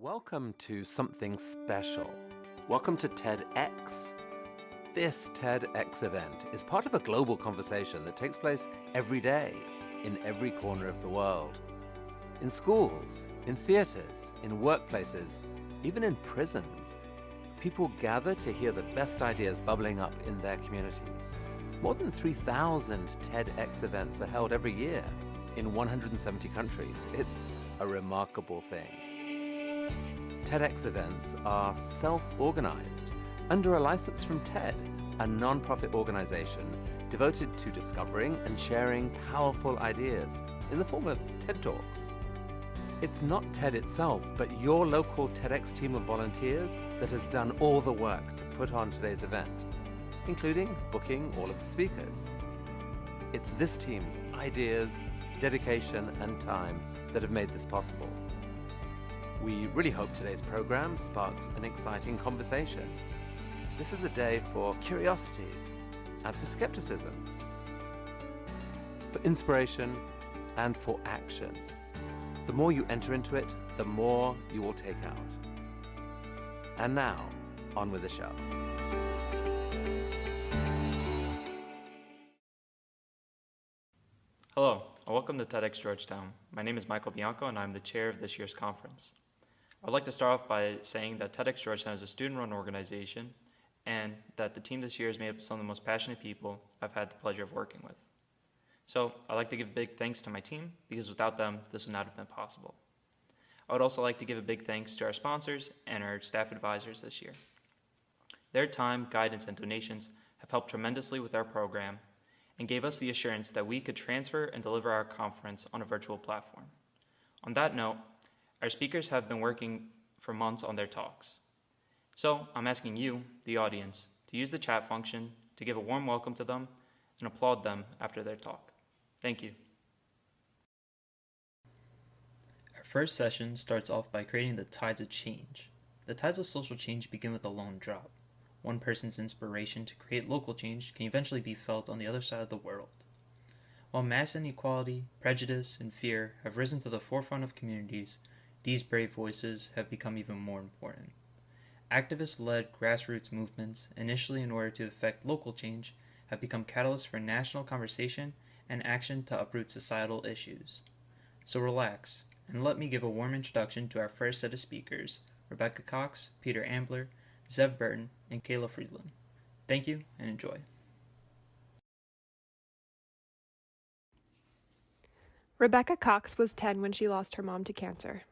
Welcome to something special. Welcome to TEDx. This TEDx event is part of a global conversation that takes place every day in every corner of the world. In schools, in theaters, in workplaces, even in prisons, people gather to hear the best ideas bubbling up in their communities. More than 3,000 TEDx events are held every year in 170 countries. It's a remarkable thing. TEDx events are self-organized under a license from TED, a non-profit organization devoted to discovering and sharing powerful ideas in the form of TED Talks. It's not TED itself, but your local TEDx team of volunteers that has done all the work to put on today's event, including booking all of the speakers. It's this team's ideas, dedication, and time that have made this possible. We really hope today's program sparks an exciting conversation. This is a day for curiosity and for skepticism, for inspiration and for action. The more you enter into it, the more you will take out. And now, on with the show. Hello, and welcome to TEDxGeorgetown. My name is Michael Bianco, and I'm the chair of this year's conference. I'd like to start off by saying that TEDxGeorgetown is a student-run organization, and that the team this year is made up of some of the most passionate people I've had the pleasure of working with. So I'd like to give big thanks to my team, because without them, this would not have been possible. I would also like to give a big thanks to our sponsors and our staff advisors this year. Their time, guidance, and donations have helped tremendously with our program and gave us the assurance that we could transfer and deliver our conference on a virtual platform. On that note, our speakers have been working for months on their talks. So I'm asking you, the audience, to use the chat function to give a warm welcome to them and applaud them after their talk. Thank you. Our first session starts off by creating the tides of change. The tides of social change begin with a lone drop. One person's inspiration to create local change can eventually be felt on the other side of the world. While mass inequality, prejudice, and fear have risen to the forefront of communities, these brave voices have become even more important. Activist-led grassroots movements, initially in order to effect local change, have become catalysts for national conversation and action to uproot societal issues. So relax, and let me give a warm introduction to our first set of speakers, Rebecca Cox, Peter Ambler, Zev Burton, and Kayla Friedland. Thank you, and enjoy. Rebecca Cox was 10 when she lost her mom to cancer.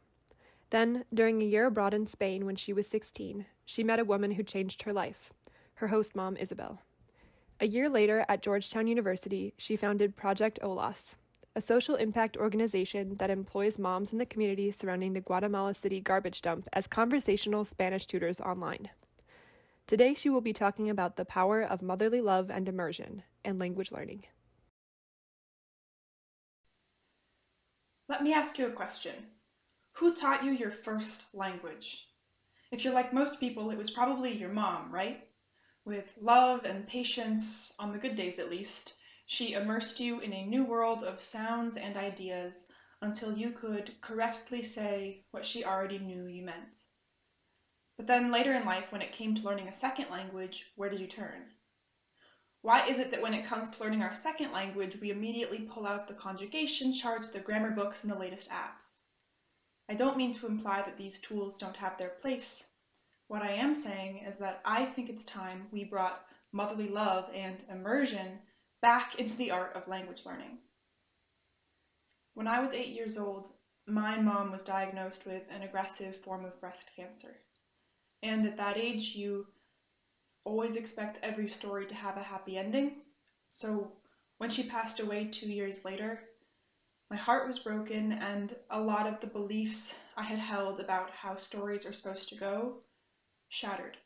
Then, during a year abroad in Spain when she was 16, she met a woman who changed her life, her host mom, Isabel. A year later, at Georgetown University, she founded Project OLAS, a social impact organization that employs moms in the community surrounding the Guatemala City garbage dump as conversational Spanish tutors online. Today, she will be talking about the power of motherly love and immersion and language learning. Let me ask you a question. Who taught you your first language? If you're like most people, it was probably your mom, right? With love and patience, on the good days at least, she immersed you in a new world of sounds and ideas until you could correctly say what she already knew you meant. But then later in life, when it came to learning a second language, where did you turn? Why is it that when it comes to learning our second language, we immediately pull out the conjugation charts, the grammar books, and the latest apps? I don't mean to imply that these tools don't have their place. What I am saying is that I think it's time we brought motherly love and immersion back into the art of language learning. When I was 8 years old, my mom was diagnosed with an aggressive form of breast cancer. And at that age, you always expect every story to have a happy ending. So when she passed away 2 years later, my heart was broken, and a lot of the beliefs I had held about how stories are supposed to go shattered.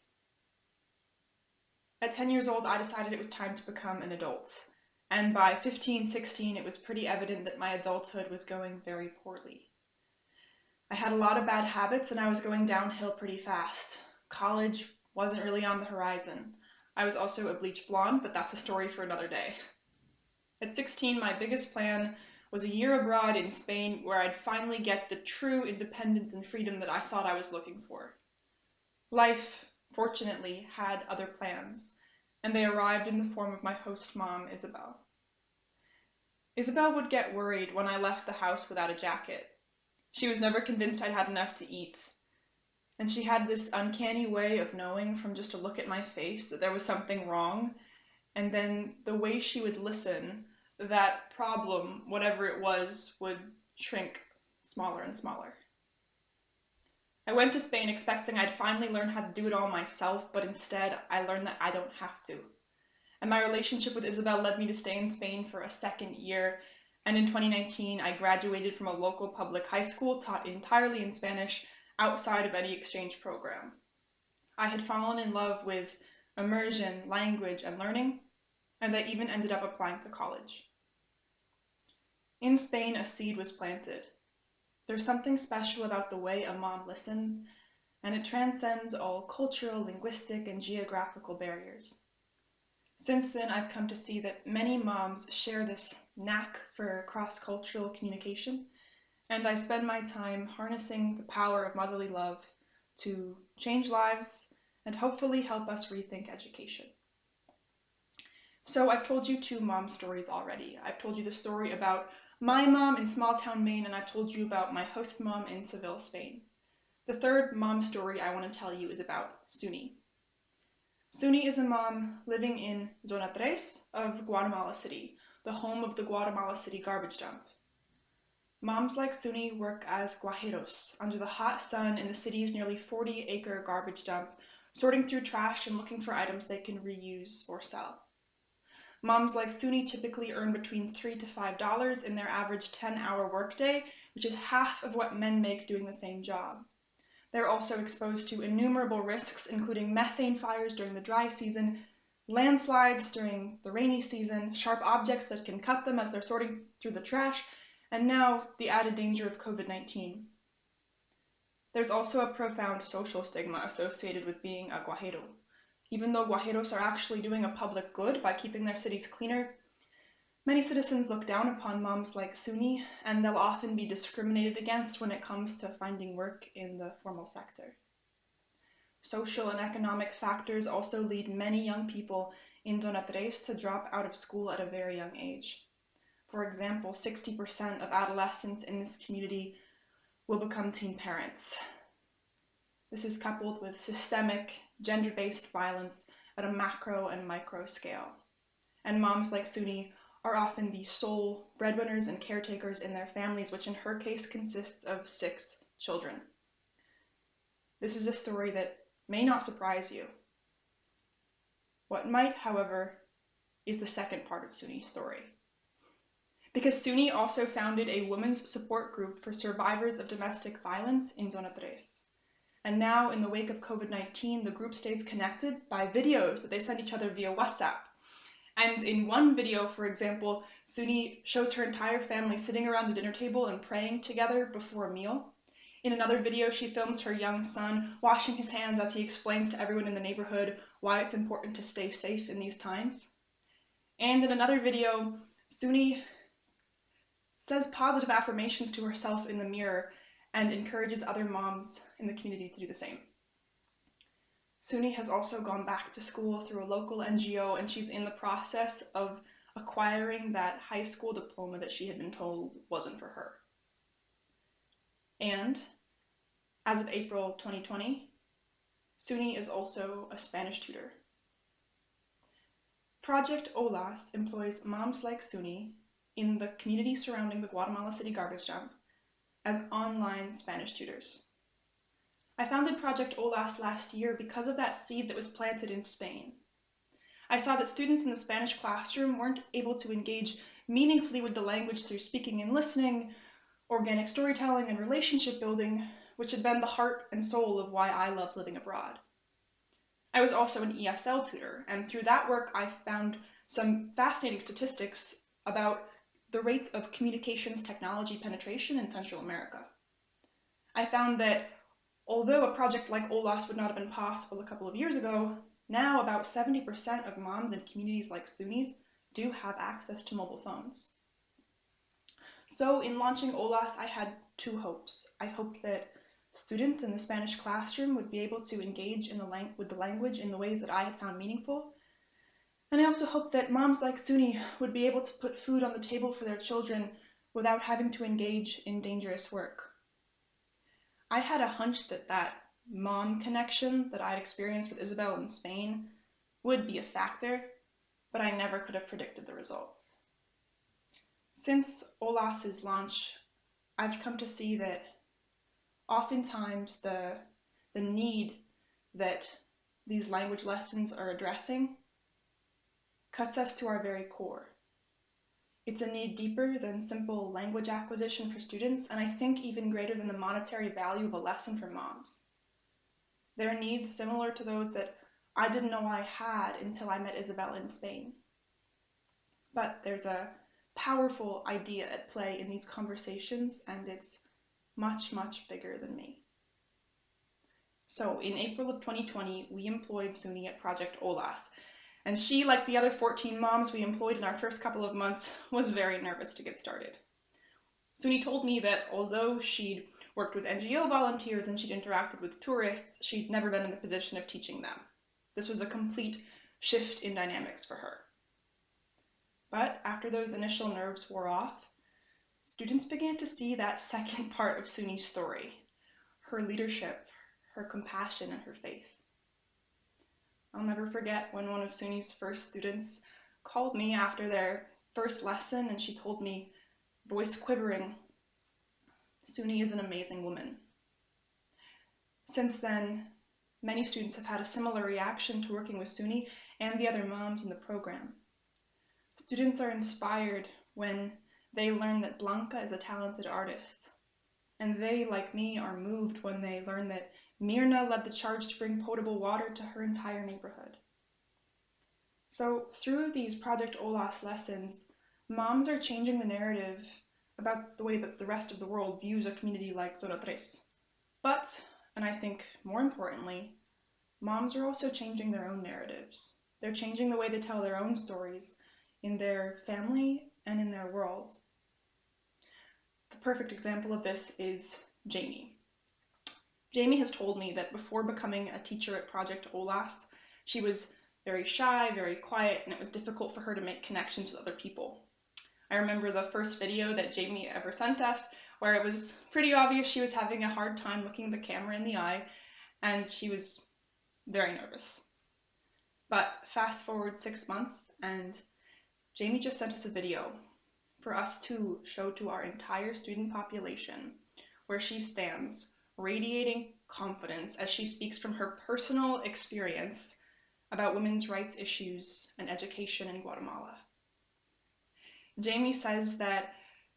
At 10 years old, I decided it was time to become an adult. And by 15, 16, it was pretty evident that my adulthood was going very poorly. I had a lot of bad habits, and I was going downhill pretty fast. College wasn't really on the horizon. I was also a bleach blonde, but that's a story for another day. At 16, my biggest plan was a year abroad in Spain where I'd finally get the true independence and freedom that I thought I was looking for. Life, fortunately, had other plans, and they arrived in the form of my host mom, Isabel. Isabel would get worried when I left the house without a jacket. She was never convinced I'd had enough to eat, and she had this uncanny way of knowing from just a look at my face that there was something wrong, and then the way she would listen, that problem, whatever it was, would shrink smaller and smaller. I went to Spain expecting I'd finally learn how to do it all myself, but instead I learned that I don't have to. And my relationship with Isabel led me to stay in Spain for a second year, and in 2019 I graduated from a local public high school taught entirely in Spanish outside of any exchange program. I had fallen in love with immersion, language, and learning, and I even ended up applying to college. In Spain, a seed was planted. There's something special about the way a mom listens, and it transcends all cultural, linguistic, and geographical barriers. Since then, I've come to see that many moms share this knack for cross-cultural communication, and I spend my time harnessing the power of motherly love to change lives and hopefully help us rethink education. So I've told you 2 mom stories already. I've told you the story about my mom in small town Maine, and I've told you about my host mom in Seville, Spain. The third mom story I want to tell you is about Suni. Suni is a mom living in Zona 3 of Guatemala City, the home of the Guatemala City garbage dump. Moms like Suni work as guajeros under the hot sun in the city's nearly 40-acre garbage dump, sorting through trash and looking for items they can reuse or sell. Moms like Suni typically earn between $3 to $5 in their average 10-hour workday, which is half of what men make doing the same job. They're also exposed to innumerable risks, including methane fires during the dry season, landslides during the rainy season, sharp objects that can cut them as they're sorting through the trash, and now the added danger of COVID-19. There's also a profound social stigma associated with being a guajero. Even though guajeros are actually doing a public good by keeping their cities cleaner, many citizens look down upon moms like Suni, and they'll often be discriminated against when it comes to finding work in the formal sector. Social and economic factors also lead many young people in Zona 3 to drop out of school at a very young age. For example, 60% of adolescents in this community will become teen parents. This is coupled with systemic, gender-based violence at a macro and micro scale. And moms like Suni are often the sole breadwinners and caretakers in their families, which in her case consists of 6 children. This is a story that may not surprise you. What might, however, is the second part of Suni's story. Because Suni also founded a women's support group for survivors of domestic violence in Zona 3. And now, in the wake of COVID-19, the group stays connected by videos that they send each other via WhatsApp. And in one video, for example, Suni shows her entire family sitting around the dinner table and praying together before a meal. In another video, she films her young son washing his hands as he explains to everyone in the neighborhood why it's important to stay safe in these times. And in another video, Suni says positive affirmations to herself in the mirror and encourages other moms in the community to do the same. Suni has also gone back to school through a local NGO, and she's in the process of acquiring that high school diploma that she had been told wasn't for her. And as of April 2020, Suni is also a Spanish tutor. Project OLAS employs moms like Suni in the community surrounding the Guatemala City garbage dump as online Spanish tutors. I founded Project OLAS last year because of that seed that was planted in Spain. I saw that students in the Spanish classroom weren't able to engage meaningfully with the language through speaking and listening, organic storytelling, and relationship building, which had been the heart and soul of why I love living abroad. I was also an ESL tutor, and through that work I found some fascinating statistics about the rates of communications technology penetration in Central America. I found that although a project like OLAS would not have been possible a couple of years ago, now about 70% of moms in communities like Suni's do have access to mobile phones. So in launching OLAS, I had two hopes. I hoped that students in the Spanish classroom would be able to engage with the language in the ways that I had found meaningful. And I also hoped that moms like Suni would be able to put food on the table for their children without having to engage in dangerous work. I had a hunch that that mom connection that I'd experienced with Isabel in Spain would be a factor, but I never could have predicted the results. Since OLAS's launch, I've come to see that oftentimes the need that these language lessons are addressing cuts us to our very core. It's a need deeper than simple language acquisition for students, and I think even greater than the monetary value of a lesson for moms. There are needs similar to those that I didn't know I had until I met Isabel in Spain. But there's a powerful idea at play in these conversations, and it's much, much bigger than me. So in April of 2020, we employed Suni at Project OLAS, and she, like the other 14 moms we employed in our first couple of months, was very nervous to get started. Suni told me that although she'd worked with NGO volunteers and she'd interacted with tourists, she'd never been in the position of teaching them. This was a complete shift in dynamics for her. But after those initial nerves wore off, students began to see that second part of Suni's story, her leadership, her compassion, and her faith. I'll never forget when one of Suni's first students called me after their first lesson, and she told me, voice quivering, "Suni is an amazing woman." Since then, many students have had a similar reaction to working with Suni and the other moms in the program. Students are inspired when they learn that Blanca is a talented artist, and they, like me, are moved when they learn that Mirna led the charge to bring potable water to her entire neighborhood. So through these Project OLAS lessons, moms are changing the narrative about the way that the rest of the world views a community like Zona Tres. But, and I think more importantly, moms are also changing their own narratives. They're changing the way they tell their own stories in their family and in their world. The perfect example of this is Jamie. Jamie has told me that before becoming a teacher at Project OLAS, she was very shy, very quiet, and it was difficult for her to make connections with other people. I remember the first video that Jamie ever sent us, where it was pretty obvious she was having a hard time looking the camera in the eye, and she was very nervous. But fast forward 6 months, and Jamie just sent us a video for us to show to our entire student population where she stands, radiating confidence as she speaks from her personal experience about women's rights issues and education in Guatemala. Jamie says that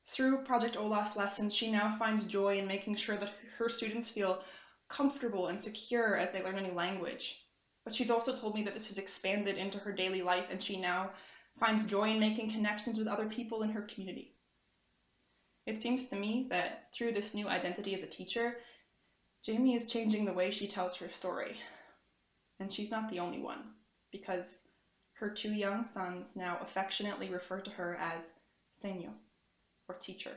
through Project OLAS lessons, she now finds joy in making sure that her students feel comfortable and secure as they learn a new language. But she's also told me that this has expanded into her daily life, and she now finds joy in making connections with other people in her community. It seems to me that through this new identity as a teacher, Jamie is changing the way she tells her story. And she's not the only one, because her 2 young sons now affectionately refer to her as Seño, or teacher.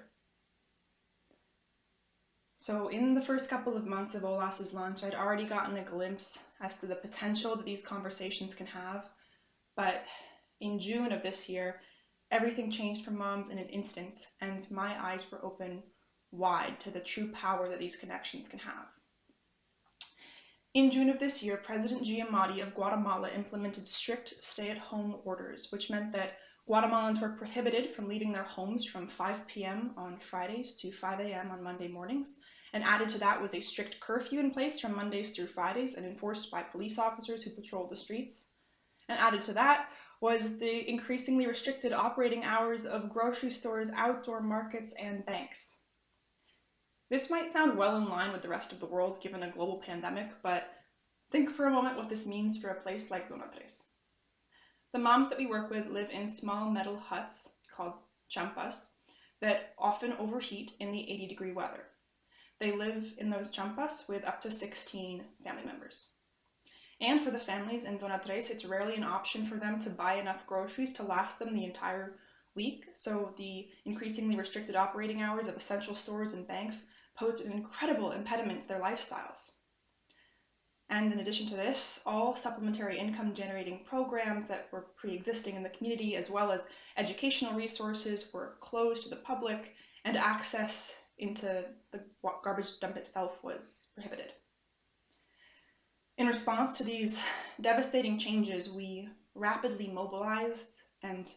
So in the first couple of months of OLAS's launch, I'd already gotten a glimpse as to the potential that these conversations can have. But in June of this year, everything changed for moms in an instant, and my eyes were open wide to the true power that these connections can have. In June of this year, President Giamatti of Guatemala implemented strict stay-at-home orders, which meant that Guatemalans were prohibited from leaving their homes from 5 p.m. on Fridays to 5 a.m. on Monday mornings, and added to that was a strict curfew in place from Mondays through Fridays and enforced by police officers who patrolled the streets. And added to that was the increasingly restricted operating hours of grocery stores, outdoor markets, and banks. This might sound well in line with the rest of the world given a global pandemic, but think for a moment what this means for a place like Zona Tres. The moms that we work with live in small metal huts called champas that often overheat in the 80-degree weather. They live in those champas with up to 16 family members. And for the families in Zona Tres, it's rarely an option for them to buy enough groceries to last them the entire week, so the increasingly restricted operating hours of essential stores and banks posed an incredible impediment to their lifestyles. And in addition to this, all supplementary income generating programs that were pre-existing in the community, as well as educational resources, were closed to the public, and access into the garbage dump itself was prohibited. In response to these devastating changes, we rapidly mobilized and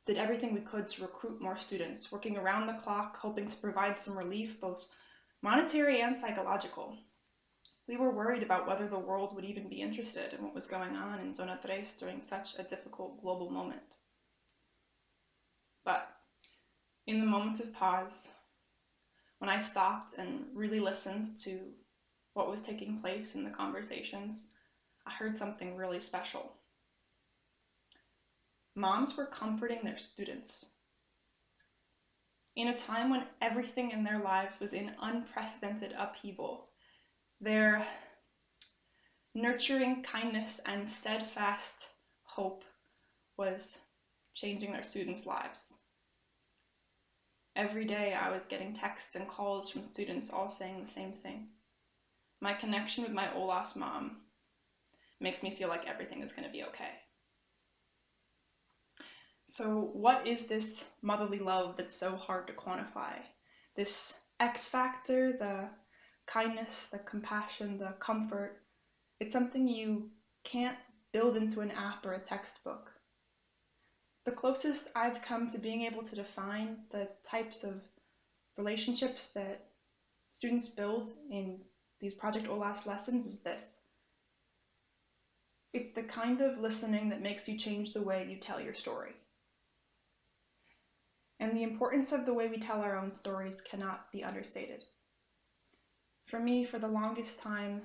did everything we could to recruit more students, working around the clock, hoping to provide some relief, both monetary and psychological. We were worried about whether the world would even be interested in what was going on in Zona Tres during such a difficult global moment. But in the moments of pause, when I stopped and really listened to what was taking place in the conversations, I heard something really special. Moms were comforting their students. In a time when everything in their lives was in unprecedented upheaval, their nurturing kindness and steadfast hope was changing their students' lives. Every day I was getting texts and calls from students all saying the same thing. My connection with my Olas mom makes me feel like everything is going to be okay. So what is this motherly love that's so hard to quantify? This X factor, the kindness, the compassion, the comfort, it's something you can't build into an app or a textbook. The closest I've come to being able to define the types of relationships that students build in these Project Olas lessons is this. It's the kind of listening that makes you change the way you tell your story. And the importance of the way we tell our own stories cannot be understated. For me, for the longest time,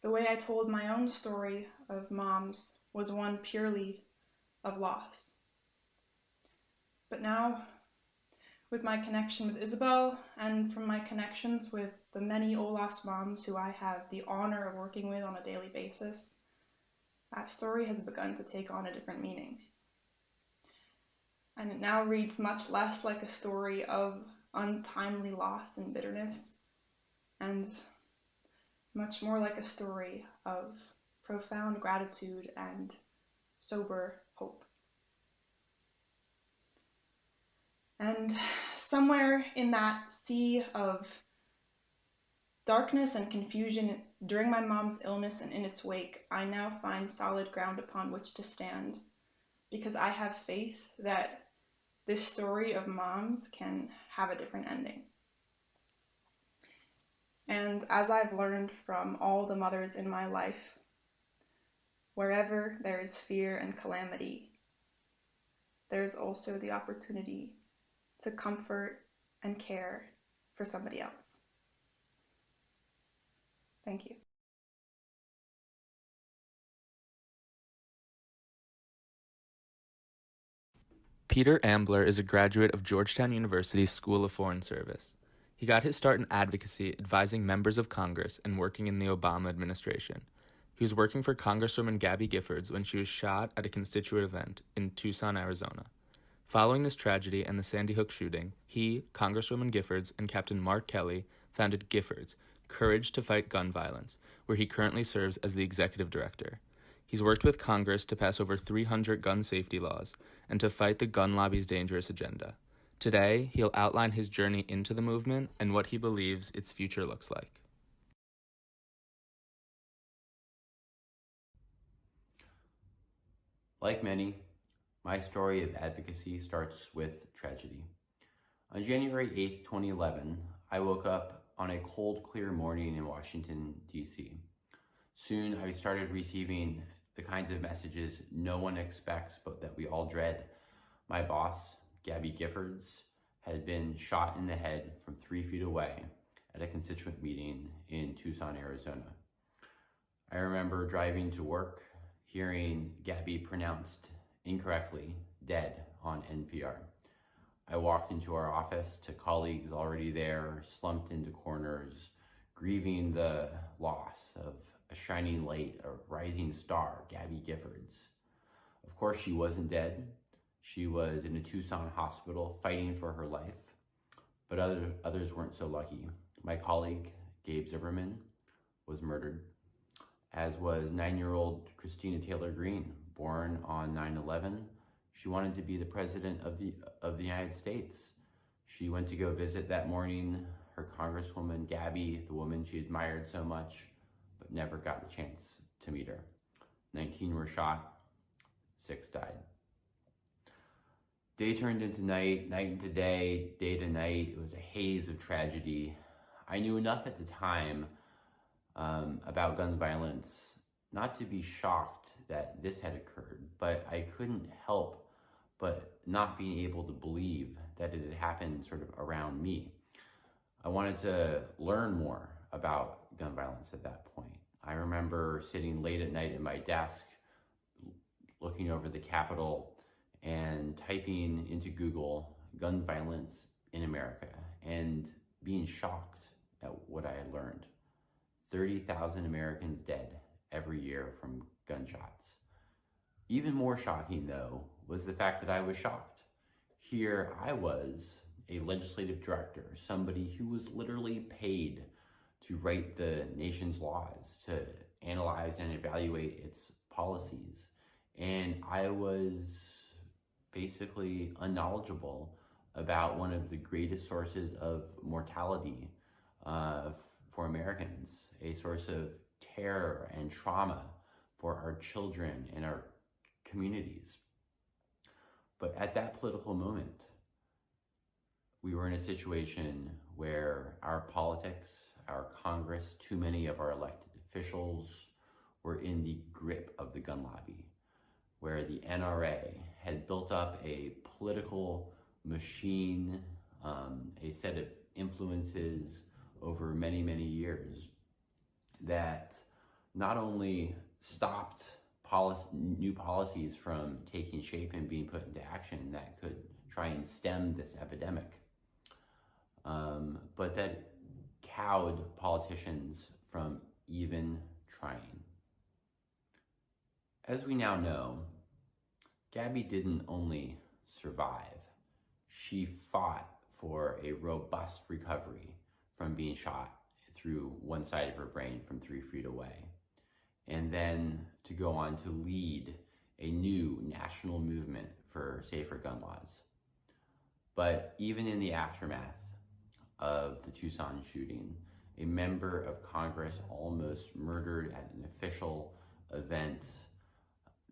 the way I told my own story of moms was one purely of loss. But now, with my connection with Isabel and from my connections with the many Olas moms who I have the honor of working with on a daily basis, that story has begun to take on a different meaning. And it now reads much less like a story of untimely loss and bitterness, and much more like a story of profound gratitude and sober hope. And somewhere in that sea of darkness and confusion during my mom's illness and in its wake, I now find solid ground upon which to stand, because I have faith that this story of moms can have a different ending. And as I've learned from all the mothers in my life, wherever there is fear and calamity, there's also the opportunity to comfort and care for somebody else. Thank you. Peter Ambler is a graduate of Georgetown University's School of Foreign Service. He got his start in advocacy, advising members of Congress and working in the Obama administration. He was working for Congresswoman Gabby Giffords when she was shot at a constituent event in Tucson, Arizona. Following this tragedy and the Sandy Hook shooting, he, Congresswoman Giffords, and Captain Mark Kelly founded Giffords, Courage to Fight Gun Violence, where he currently serves as the executive director. He's worked with Congress to pass over 300 gun safety laws and to fight the gun lobby's dangerous agenda. Today, he'll outline his journey into the movement and what he believes its future looks like. Like many, my story of advocacy starts with tragedy. On January 8th, 2011, I woke up on a cold, clear morning in Washington, D.C. Soon, I started receiving the kinds of messages no one expects, but that we all dread. My boss, Gabby Giffords, had been shot in the head from 3 feet away at a constituent meeting in Tucson, Arizona. I remember driving to work, hearing Gabby pronounced incorrectly dead on NPR. I walked into our office to colleagues already there, slumped into corners, grieving the loss of a shining light, a rising star, Gabby Giffords. Of course, she wasn't dead. She was in a Tucson hospital fighting for her life, but others weren't so lucky. My colleague, Gabe Zimmerman, was murdered, as was 9-year-old Christina Taylor Greene, born on 9/11. She wanted to be the president of the United States. She went to go visit that morning her Congresswoman Gabby, the woman she admired so much, but never got the chance to meet her. 19 were shot, 6 died. Day turned into night, night into day to night. It was a haze of tragedy. I knew enough at the time about gun violence not to be shocked that this had occurred, but I couldn't help but not being able to believe that it had happened sort of around me. I wanted to learn more about gun violence at that point. I remember sitting late at night at my desk, looking over the Capitol and typing into Google gun violence in America and being shocked at what I had learned. 30,000 Americans dead every year from gunshots. Even more shocking, though, was the fact that I was shocked. Here I was, a legislative director, somebody who was literally paid to write the nation's laws, to analyze and evaluate its policies. And I was basically unknowledgeable about one of the greatest sources of mortality for Americans, a source of terror and trauma for our children and our communities. But at that political moment, we were in a situation where our politics, our Congress, too many of our elected officials were in the grip of the gun lobby, where the NRA had built up a political machine, a set of influences over many, many years that not only stopped new policies from taking shape and being put into action that could try and stem this epidemic, but that cowed politicians from even trying. As we now know, Gabby didn't only survive, she fought for a robust recovery from being shot through one side of her brain from 3 feet away, and then to go on to lead a new national movement for safer gun laws. But even in the aftermath of the Tucson shooting, a member of Congress almost murdered at an official event.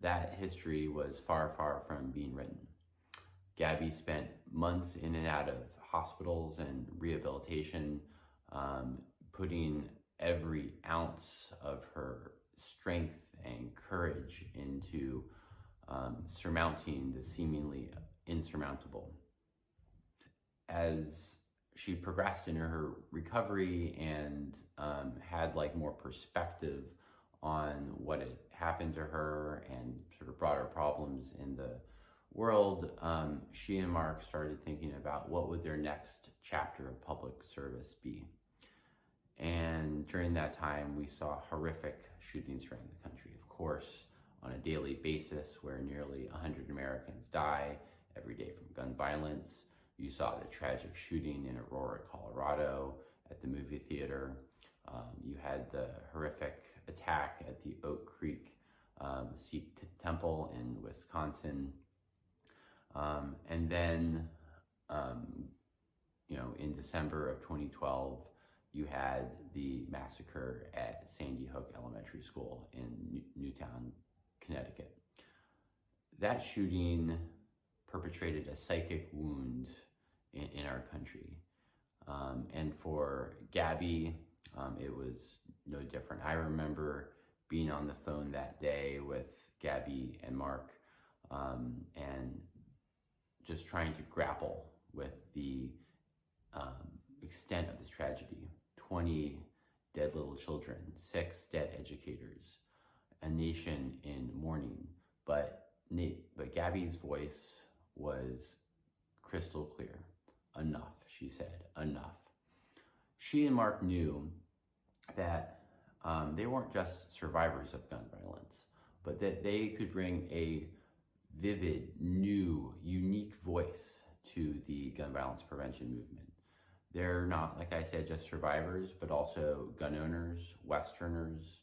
That history was far, far from being written. Gabby spent months in and out of hospitals and rehabilitation, putting every ounce of her strength and courage into surmounting the seemingly insurmountable. As she progressed in her recovery and had more perspective on what had happened to her and sort of broader problems in the world, she and Mark started thinking about what would their next chapter of public service be. And during that time, we saw horrific shootings around the country, of course, on a daily basis, where nearly 100 Americans die every day from gun violence. You saw the tragic shooting in Aurora, Colorado, at the movie theater. You had the horrific attack at the Oak Creek Sikh temple in Wisconsin. And then, in December of 2012, you had the massacre at Sandy Hook Elementary School in Newtown, Connecticut. That shooting perpetrated a psychic wound in our country. And for Gabby, it was no different. I remember being on the phone that day with Gabby and Mark, and just trying to grapple with the extent of this tragedy. 20 dead little children, 6 dead educators, a nation in mourning. But Gabby's voice was crystal clear. Enough, she said, enough. She and Mark knew that they weren't just survivors of gun violence, but that they could bring a vivid, new, unique voice to the gun violence prevention movement. They're not, like I said, just survivors, but also gun owners, Westerners,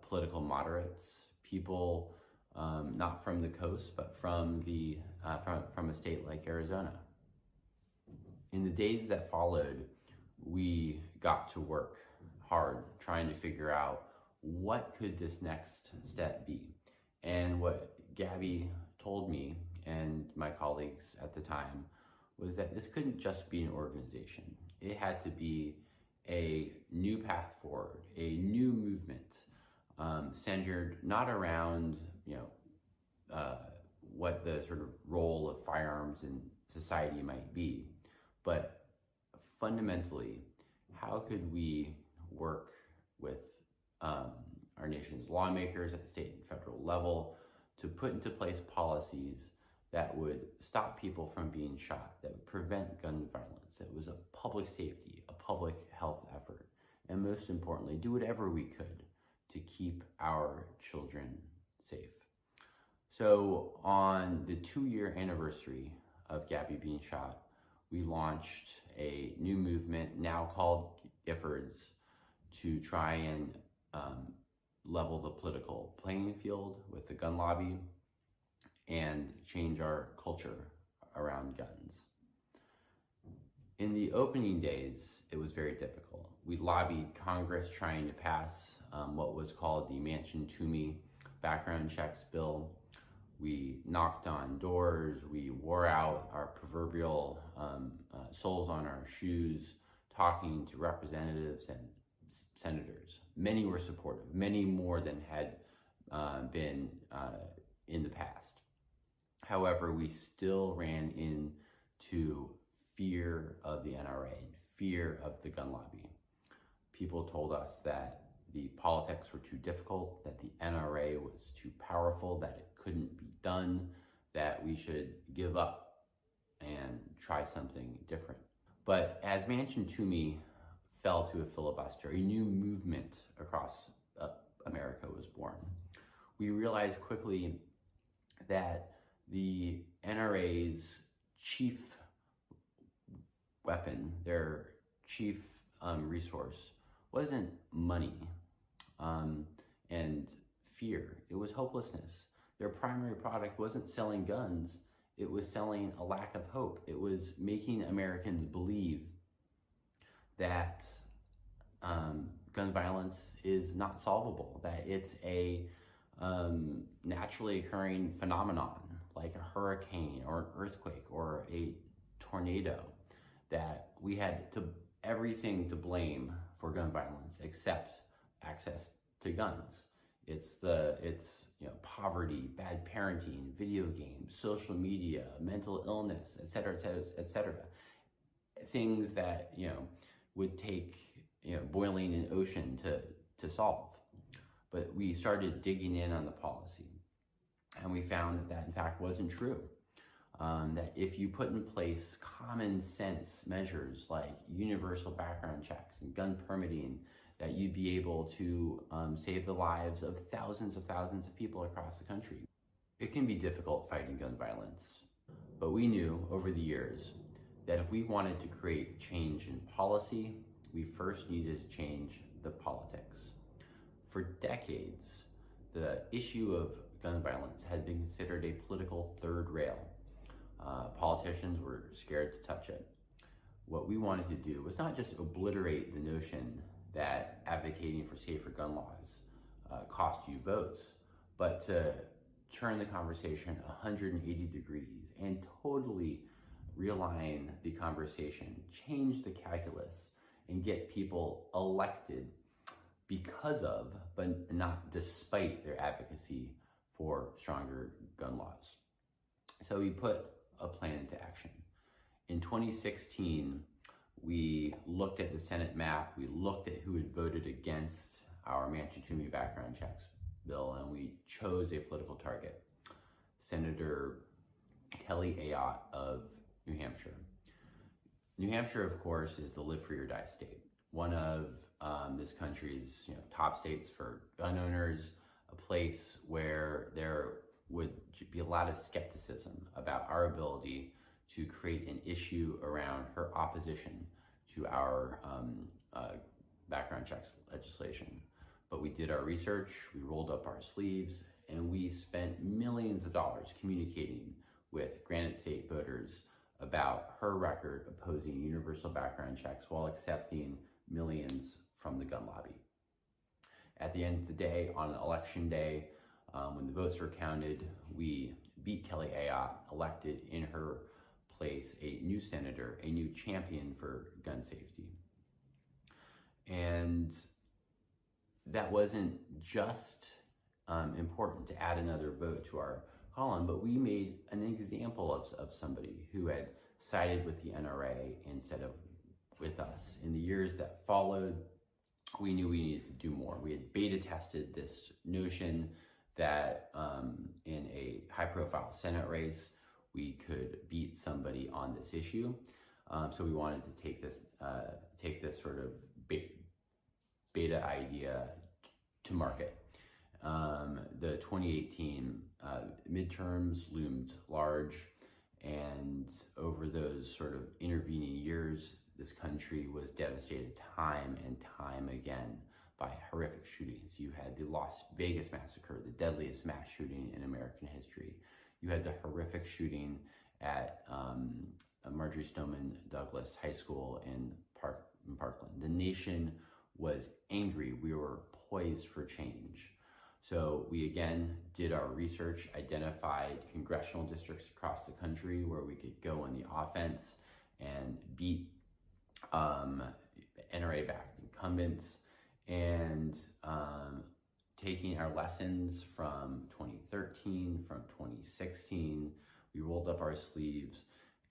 political moderates, people not from the coast, but from a state like Arizona. In the days that followed, we got to work hard trying to figure out what could this next step be. And what Gabby told me and my colleagues at the time was that this couldn't just be an organization. It had to be a new path forward, a new movement centered not around what the sort of role of firearms in society might be, but fundamentally, how could we work with our nation's lawmakers at the state and federal level to put into place policies that would stop people from being shot, that would prevent gun violence, that was a public safety, a public health effort, and most importantly, do whatever we could to keep our children safe. So on the 2-year anniversary of Gabby being shot, we launched a new movement now called Giffords to try and level the political playing field with the gun lobby and change our culture around guns. In the opening days, it was very difficult. We lobbied Congress trying to pass what was called the Manchin-Toomey background checks bill. We knocked on doors, we wore out our proverbial soles on our shoes, talking to representatives and senators. Many were supportive, many more than had been in the past. However, we still ran into fear of the NRA, fear of the gun lobby. People told us that the politics were too difficult, that the NRA was too powerful, that it couldn't be done, that we should give up and try something different. But as Manchin-Toomey fell to a filibuster, a new movement across America was born. We realized quickly that the NRA's chief weapon, their chief resource, wasn't money and fear. It was hopelessness. Their primary product wasn't selling guns. It was selling a lack of hope. It was making Americans believe that gun violence is not solvable, that it's a naturally occurring phenomenon like a hurricane or an earthquake or a tornado, that we had everything to blame for gun violence except access to guns. It's poverty, bad parenting, video games, social media, mental illness, et cetera, et cetera, et cetera. Things that would take boiling an ocean to solve. But we started digging in on the policy, and we found that in fact wasn't true. That if you put in place common sense measures like universal background checks and gun permitting, that you'd be able to save the lives of thousands of people across the country. It can be difficult fighting gun violence, but we knew over the years that if we wanted to create change in policy, we first needed to change the politics. For decades, the issue of gun violence had been considered a political third rail. Politicians were scared to touch it. What we wanted to do was not just obliterate the notion that advocating for safer gun laws cost you votes, but to turn the conversation 180 degrees and totally realign the conversation, change the calculus, and get people elected because of, but not despite, their advocacy for stronger gun laws. So we put a plan into action. In 2016, we looked at the Senate map, we looked at who had voted against our Manchin-Toomey background checks bill, and we chose a political target, Senator Kelly Ayotte of New Hampshire. New Hampshire, of course, is the live free or die state, one of this country's top states for gun owners, a place where there would be a lot of skepticism about our ability to create an issue around her opposition to our background checks legislation. But we did our research, we rolled up our sleeves, and we spent millions of dollars communicating with Granite State voters about her record opposing universal background checks while accepting millions from the gun lobby. At the end of the day, on election day, when the votes were counted, we beat Kelly Ayotte, elected in her place a new senator, a new champion for gun safety. And that wasn't just important to add another vote to our column, but we made an example of somebody who had sided with the NRA instead of with us. In the years that followed, we knew we needed to do more. We had beta tested this notion that in a high-profile Senate race, we could beat somebody on this issue. So we wanted to take this sort of beta idea to market. The 2018 midterms loomed large, and over those sort of intervening years, this country was devastated time and time again by horrific shootings. You had the Las Vegas massacre, the deadliest mass shooting in American history. You had the horrific shooting at Marjorie Stoneman Douglas High School in Parkland. The nation was angry. We were poised for change. So we again did our research, identified congressional districts across the country where we could go on the offense and beat NRA-backed incumbents, and taking our lessons from 2013, from 2016, we rolled up our sleeves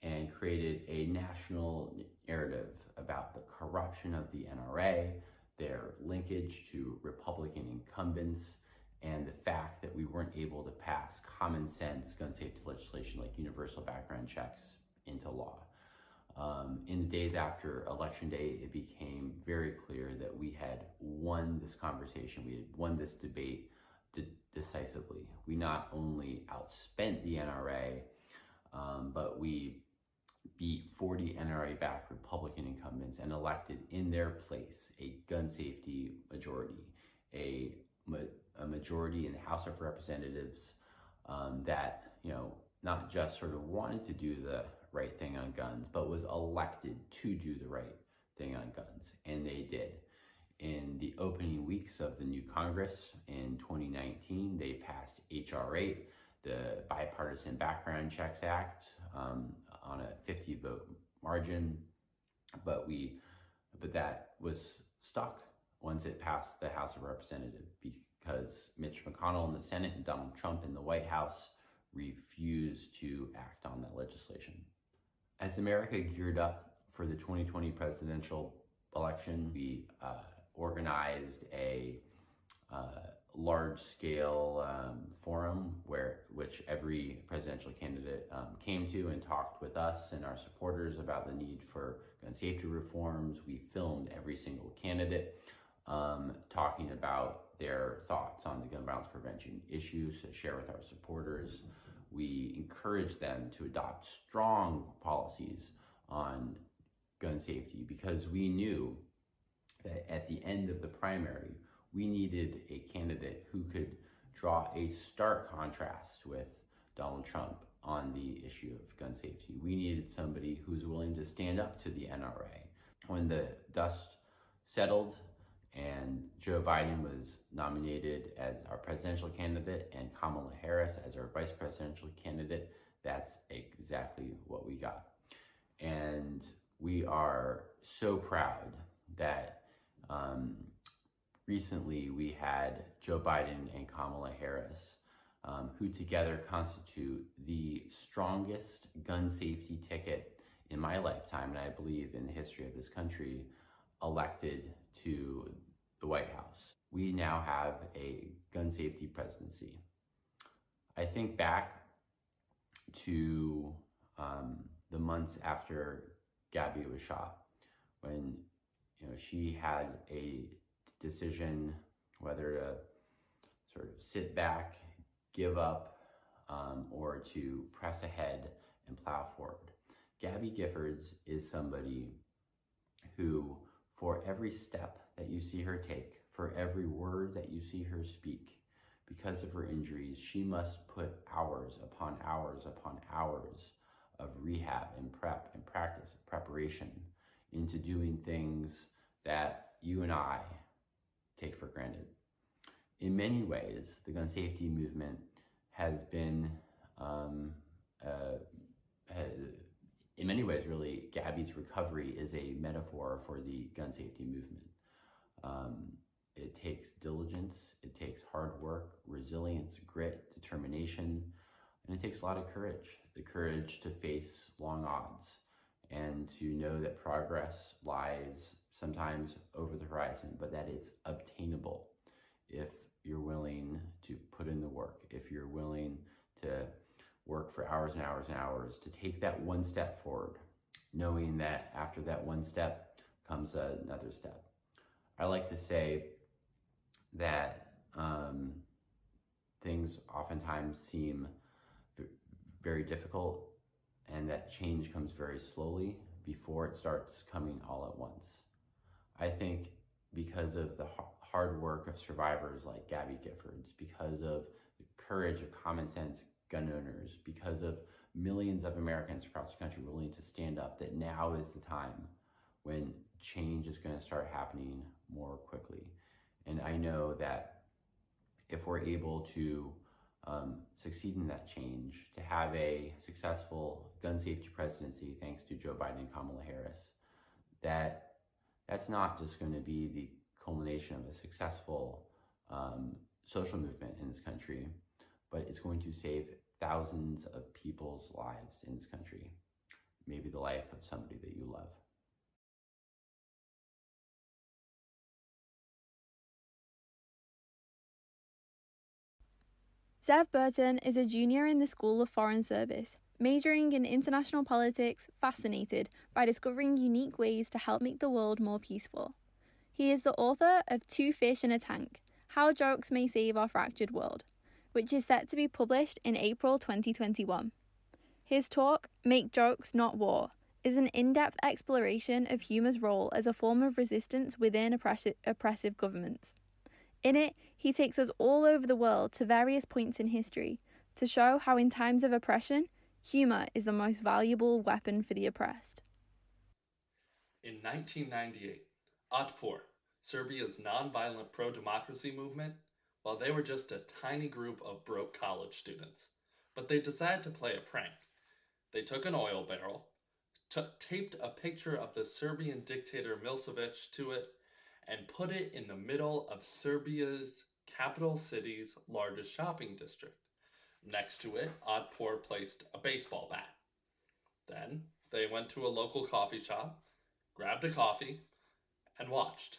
and created a national narrative about the corruption of the NRA, their linkage to Republican incumbents, and the fact that we weren't able to pass common sense gun safety legislation like universal background checks into law. In the days after Election Day, it became very clear that we had won this conversation, we had won this debate decisively. We not only outspent the NRA, but we beat 40 NRA-backed Republican incumbents and elected in their place a gun safety majority, a majority in the House of Representatives that, not just sort of wanted to do the right thing on guns, but was elected to do the right thing on guns, and they did. In the opening weeks of the new Congress in 2019, they passed H.R. 8, the Bipartisan Background Checks Act, on a 50-vote margin, but that was stuck once it passed the House of Representatives because Mitch McConnell in the Senate and Donald Trump in the White House refused to act on that legislation. As America geared up for the 2020 presidential election, we organized a large-scale forum which every presidential candidate came to and talked with us and our supporters about the need for gun safety reforms. We filmed every single candidate talking about their thoughts on the gun violence prevention issues to share with our supporters. We encouraged them to adopt strong policies on gun safety because we knew that at the end of the primary, we needed a candidate who could draw a stark contrast with Donald Trump on the issue of gun safety. We needed somebody who's willing to stand up to the NRA. When the dust settled and Joe Biden was nominated as our presidential candidate and Kamala Harris as our vice presidential candidate, that's exactly what we got. And we are so proud that recently we had Joe Biden and Kamala Harris, who together constitute the strongest gun safety ticket in my lifetime, and I believe in the history of this country, elected to the White House. We now have a gun safety presidency. I think back to the months after Gabby was shot, when she had a decision whether to sort of sit back, give up or to press ahead and plow forward. Gabby Giffords is somebody who, for every step that you see her take, for every word that you see her speak, because of her injuries, she must put hours upon hours upon hours of rehab and prep and practice and preparation into doing things that you and I take for granted. In many ways, the gun safety movement has been, in many ways, really, Gabby's recovery is a metaphor for the gun safety movement. It takes diligence, it takes hard work, resilience, grit, determination, and it takes a lot of courage. The courage to face long odds and to know that progress lies sometimes over the horizon, but that it's obtainable if you're willing to put in the work, if you're willing to work for hours and hours and hours to take that one step forward, knowing that after that one step comes another step. I like to say that things oftentimes seem very difficult and that change comes very slowly before it starts coming all at once. I think because of the hard work of survivors like Gabby Giffords, because of the courage of common sense gun owners, because of millions of Americans across the country willing to stand up, that now is the time when change is going to start happening more quickly. And I know that if we're able to succeed in that change, to have a successful gun safety presidency, thanks to Joe Biden and Kamala Harris, that's not just going to be the culmination of a successful social movement in this country, but it's going to save thousands of people's lives in this country, maybe the life of somebody that you love. Zev Burton is a junior in the School of Foreign Service, majoring in international politics, fascinated by discovering unique ways to help make the world more peaceful. He is the author of Two Fish in a Tank, How Jokes May Save Our Fractured World, which is set to be published in April 2021. His talk, Make Jokes Not War, is an in-depth exploration of humour's role as a form of resistance within oppressive governments. In it, he takes us all over the world to various points in history to show how in times of oppression, humour is the most valuable weapon for the oppressed. In 1998, Otpor, Serbia's non-violent pro-democracy movement, well, they were just a tiny group of broke college students. But they decided to play a prank. They took an oil barrel, taped a picture of the Serbian dictator Milosevic to it, and put it in the middle of Serbia's capital city's largest shopping district. Next to it, Otpor placed a baseball bat. Then they went to a local coffee shop, grabbed a coffee, and watched.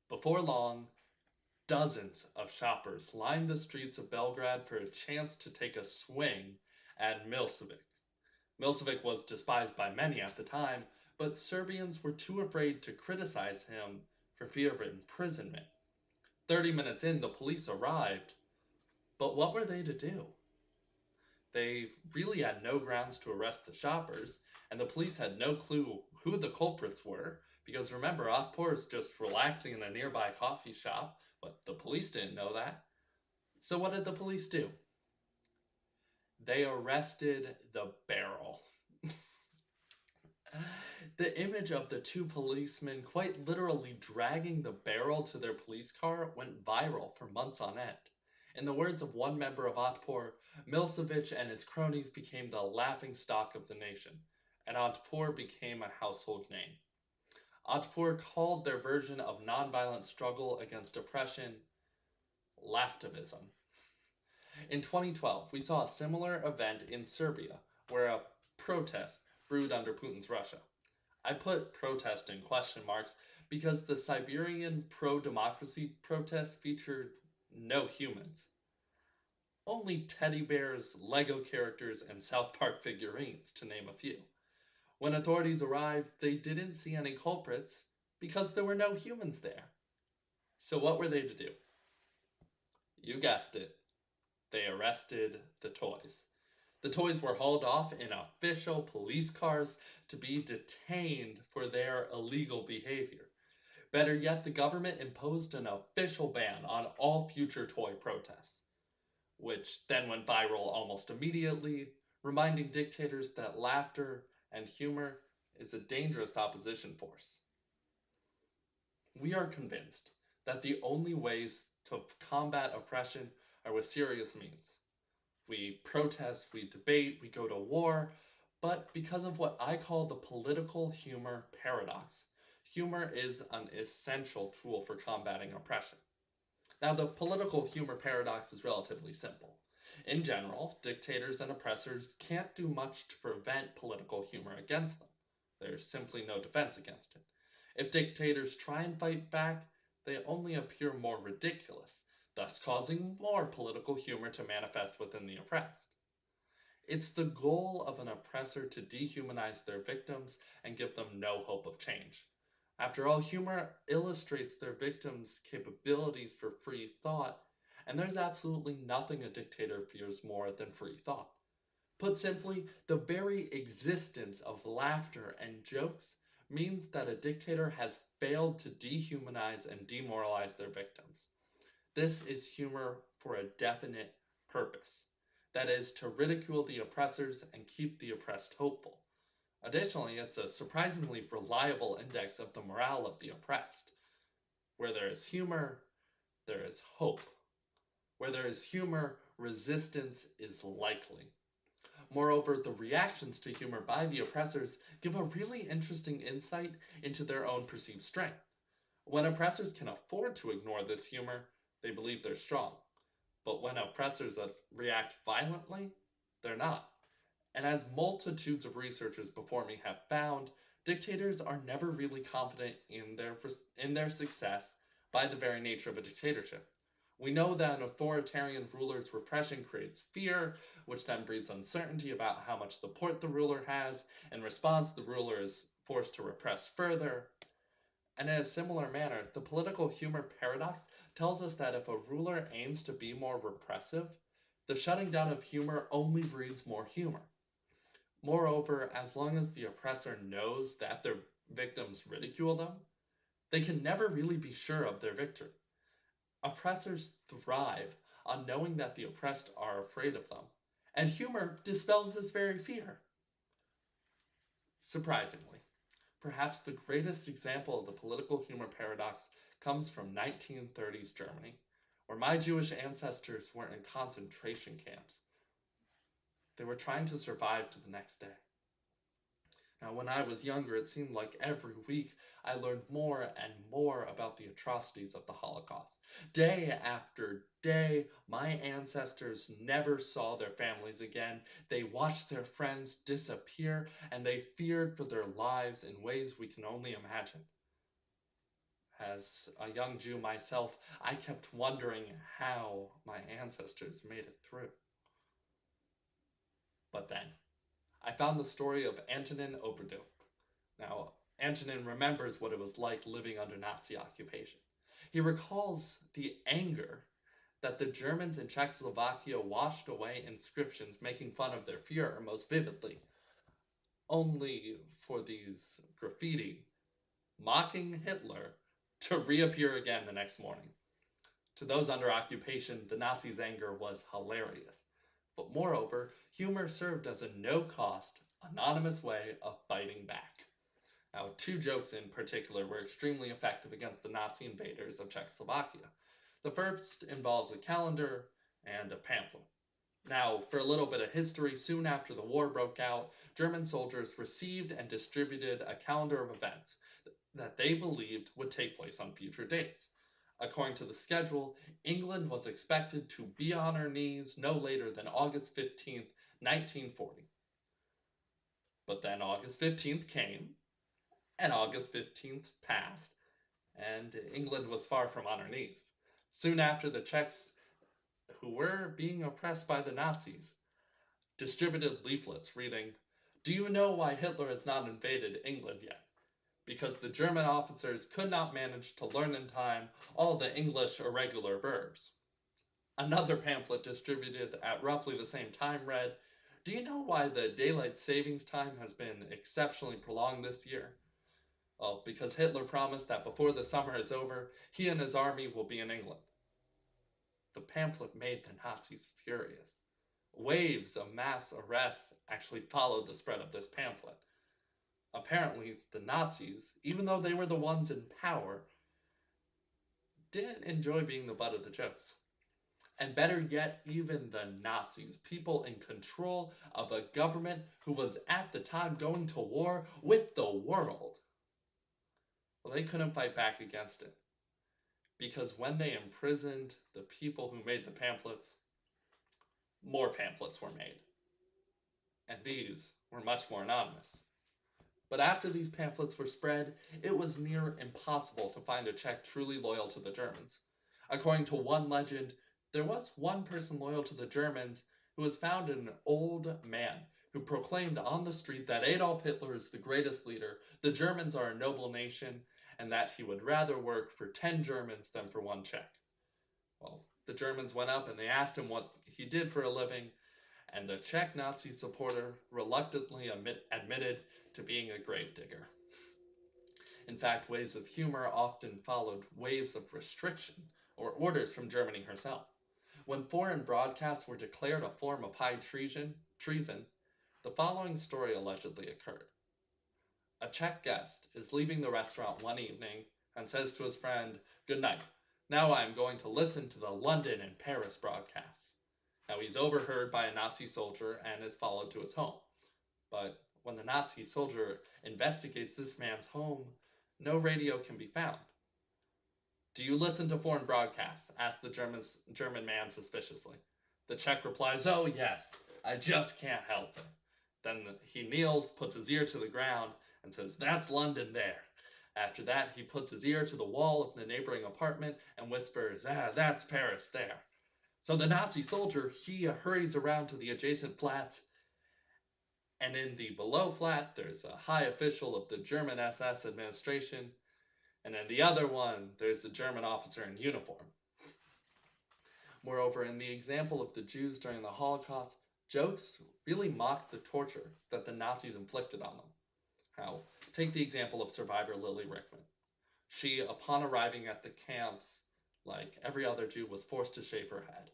Before long, dozens of shoppers lined the streets of Belgrade for a chance to take a swing at Milosevic. Milosevic was despised by many at the time, but Serbians were too afraid to criticize him for fear of imprisonment. 30 minutes in, the police arrived, but what were they to do? They really had no grounds to arrest the shoppers, and the police had no clue who the culprits were, because remember, Otpor is just relaxing in a nearby coffee shop, but the police didn't know that. So what did the police do? They arrested the barrel. The image of the two policemen quite literally dragging the barrel to their police car went viral for months on end. In the words of one member of Otpor, Milosevic and his cronies became the laughingstock of the nation, and Otpor became a household name. Otpor called their version of nonviolent struggle against oppression activism. In 2012, we saw a similar event in Serbia, where a protest brewed under Putin's Russia. I put protest in question marks because the Siberian pro-democracy protest featured no humans. Only teddy bears, Lego characters, and South Park figurines, to name a few. When authorities arrived, they didn't see any culprits because there were no humans there. So what were they to do? You guessed it. They arrested the toys. The toys were hauled off in official police cars to be detained for their illegal behavior. Better yet, the government imposed an official ban on all future toy protests, which then went viral almost immediately, reminding dictators that laughter and humor is a dangerous opposition force. We are convinced that the only ways to combat oppression are with serious means. We protest, we debate, we go to war, but because of what I call the political humor paradox, humor is an essential tool for combating oppression. Now, the political humor paradox is relatively simple. In general, dictators and oppressors can't do much to prevent political humor against them. There's simply no defense against it. If dictators try and fight back, they only appear more ridiculous, thus causing more political humor to manifest within the oppressed. It's the goal of an oppressor to dehumanize their victims and give them no hope of change. After all, humor illustrates their victims' capabilities for free thought, and there's absolutely nothing a dictator fears more than free thought. Put simply, the very existence of laughter and jokes means that a dictator has failed to dehumanize and demoralize their victims. This is humor for a definite purpose. That is, to ridicule the oppressors and keep the oppressed hopeful. Additionally, it's a surprisingly reliable index of the morale of the oppressed. Where there is humor, there is hope. Where there is humor, resistance is likely. Moreover, the reactions to humor by the oppressors give a really interesting insight into their own perceived strength. When oppressors can afford to ignore this humor, they believe they're strong. But when oppressors react violently, they're not. And as multitudes of researchers before me have found, dictators are never really confident in their success by the very nature of a dictatorship. We know that an authoritarian ruler's repression creates fear, which then breeds uncertainty about how much support the ruler has. In response, the ruler is forced to repress further. And in a similar manner, the political humor paradox tells us that if a ruler aims to be more repressive, the shutting down of humor only breeds more humor. Moreover, as long as the oppressor knows that their victims ridicule them, they can never really be sure of their victory. Oppressors thrive on knowing that the oppressed are afraid of them, and humor dispels this very fear. Surprisingly, perhaps the greatest example of the political humor paradox comes from 1930s Germany, where my Jewish ancestors were in concentration camps. They were trying to survive to the next day. Now, when I was younger, it seemed like every week I learned more and more about the atrocities of the Holocaust. Day after day, my ancestors never saw their families again. They watched their friends disappear, and they feared for their lives in ways we can only imagine. As a young Jew myself, I kept wondering how my ancestors made it through. But then, I found the story of Antonin Oberduch. Now, Antonin remembers what it was like living under Nazi occupation. He recalls the anger that the Germans in Czechoslovakia washed away inscriptions making fun of their Fuhrer most vividly, only for these graffiti mocking Hitler to reappear again the next morning. To those under occupation, the Nazis' anger was hilarious. But moreover, humor served as a no-cost, anonymous way of fighting back. Now, two jokes in particular were extremely effective against the Nazi invaders of Czechoslovakia. The first involves a calendar and a pamphlet. Now, for a little bit of history, soon after the war broke out, German soldiers received and distributed a calendar of events that they believed would take place on future dates. According to the schedule, England was expected to be on her knees no later than August 15th, 1940. But then August 15th came, and August 15th passed, and England was far from on her knees. Soon after, the Czechs, who were being oppressed by the Nazis, distributed leaflets reading, "Do you know why Hitler has not invaded England yet? Because the German officers could not manage to learn in time all the English irregular verbs." Another pamphlet distributed at roughly the same time read, "Do you know why the daylight savings time has been exceptionally prolonged this year? Well, because Hitler promised that before the summer is over, he and his army will be in England." The pamphlet made the Nazis furious. Waves of mass arrests actually followed the spread of this pamphlet. Apparently, the Nazis, even though they were the ones in power, didn't enjoy being the butt of the jokes. And better yet, even the Nazis, people in control of a government who was at the time going to war with the world, well, they couldn't fight back against it. Because when they imprisoned the people who made the pamphlets, more pamphlets were made. And these were much more anonymous. But after these pamphlets were spread, it was near impossible to find a Czech truly loyal to the Germans. According to one legend, there was one person loyal to the Germans who was found in an old man who proclaimed on the street that Adolf Hitler is the greatest leader, the Germans are a noble nation, and that he would rather work for 10 Germans than for one Czech. Well, the Germans went up and they asked him what he did for a living, and the Czech Nazi supporter reluctantly admitted to being a gravedigger. In fact, waves of humor often followed waves of restriction or orders from Germany herself. When foreign broadcasts were declared a form of high treason, the following story allegedly occurred. A Czech guest is leaving the restaurant one evening and says to his friend, "Good night. Now I am going to listen to the London and Paris broadcasts." Now he's overheard by a Nazi soldier and is followed to his home. But when the Nazi soldier investigates this man's home, no radio can be found. "Do you listen to foreign broadcasts?" asks the German man suspiciously. The Czech replies, "Oh yes, I just can't help it." Then he kneels, puts his ear to the ground, and says, "That's London there." After that, he puts his ear to the wall of the neighboring apartment and whispers, "That's Paris there." So the Nazi soldier, he hurries around to the adjacent flats, and in the below flat, there's a high official of the German SS administration, and in the other one, there's the German officer in uniform. Moreover, in the example of the Jews during the Holocaust, jokes really mocked the torture that the Nazis inflicted on them. Take the example of survivor Lily Rickman. She, upon arriving at the camps, like every other Jew, was forced to shave her head.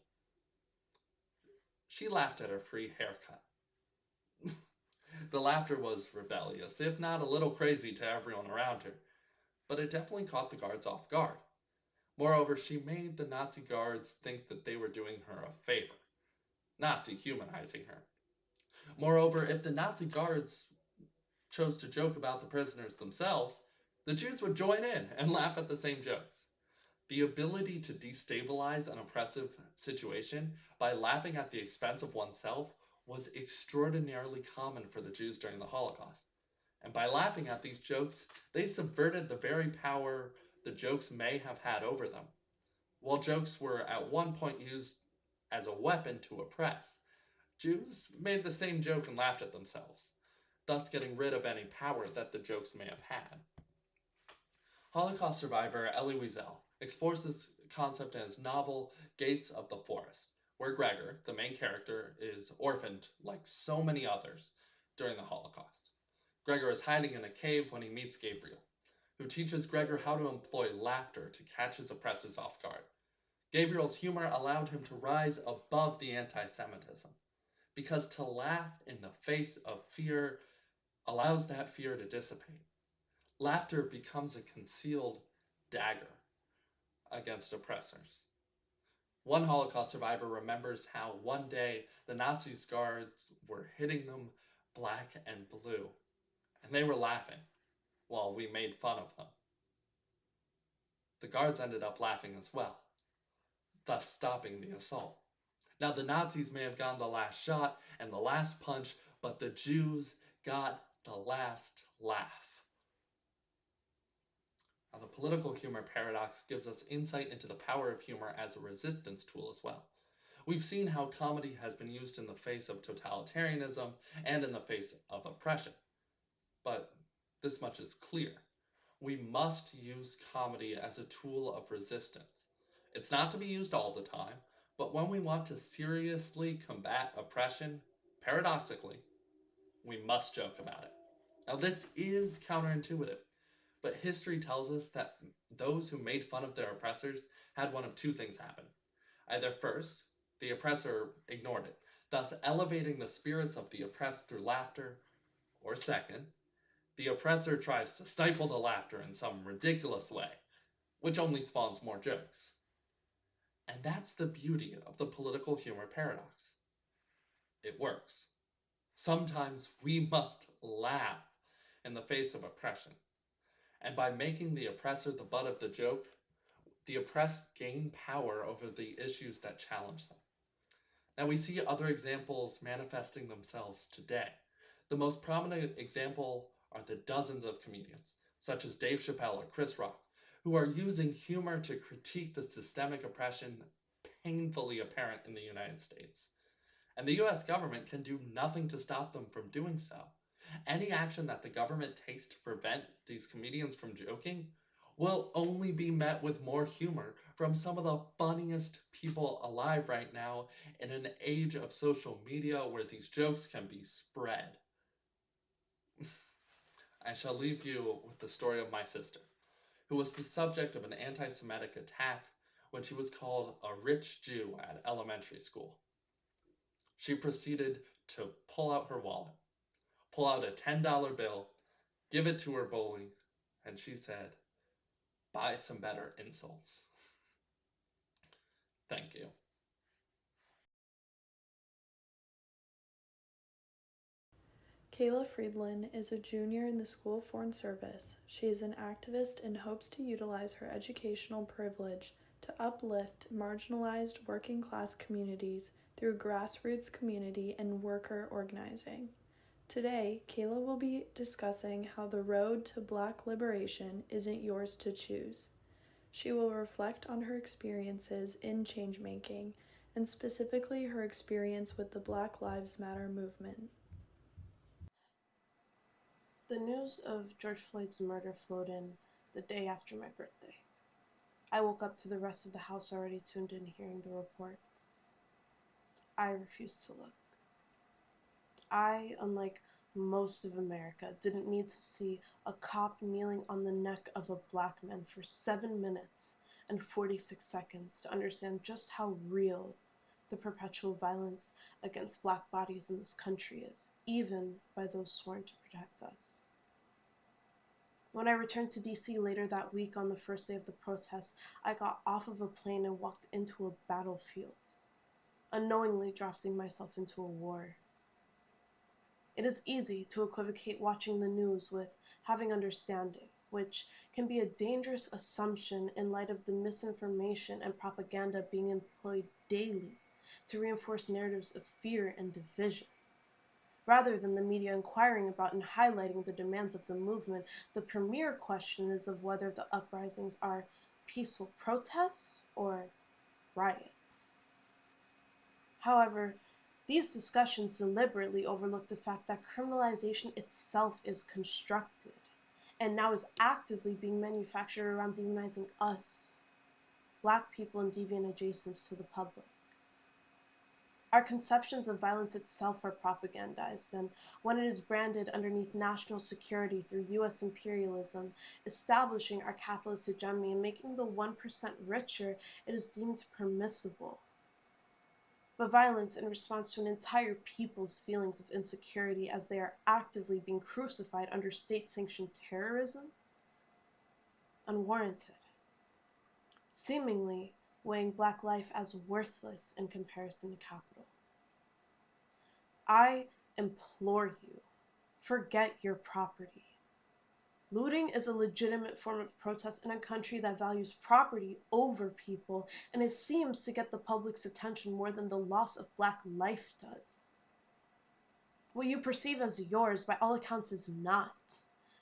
She laughed at her free haircut. The laughter was rebellious, if not a little crazy to everyone around her, but it definitely caught the guards off guard. Moreover, she made the Nazi guards think that they were doing her a favor, not dehumanizing her. Moreover, if the Nazi guards chose to joke about the prisoners themselves, the Jews would join in and laugh at the same jokes. The ability to destabilize an oppressive situation by laughing at the expense of oneself was extraordinarily common for the Jews during the Holocaust. And by laughing at these jokes, they subverted the very power the jokes may have had over them. While jokes were at one point used as a weapon to oppress, Jews made the same joke and laughed at themselves, thus getting rid of any power that the jokes may have had. Holocaust survivor Elie Wiesel explores this concept in his novel Gates of the Forest, where Gregor, the main character, is orphaned like so many others during the Holocaust. Gregor is hiding in a cave when he meets Gabriel, who teaches Gregor how to employ laughter to catch his oppressors off guard. Gabriel's humor allowed him to rise above the anti-Semitism, because to laugh in the face of fear allows that fear to dissipate. Laughter becomes a concealed dagger against oppressors. One Holocaust survivor remembers how one day the Nazis' guards were hitting them black and blue, and they were laughing while we made fun of them. The guards ended up laughing as well, thus stopping the assault. Now, the Nazis may have gotten the last shot and the last punch, but the Jews got the last laugh. Now, the political humor paradox gives us insight into the power of humor as a resistance tool as well. We've seen how comedy has been used in the face of totalitarianism and in the face of oppression. But this much is clear. We must use comedy as a tool of resistance. It's not to be used all the time, But when we want to seriously combat oppression, paradoxically, we must joke about it. Now, this is counterintuitive, but history tells us that those who made fun of their oppressors had one of two things happen. Either first, the oppressor ignored it, thus elevating the spirits of the oppressed through laughter, or second, the oppressor tries to stifle the laughter in some ridiculous way, which only spawns more jokes. And that's the beauty of the political humor paradox. It works. Sometimes we must laugh in the face of oppression. And by making the oppressor the butt of the joke, the oppressed gain power over the issues that challenge them. Now we see other examples manifesting themselves today. The most prominent example are the dozens of comedians, such as Dave Chappelle or Chris Rock, who are using humor to critique the systemic oppression painfully apparent in the United States. And the US government can do nothing to stop them from doing so. Any action that the government takes to prevent these comedians from joking will only be met with more humor from some of the funniest people alive right now in an age of social media where these jokes can be spread. I shall leave you with the story of my sister, who was the subject of an anti-Semitic attack when she was called a rich Jew at elementary school. She proceeded to pull out her wallet, pull out a $10 bill, give it to her bully, and she said, "Buy some better insults." Thank you. Kayla Friedland is a junior in the School of Foreign Service. She is an activist and hopes to utilize her educational privilege to uplift marginalized working-class communities through grassroots community and worker organizing. Today, Kayla will be discussing how the road to Black liberation isn't yours to choose. She will reflect on her experiences in change-making, and specifically her experience with the Black Lives Matter movement. The news of George Floyd's murder flowed in the day after my birthday. I woke up to the rest of the house already tuned in hearing the reports. I refused to look. I, unlike most of America, didn't need to see a cop kneeling on the neck of a black man for 7 minutes and 46 seconds to understand just how real the perpetual violence against black bodies in this country is, even by those sworn to protect us. When I returned to DC later that week on the first day of the protest, I got off of a plane and walked into a battlefield, unknowingly drafting myself into a war. It is easy to equivocate watching the news with having understanding, which can be a dangerous assumption in light of the misinformation and propaganda being employed daily to reinforce narratives of fear and division. Rather than the media inquiring about and highlighting the demands of the movement, the premier question is of whether the uprisings are peaceful protests or riots. However, these discussions deliberately overlook the fact that criminalization itself is constructed and now is actively being manufactured around demonizing us, Black people and deviant adjacents to the public. Our conceptions of violence itself are propagandized, and when it is branded underneath national security through US imperialism, establishing our capitalist hegemony and making the 1% richer, it is deemed permissible. But violence in response to an entire people's feelings of insecurity as they are actively being crucified under state-sanctioned terrorism? Unwarranted. Seemingly weighing Black life as worthless in comparison to capital. I implore you, forget your property. Looting is a legitimate form of protest in a country that values property over people, and it seems to get the public's attention more than the loss of Black life does. What you perceive as yours, by all accounts, is not.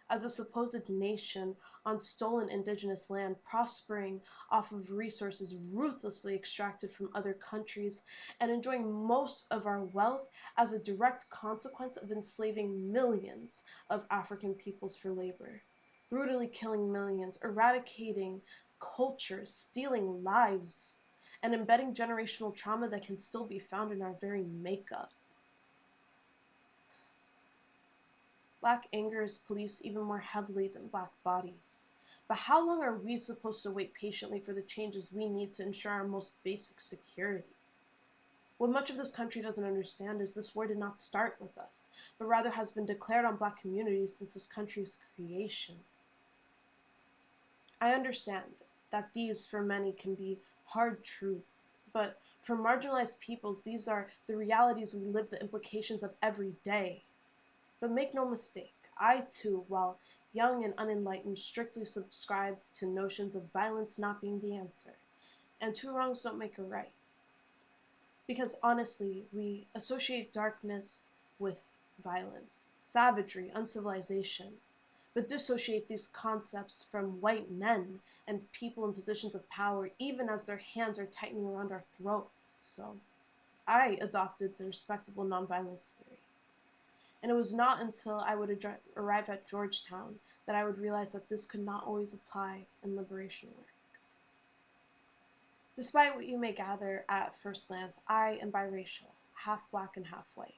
As a supposed nation on stolen indigenous land, prospering off of resources ruthlessly extracted from other countries, and enjoying most of our wealth as a direct consequence of enslaving millions of African peoples for labor, brutally killing millions, eradicating cultures, stealing lives, and embedding generational trauma that can still be found in our very makeup. Black anger is policed even more heavily than Black bodies. But how long are we supposed to wait patiently for the changes we need to ensure our most basic security? What much of this country doesn't understand is this war did not start with us, but rather has been declared on Black communities since this country's creation. I understand that these, for many, can be hard truths, but for marginalized peoples, these are the realities we live the implications of every day. But make no mistake, I too, while young and unenlightened, strictly subscribed to notions of violence not being the answer, and two wrongs don't make a right. Because honestly, we associate darkness with violence, savagery, uncivilization, but dissociate these concepts from white men and people in positions of power, even as their hands are tightening around our throats. So I adopted the respectable nonviolence theory. And it was not until I would arrive at Georgetown that I would realize that this could not always apply in liberation work. Despite what you may gather at first glance, I am biracial, half Black and half white.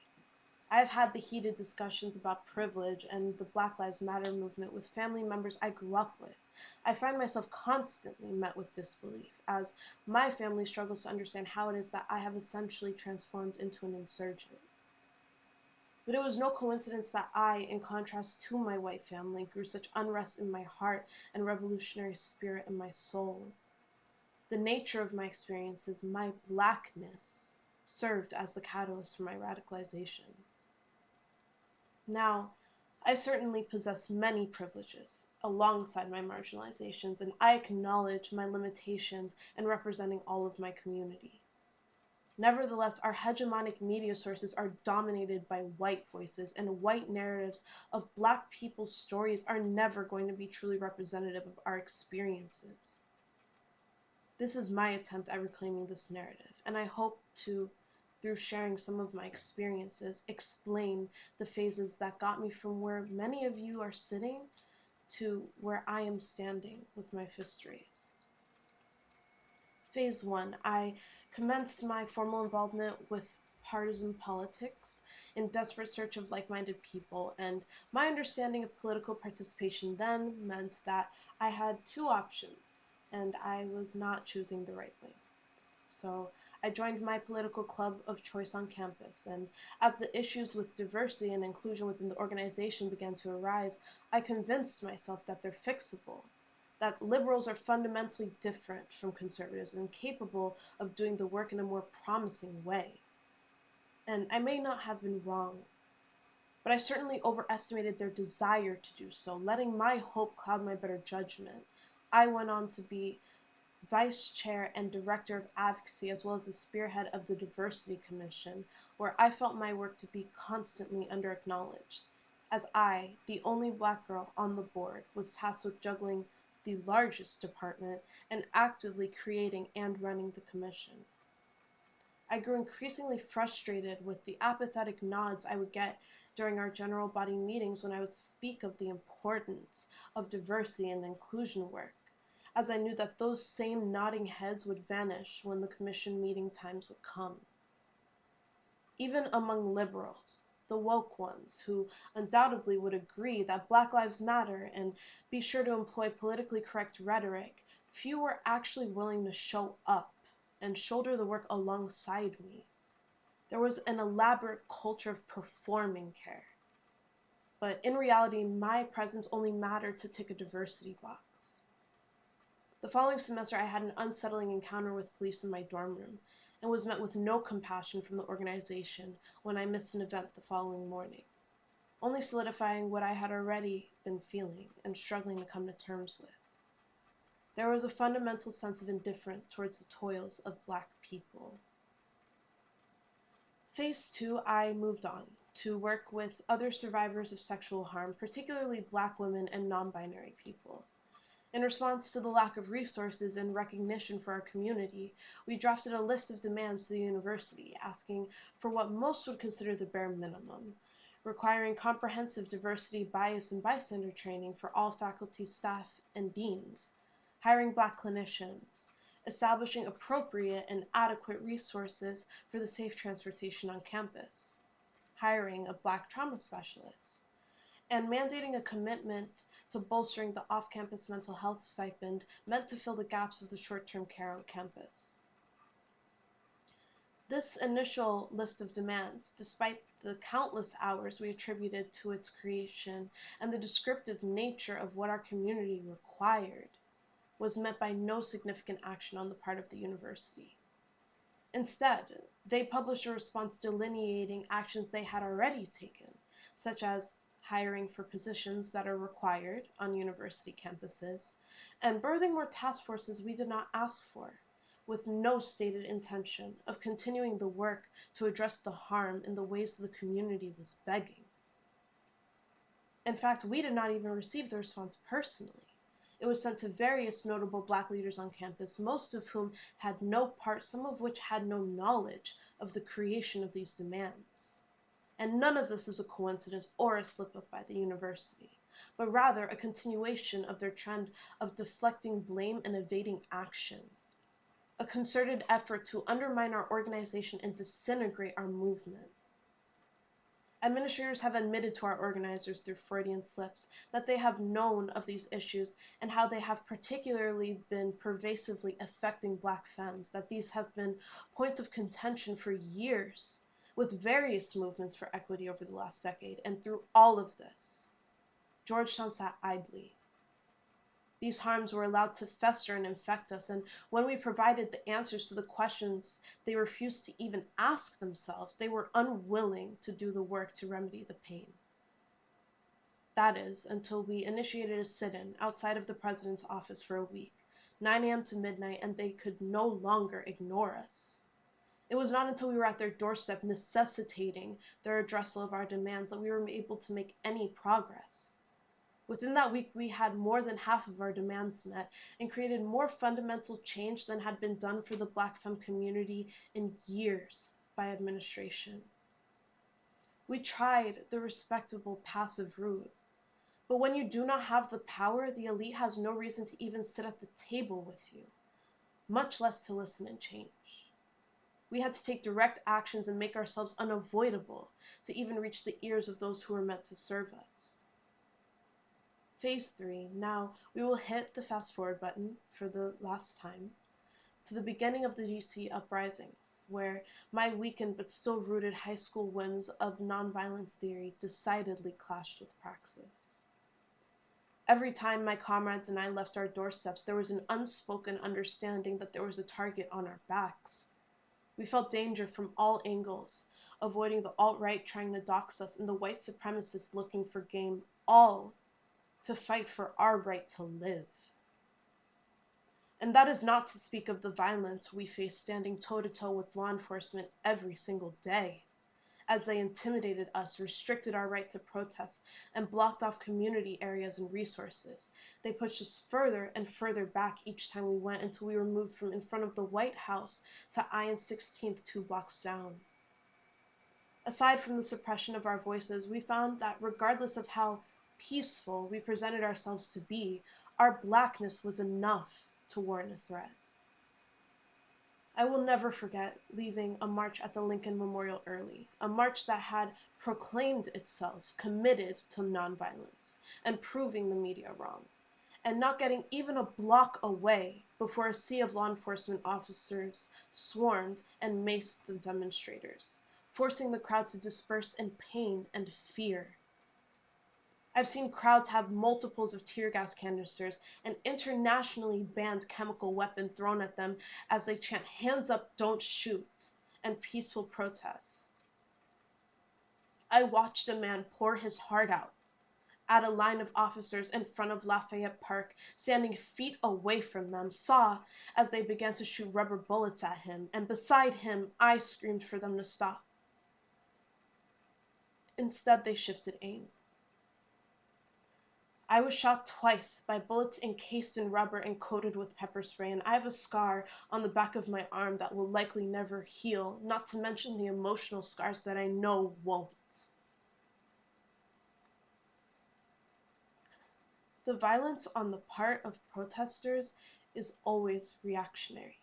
I have had the heated discussions about privilege and the Black Lives Matter movement with family members I grew up with. I find myself constantly met with disbelief, as my family struggles to understand how it is that I have essentially transformed into an insurgent. But it was no coincidence that I, in contrast to my white family, grew such unrest in my heart and revolutionary spirit in my soul. The nature of my experiences, my Blackness, served as the catalyst for my radicalization. Now, I certainly possess many privileges alongside my marginalizations, and I acknowledge my limitations in representing all of my community. Nevertheless, our hegemonic media sources are dominated by white voices, and white narratives of Black people's stories are never going to be truly representative of our experiences. This is my attempt at reclaiming this narrative, and I hope to, through sharing some of my experiences, explain the phases that got me from where many of you are sitting to where I am standing with my fist raised. Phase 1, I commenced my formal involvement with partisan politics in desperate search of like-minded people, and my understanding of political participation then meant that I had two options, and I was not choosing the right way. So I joined my political club of choice on campus, and as the issues with diversity and inclusion within the organization began to arise, I convinced myself that they're fixable, that liberals are fundamentally different from conservatives and capable of doing the work in a more promising way. And I may not have been wrong, but I certainly overestimated their desire to do so, letting my hope cloud my better judgment. I went on to be Vice Chair and Director of Advocacy, as well as the spearhead of the Diversity Commission, where I felt my work to be constantly under-acknowledged, as I, the only Black girl on the board, was tasked with juggling the largest department and actively creating and running the commission. I grew increasingly frustrated with the apathetic nods I would get during our general body meetings when I would speak of the importance of diversity and inclusion work, as I knew that those same nodding heads would vanish when the commission meeting times would come. Even among liberals, the woke ones, who undoubtedly would agree that Black Lives Matter and be sure to employ politically correct rhetoric, few were actually willing to show up and shoulder the work alongside me. There was an elaborate culture of performing care. But in reality, my presence only mattered to tick a diversity box. The following semester, I had an unsettling encounter with police in my dorm room, and was met with no compassion from the organization when I missed an event the following morning, only solidifying what I had already been feeling and struggling to come to terms with. There was a fundamental sense of indifference towards the toils of Black people. Phase 2, I moved on to work with other survivors of sexual harm, particularly Black women and non-binary people. In response to the lack of resources and recognition for our community, we drafted a list of demands to the university, asking for what most would consider the bare minimum, requiring comprehensive diversity, bias, and bystander training for all faculty, staff, and deans, hiring Black clinicians, establishing appropriate and adequate resources for the safe transportation on campus, hiring a Black trauma specialist, and mandating a commitment to bolstering the off-campus mental health stipend meant to fill the gaps of the short-term care on campus. This initial list of demands, despite the countless hours we attributed to its creation and the descriptive nature of what our community required, was met by no significant action on the part of the university. Instead, they published a response delineating actions they had already taken, such as hiring for positions that are required on university campuses, and birthing more task forces we did not ask for, with no stated intention of continuing the work to address the harm in the ways the community was begging. In fact, we did not even receive the response personally. It was sent to various notable Black leaders on campus, most of whom had no part, some of which had no knowledge of the creation of these demands. And none of this is a coincidence or a slip-up by the university, but rather a continuation of their trend of deflecting blame and evading action, a concerted effort to undermine our organization and disintegrate our movement. Administrators have admitted to our organizers through Freudian slips that they have known of these issues and how they have particularly been pervasively affecting Black femmes, that these have been points of contention for years with various movements for equity over the last decade. And through all of this, Georgetown sat idly. These harms were allowed to fester and infect us, and when we provided the answers to the questions they refused to even ask themselves, they were unwilling to do the work to remedy the pain. That is, until we initiated a sit-in outside of the president's office for a week, 9 a.m. to midnight, and they could no longer ignore us. It was not until we were at their doorstep necessitating their addressal of our demands that we were able to make any progress. Within that week, we had more than half of our demands met and created more fundamental change than had been done for the Black femme community in years by administration. We tried the respectable passive route, but when you do not have the power, the elite has no reason to even sit at the table with you, much less to listen and change. We had to take direct actions and make ourselves unavoidable to even reach the ears of those who were meant to serve us. Phase 3, now we will hit the fast forward button for the last time to the beginning of the DC uprisings, where my weakened but still rooted high school whims of nonviolence theory decidedly clashed with praxis. Every time my comrades and I left our doorsteps, there was an unspoken understanding that there was a target on our backs. We felt danger from all angles, avoiding the alt-right trying to dox us and the white supremacists looking for game, all to fight for our right to live. And that is not to speak of the violence we face standing toe-to-toe with law enforcement every single day, as they intimidated us, restricted our right to protest, and blocked off community areas and resources. They pushed us further and further back each time we went until we were moved from in front of the White House to I and 16th 2 blocks down. Aside from the suppression of our voices, we found that regardless of how peaceful we presented ourselves to be, our Blackness was enough to warrant a threat. I will never forget leaving a march at the Lincoln Memorial early, a march that had proclaimed itself committed to nonviolence and proving the media wrong, and not getting even a block away before a sea of law enforcement officers swarmed and maced the demonstrators, forcing the crowd to disperse in pain and fear. I've seen crowds have multiples of tear gas canisters and internationally banned chemical weapon thrown at them as they chant "hands up, don't shoot" and peaceful protests. I watched a man pour his heart out at a line of officers in front of Lafayette Park, standing feet away from them, saw as they began to shoot rubber bullets at him, and beside him, I screamed for them to stop. Instead, they shifted aim. I was shot twice by bullets encased in rubber and coated with pepper spray, and I have a scar on the back of my arm that will likely never heal, not to mention the emotional scars that I know won't. The violence on the part of protesters is always reactionary,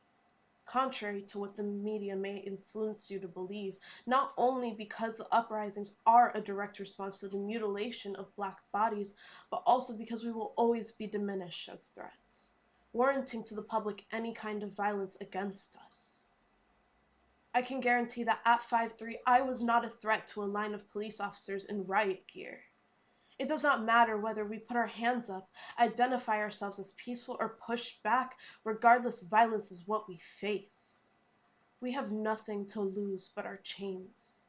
contrary to what the media may influence you to believe, not only because the uprisings are a direct response to the mutilation of Black bodies, but also because we will always be diminished as threats, warranting to the public any kind of violence against us. I can guarantee that at 5'3", I was not a threat to a line of police officers in riot gear. It does not matter whether we put our hands up, identify ourselves as peaceful, or push back, regardless, violence is what we face. We have nothing to lose but our chains.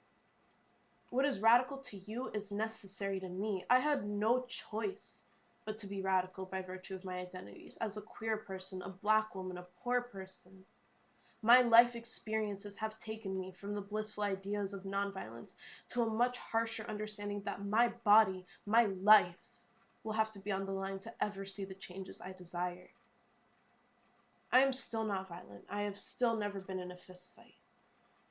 What is radical to you is necessary to me. I had no choice but to be radical by virtue of my identities as a queer person, a Black woman, a poor person. My life experiences have taken me from the blissful ideas of nonviolence to a much harsher understanding that my body, my life, will have to be on the line to ever see the changes I desire. I am still not violent. I have still never been in a fistfight.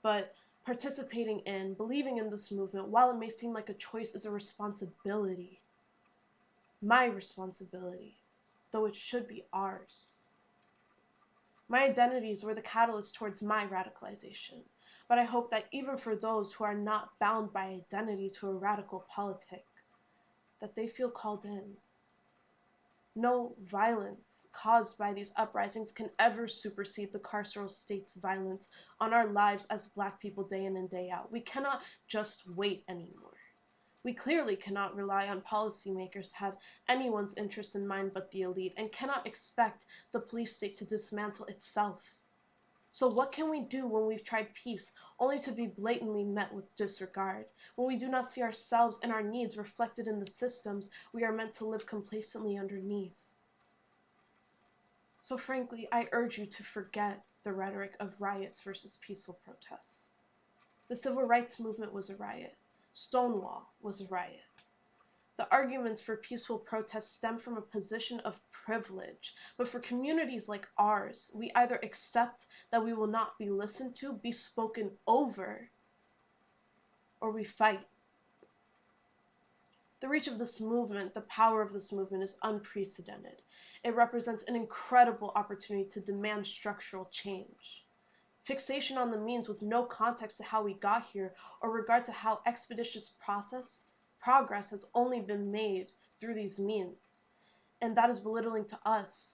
But participating in, believing in this movement, while it may seem like a choice, is a responsibility. My responsibility, though it should be ours. My identities were the catalyst towards my radicalization, but I hope that even for those who are not bound by identity to a radical politic, that they feel called in. No violence caused by these uprisings can ever supersede the carceral state's violence on our lives as Black people day in and day out. We cannot just wait anymore. We clearly cannot rely on policymakers to have anyone's interest in mind but the elite, and cannot expect the police state to dismantle itself. So what can we do when we've tried peace, only to be blatantly met with disregard, when we do not see ourselves and our needs reflected in the systems we are meant to live complacently underneath? So frankly, I urge you to forget the rhetoric of riots versus peaceful protests. The civil rights movement was a riot. Stonewall was a riot. The arguments for peaceful protests stem from a position of privilege, but for communities like ours, we either accept that we will not be listened to, be spoken over, or we fight. The reach of this movement, the power of this movement, is unprecedented. It represents an incredible opportunity to demand structural change. Fixation on the means with no context to how we got here or regard to how expeditious progress has only been made through these means. And that is belittling to us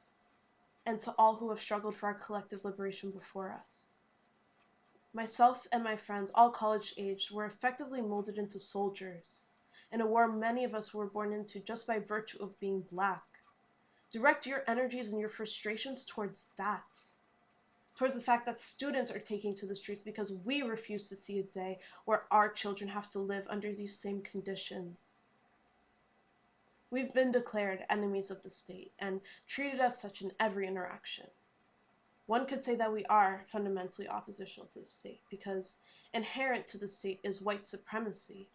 and to all who have struggled for our collective liberation before us. Myself and my friends, all college-aged, were effectively molded into soldiers in a war many of us were born into just by virtue of being Black. Direct your energies and your frustrations towards that. Towards the fact that students are taking to the streets because we refuse to see a day where our children have to live under these same conditions. We've been declared enemies of the state and treated as such in every interaction. One could say that we are fundamentally oppositional to the state because inherent to the state is white supremacy.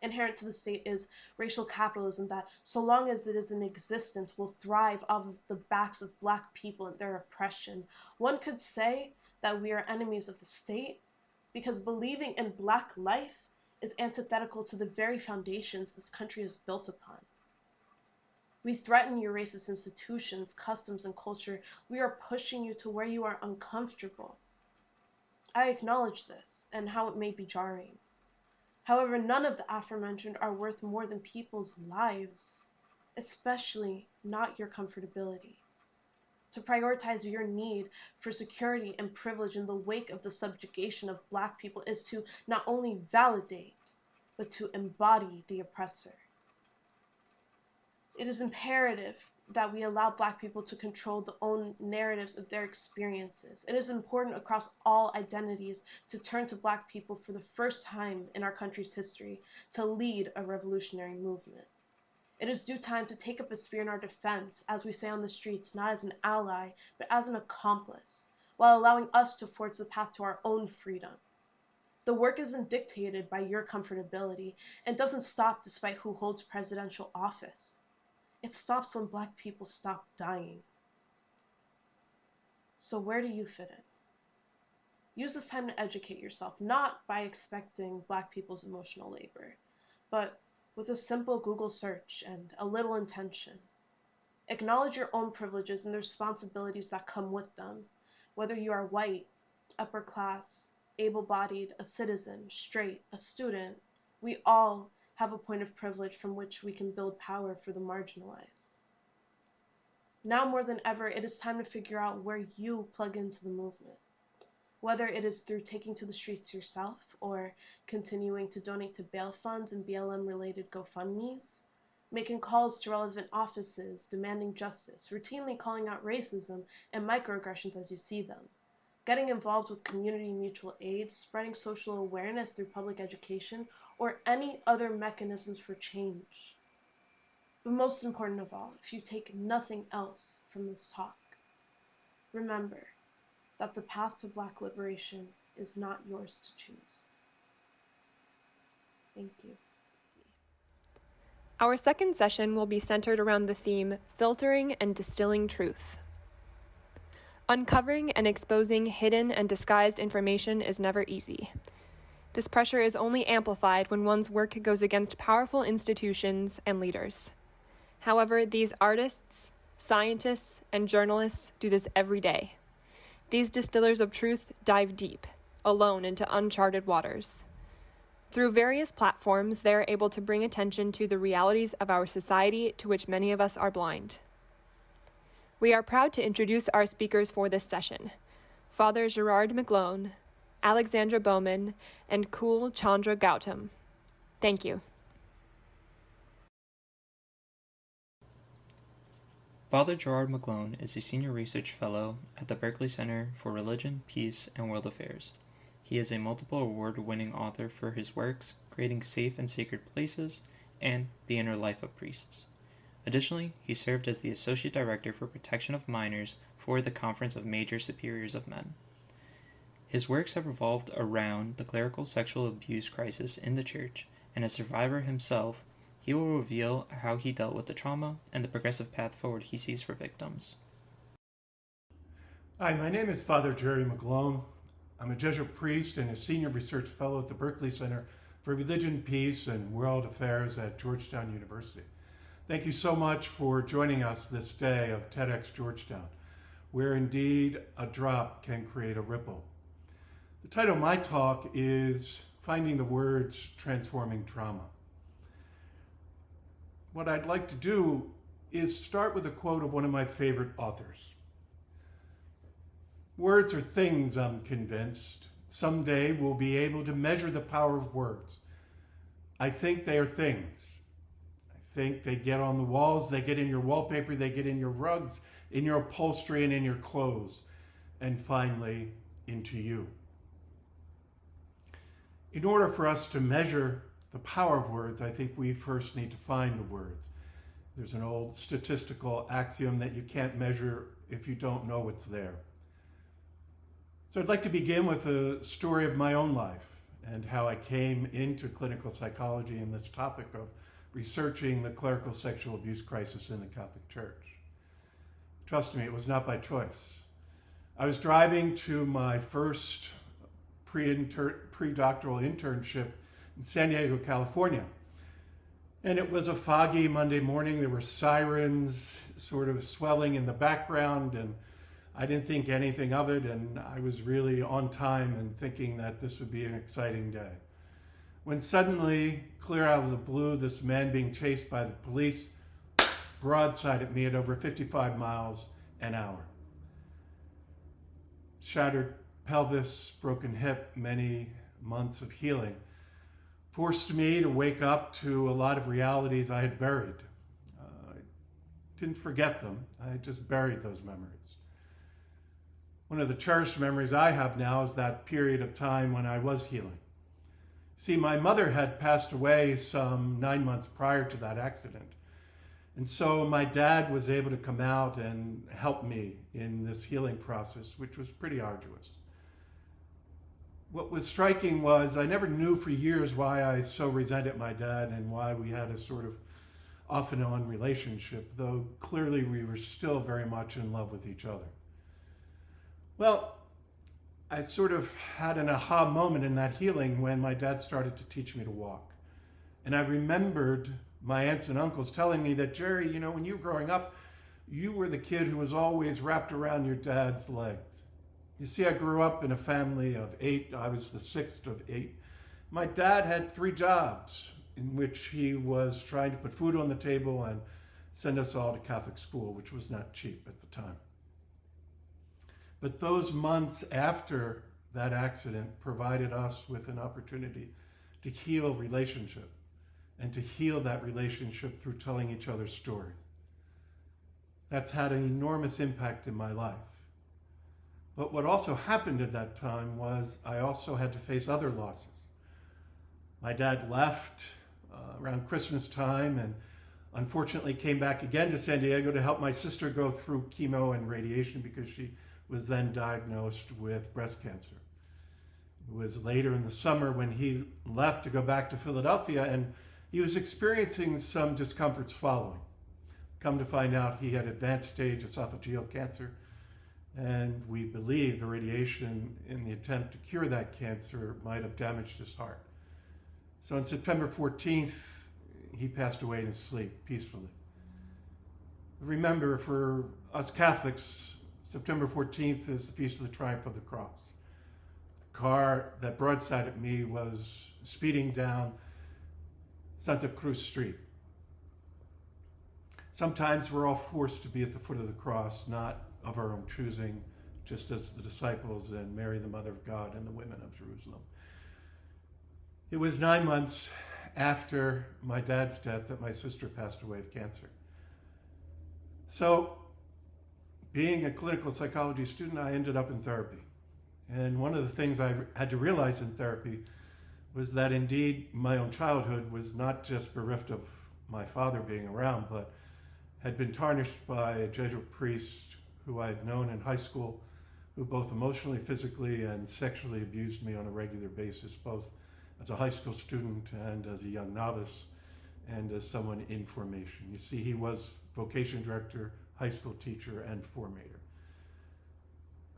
Inherent to the state is racial capitalism that, so long as it is in existence, will thrive off of the backs of Black people and their oppression. One could say that we are enemies of the state because believing in Black life is antithetical to the very foundations this country is built upon. We threaten your racist institutions, customs, and culture. We are pushing you to where you are uncomfortable. I acknowledge this and how it may be jarring. However, none of the aforementioned are worth more than people's lives, especially not your comfortability. To prioritize your need for security and privilege in the wake of the subjugation of Black people is to not only validate, but to embody the oppressor. It is imperative that we allow Black people to control the own narratives of their experiences. It is important across all identities to turn to Black people for the first time in our country's history to lead a revolutionary movement. It is due time to take up a spear in our defense, as we say on the streets, not as an ally, but as an accomplice, while allowing us to forge the path to our own freedom. The work isn't dictated by your comfortability and doesn't stop despite who holds presidential office. It stops when Black people stop dying. So where do you fit in? Use this time to educate yourself, not by expecting Black people's emotional labor, but with a simple Google search and a little intention. Acknowledge your own privileges and the responsibilities that come with them. Whether you are white, upper class, able-bodied, a citizen, straight, a student, we all have a point of privilege from which we can build power for the marginalized. Now more than ever, it is time to figure out where you plug into the movement. Whether it is through taking to the streets yourself or continuing to donate to bail funds and BLM-related GoFundMes, making calls to relevant offices, demanding justice, routinely calling out racism and microaggressions as you see them, getting involved with community mutual aid, spreading social awareness through public education, or any other mechanisms for change. But most important of all, if you take nothing else from this talk, remember that the path to Black liberation is not yours to choose. Thank you. Our second session will be centered around the theme Filtering and Distilling Truth. Uncovering and exposing hidden and disguised information is never easy. This pressure is only amplified when one's work goes against powerful institutions and leaders. However, these artists, scientists, and journalists do this every day. These distillers of truth dive deep, alone into uncharted waters. Through various platforms, they are able to bring attention to the realities of our society to which many of us are blind. We are proud to introduce our speakers for this session, Father Gerard McGlone, Alexandra Bowman, and Kul Chandra Gautam. Thank you. Father Gerard McGlone is a Senior Research Fellow at the Berkeley Center for Religion, Peace, and World Affairs. He is a multiple award-winning author for his works, Creating Safe and Sacred Places, and The Inner Life of Priests. Additionally, he served as the Associate Director for Protection of Minors for the Conference of Major Superiors of Men. His works have revolved around the clerical sexual abuse crisis in the Church, and as a survivor himself, he will reveal how he dealt with the trauma and the progressive path forward he sees for victims. Hi, my name is Father Jerry McGlone. I'm a Jesuit priest and a Senior Research Fellow at the Berkeley Center for Religion, Peace, and World Affairs at Georgetown University. Thank you so much for joining us this day of TEDxGeorgetown, where indeed a drop can create a ripple. The title of my talk is Finding the Words, Transforming Trauma. What I'd like to do is start with a quote of one of my favorite authors. Words are things, I'm convinced. Someday we'll be able to measure the power of words. I think they are things. I think they get on the walls, they get in your wallpaper, they get in your rugs, in your upholstery, and in your clothes, and finally, into you. In order for us to measure the power of words, I think we first need to find the words. There's an old statistical axiom that you can't measure if you don't know what's there. So I'd like to begin with a story of my own life and how I came into clinical psychology and this topic of researching the clerical sexual abuse crisis in the Catholic Church. Trust me, it was not by choice. I was driving to my first pre-doctoral internship in San Diego, California. And it was a foggy Monday morning. There were sirens sort of swelling in the background, and I didn't think anything of it, and I was really on time and thinking that this would be an exciting day. When suddenly, clear out of the blue, this man being chased by the police broadside at me at over 55 miles an hour. Shattered pelvis, broken hip, many months of healing forced me to wake up to a lot of realities I had buried. I didn't forget them, I just buried those memories. One of the cherished memories I have now is that period of time when I was healing. See, my mother had passed away some 9 months prior to that accident. And so my dad was able to come out and help me in this healing process, which was pretty arduous. What was striking was I never knew for years why I so resented my dad and why we had a sort of off and on relationship, though clearly we were still very much in love with each other. Well, I sort of had an aha moment in that healing when my dad started to teach me to walk. And I remembered my aunts and uncles telling me that, Jerry, when you were growing up, you were the kid who was always wrapped around your dad's legs. You see, I grew up in a family of 8. I was the 6th of 8. My dad had 3 jobs in which he was trying to put food on the table and send us all to Catholic school, which was not cheap at the time. But those months after that accident provided us with an opportunity to heal relationship and to heal that relationship through telling each other stories. That's had an enormous impact in my life. But what also happened at that time was I also had to face other losses. My dad left around Christmas time and unfortunately came back again to San Diego to help my sister go through chemo and radiation because she was then diagnosed with breast cancer. It was later in the summer when he left to go back to Philadelphia, and he was experiencing some discomforts following. Come to find out, he had advanced stage esophageal cancer, and we believe the radiation in the attempt to cure that cancer might have damaged his heart. So on September 14th, he passed away in his sleep peacefully. Remember, for us Catholics, September 14th is the Feast of the Triumph of the Cross. The car that broadsided me was speeding down Santa Cruz Street. Sometimes we're all forced to be at the foot of the cross, not of our own choosing, just as the disciples and Mary, the Mother of God, and the women of Jerusalem. It was 9 months after my dad's death that my sister passed away of cancer. So, being a clinical psychology student, I ended up in therapy. And one of the things I had to realize in therapy was that indeed my own childhood was not just bereft of my father being around, but had been tarnished by a Jesuit priest who I had known in high school, who both emotionally, physically, and sexually abused me on a regular basis, both as a high school student and as a young novice and as someone in formation. You see, he was vocation director, high school teacher, and formator.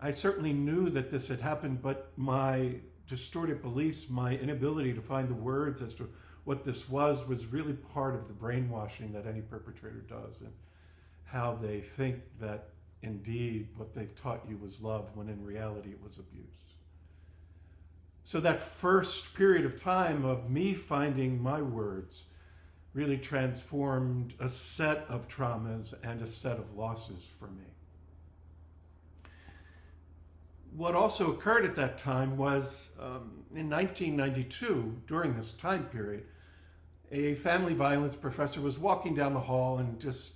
I certainly knew that this had happened, but my distorted beliefs, my inability to find the words as to what this was really part of the brainwashing that any perpetrator does, and how they think that indeed what they've taught you was love when in reality it was abuse. So that first period of time of me finding my words really transformed a set of traumas and a set of losses for me. What also occurred at that time was in 1992, during this time period, a family violence professor was walking down the hall and just,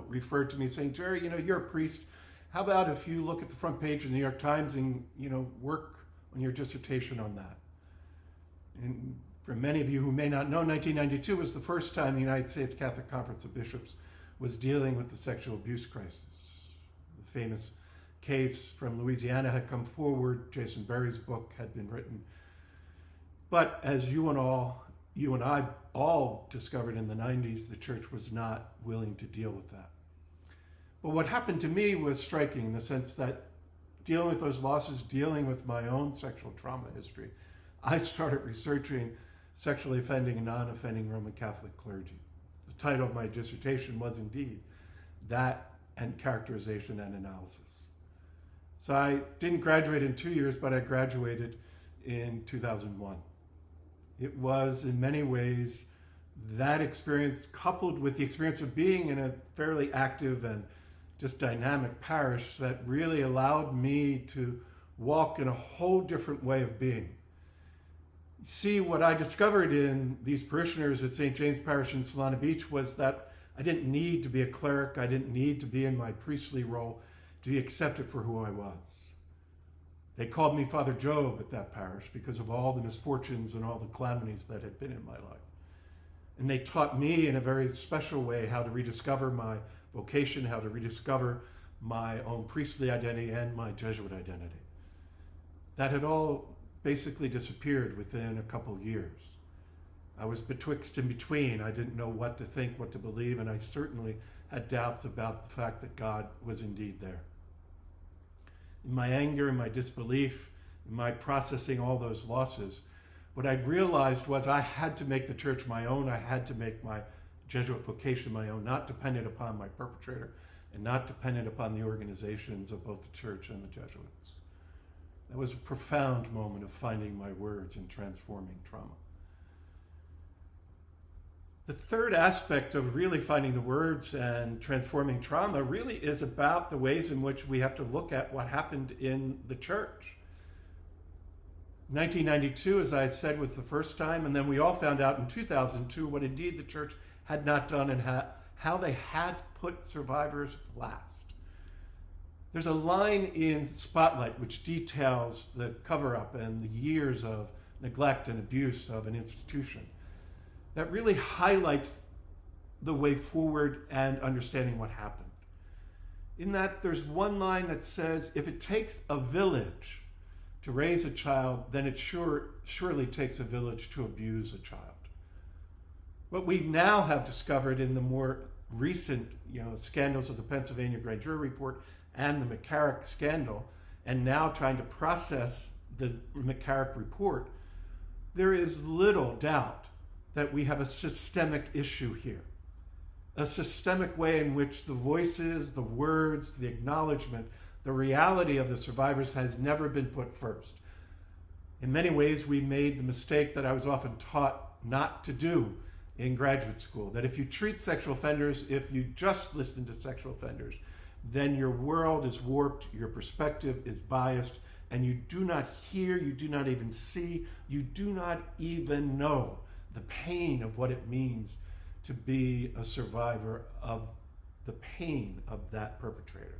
referred to me saying, "Jerry, you're a priest. How about if you look at the front page of the New York Times and, work on your dissertation on that?" And for many of you who may not know, 1992 was the first time the United States Catholic Conference of Bishops was dealing with the sexual abuse crisis. The famous case from Louisiana had come forward. Jason Berry's book had been written. But as you and I all discovered in the 90s, the church was not willing to deal with that. But what happened to me was striking in the sense that dealing with those losses, dealing with my own sexual trauma history, I started researching sexually offending and non-offending Roman Catholic clergy. The title of my dissertation was indeed that, and characterization and analysis. So I didn't graduate in 2 years, but I graduated in 2001. It was in many ways that experience coupled with the experience of being in a fairly active and just dynamic parish that really allowed me to walk in a whole different way of being. See, what I discovered in these parishioners at St. James Parish in Solana Beach was that I didn't need to be a cleric. I didn't need to be in my priestly role to be accepted for who I was. They called me Father Job at that parish because of all the misfortunes and all the calamities that had been in my life. And they taught me in a very special way how to rediscover my vocation, how to rediscover my own priestly identity and my Jesuit identity. That had all basically disappeared within a couple years. I was betwixt and between. I didn't know what to think, what to believe, and I certainly had doubts about the fact that God was indeed there. In my anger, in my disbelief, in my processing all those losses, what I realized was I had to make the church my own. I had to make my Jesuit vocation my own, not dependent upon my perpetrator and not dependent upon the organizations of both the church and the Jesuits. That was a profound moment of finding my words and transforming trauma. The third aspect of really finding the words and transforming trauma really is about the ways in which we have to look at what happened in the church. 1992, as I said, was the first time, and then we all found out in 2002 what indeed the church had not done and how they had put survivors last. There's a line in Spotlight which details the cover-up and the years of neglect and abuse of an institution that really highlights the way forward and understanding what happened. In that, there's one line that says, if it takes a village to raise a child, then it surely takes a village to abuse a child. What we now have discovered in the more recent scandals of the Pennsylvania grand jury report and the McCarrick scandal, and now trying to process the McCarrick report, there is little doubt that we have a systemic issue here. A systemic way in which the voices, the words, the acknowledgement, the reality of the survivors has never been put first. In many ways, we made the mistake that I was often taught not to do in graduate school, that if you treat sexual offenders, if you just listen to sexual offenders, then your world is warped, your perspective is biased, and you do not hear, you do not even see, you do not even know the pain of what it means to be a survivor of the pain of that perpetrator.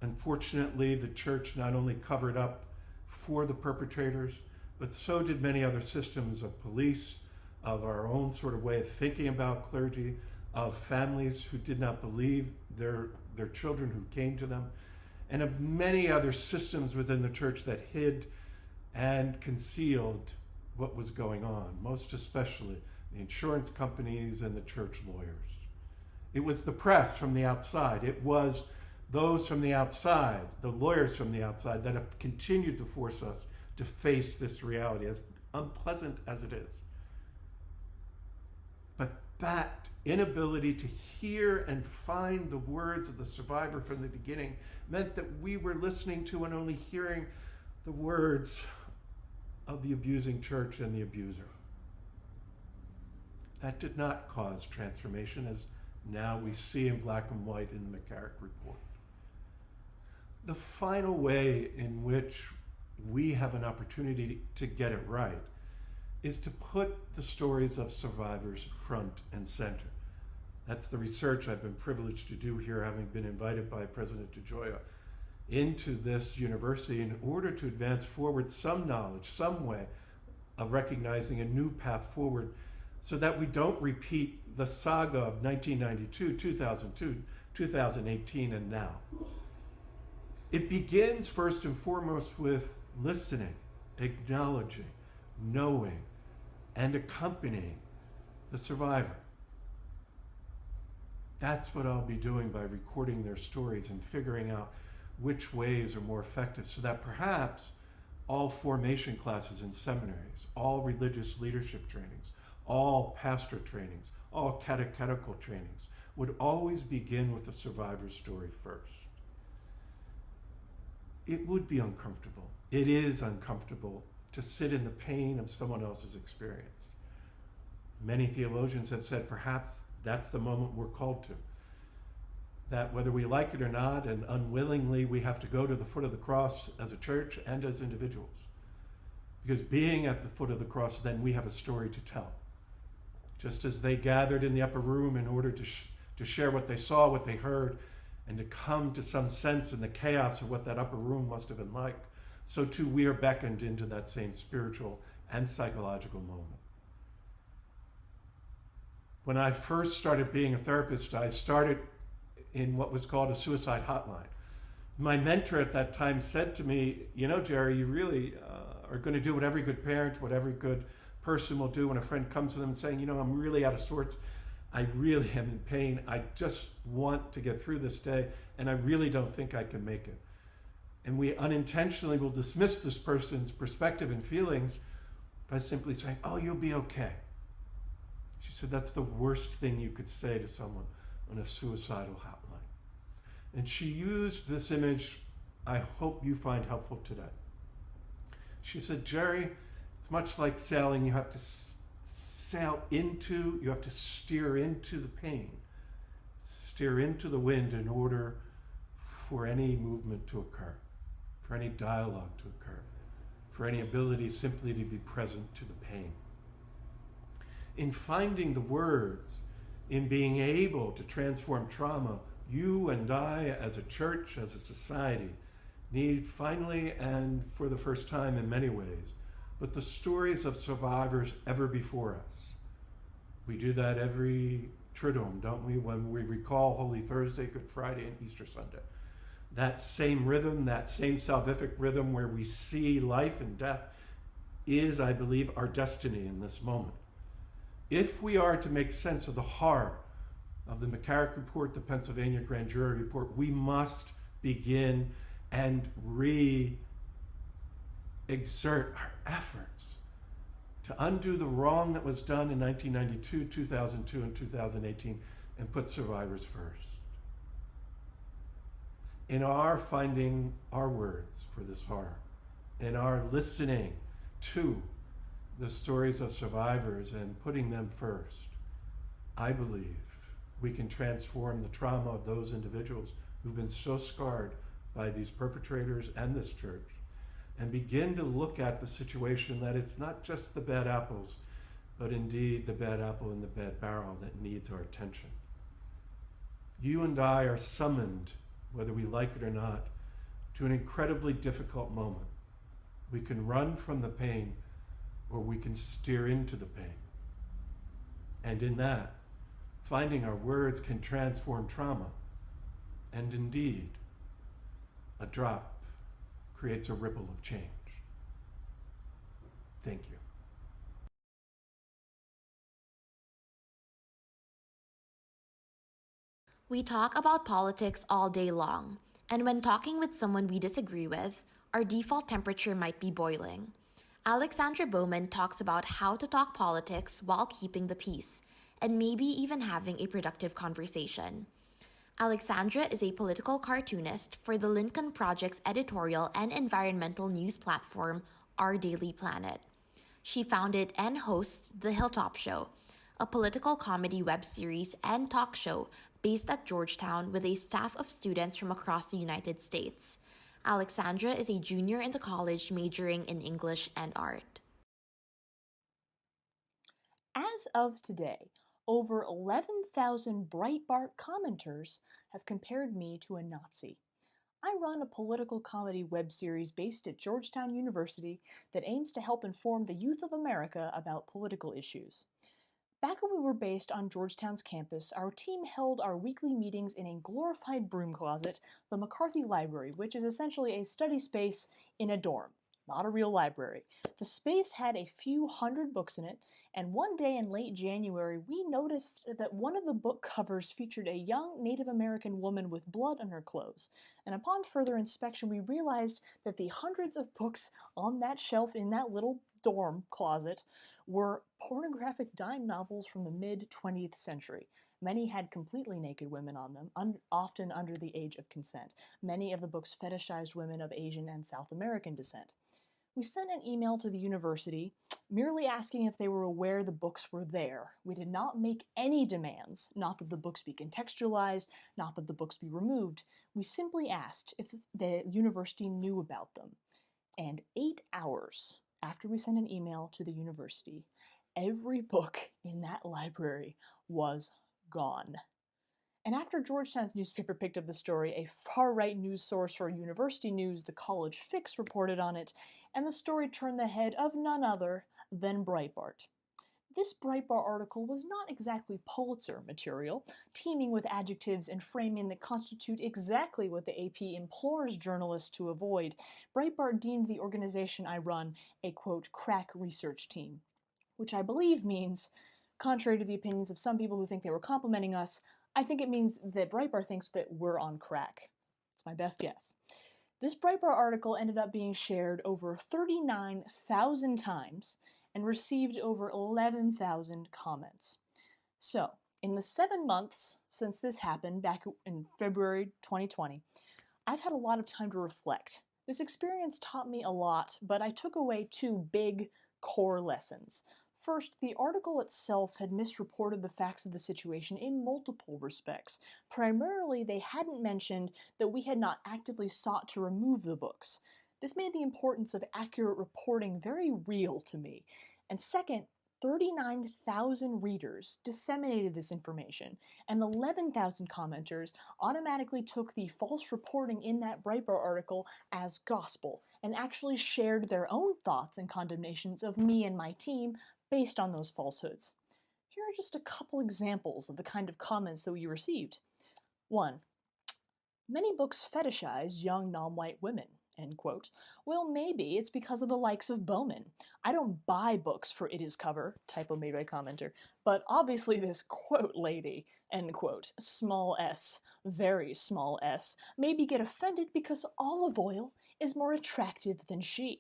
Unfortunately, the church not only covered up for the perpetrators, but so did many other systems of police, of our own sort of way of thinking about clergy, of families who did not believe their children who came to them, and of many other systems within the church that hid and concealed what was going on, most especially the insurance companies and the church lawyers. It was the press from the outside. It was those from the outside, the lawyers from the outside, that have continued to force us to face this reality, as unpleasant as it is. But that inability to hear and find the words of the survivor from the beginning meant that we were listening to and only hearing the words of the abusing church and the abuser. That did not cause transformation, as now we see in black and white in the McCarrick report. The final way in which we have an opportunity to get it right is to put the stories of survivors front and center. That's the research I've been privileged to do here, having been invited by President DeGioia into this university in order to advance forward some knowledge, some way of recognizing a new path forward, so that we don't repeat the saga of 1992, 2002, 2018, and now. It begins first and foremost with listening, acknowledging, knowing, and accompanying the survivor. That's what I'll be doing by recording their stories and figuring out which ways are more effective, so that perhaps all formation classes in seminaries, all religious leadership trainings, all pastor trainings, all catechetical trainings would always begin with the survivor's story first. It would be uncomfortable. It is uncomfortable to sit in the pain of someone else's experience. Many theologians have said perhaps that's the moment we're called to. That whether we like it or not, and unwillingly, we have to go to the foot of the cross as a church and as individuals. Because being at the foot of the cross, then we have a story to tell. Just as they gathered in the upper room in order to share what they saw, what they heard, and to come to some sense in the chaos of what that upper room must have been like, so too we are beckoned into that same spiritual and psychological moment. When I first started being a therapist, I started in what was called a suicide hotline. My mentor at that time said to me, you know, Jerry, you really are going to do what every good parent, what every good person will do when a friend comes to them and saying, you know, I'm really out of sorts. I really am in pain. I just want to get through this day, and I really don't think I can make it. And we unintentionally will dismiss this person's perspective and feelings by simply saying, oh, you'll be okay. She said, that's the worst thing you could say to someone on a suicidal hotline. And she used this image I hope you find helpful today. She said, Jerry, it's much like sailing. You have to you have to steer into the pain, steer into the wind in order for any movement to occur, for any dialogue to occur, for any ability simply to be present to the pain. In finding the words, in being able to transform trauma, you and I as a church, as a society, need finally and for the first time in many ways, but the stories of survivors ever before us. We do that every Triduum, don't we, when we recall Holy Thursday, Good Friday, and Easter Sunday. That same rhythm, that same salvific rhythm where we see life and death is, I believe, our destiny in this moment. If we are to make sense of the horror of the McCarrick Report, the Pennsylvania Grand Jury Report, we must begin and exert our efforts to undo the wrong that was done in 1992, 2002, and 2018 and put survivors first. In our finding our words for this horror, in our listening to the stories of survivors and putting them first, I believe we can transform the trauma of those individuals who've been so scarred by these perpetrators and this church, and begin to look at the situation that it's not just the bad apples, but indeed the bad apple in the bad barrel that needs our attention. You and I are summoned, whether we like it or not, to an incredibly difficult moment. We can run from the pain, or we can steer into the pain. And in that, finding our words can transform trauma. And indeed, a drop creates a ripple of change. Thank you. We talk about politics all day long, and when talking with someone we disagree with, our default temperature might be boiling. Alexandra Bowman talks about how to talk politics while keeping the peace, and maybe even having a productive conversation. Alexandra is a political cartoonist for the Lincoln Project's editorial and environmental news platform, Our Daily Planet. She founded and hosts The Hilltop Show, a political comedy web series and talk show based at Georgetown with a staff of students from across the United States. Alexandra is a junior in the college majoring in English and art. As of today, over 11,000 Breitbart commenters have compared me to a Nazi. I run a political comedy web series based at Georgetown University that aims to help inform the youth of America about political issues. Back when we were based on Georgetown's campus, our team held our weekly meetings in a glorified broom closet, the McCarthy Library, which is essentially a study space in a dorm, not a real library. The space had a few hundred books in it, and one day in late January, we noticed that one of the book covers featured a young Native American woman with blood on her clothes. And upon further inspection, we realized that the hundreds of books on that shelf in that little dorm closet were pornographic dime novels from the mid-20th century. Many had completely naked women on them, often under the age of consent. Many of the books fetishized women of Asian and South American descent. We sent an email to the university, merely asking if they were aware the books were there. We did not make any demands, not that the books be contextualized, not that the books be removed. We simply asked if the university knew about them. And 8 hours after we sent an email to the university, every book in that library was gone. And after Georgetown's newspaper picked up the story, a far-right news source for university news, The College Fix, reported on it, and the story turned the head of none other than Breitbart. This Breitbart article was not exactly Pulitzer material, teeming with adjectives and framing that constitute exactly what the AP implores journalists to avoid. Breitbart deemed the organization I run a, quote, crack research team, which I believe means, contrary to the opinions of some people who think they were complimenting us, I think it means that Breitbart thinks that we're on crack. It's my best guess. This Breitbart article ended up being shared over 39,000 times and received over 11,000 comments. So, In the 7 months since this happened back in February 2020, I've had a lot of time to reflect. This experience taught me a lot, but I took away 2 big core lessons. First, the article itself had misreported the facts of the situation in multiple respects. Primarily, they hadn't mentioned that we had not actively sought to remove the books. This made the importance of accurate reporting very real to me. And second, 39,000 readers disseminated this information, and 11,000 commenters automatically took the false reporting in that Breitbart article as gospel, and actually shared their own thoughts and condemnations of me and my team based on those falsehoods. Here are just a couple examples of the kind of comments that we received. 1. Many books fetishize young non-white women. End quote. Well, maybe it's because of the likes of Bowman. I don't buy books for it is cover, typo made by commenter, but obviously this quote lady, end quote, small s, very small s, maybe get offended because olive oil is more attractive than she.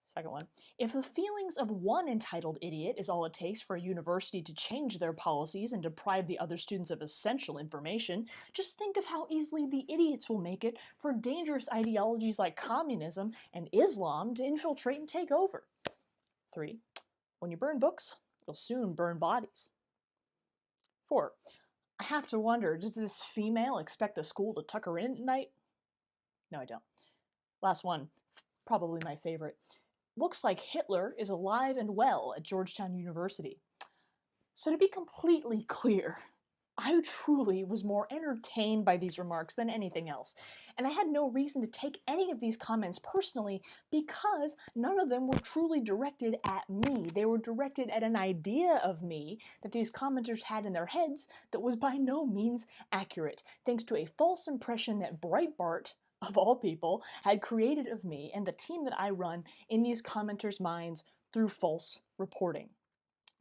Second one, if the feelings of one entitled idiot is all it takes for a university to change their policies and deprive the other students of essential information, just think of how easily the idiots will make it for dangerous ideologies like communism and Islam to infiltrate and take over. 3, when you burn books, you'll soon burn bodies. 4, I have to wonder, does this female expect the school to tuck her in at night? No, I don't. Last one, probably my favorite. Looks like Hitler is alive and well at Georgetown University. So to be completely clear, I truly was more entertained by these remarks than anything else, and I had no reason to take any of these comments personally because none of them were truly directed at me. They were directed at an idea of me that these commenters had in their heads that was by no means accurate, thanks to a false impression that Breitbart, of all people, had created of me and the team that I run in these commenters' minds through false reporting.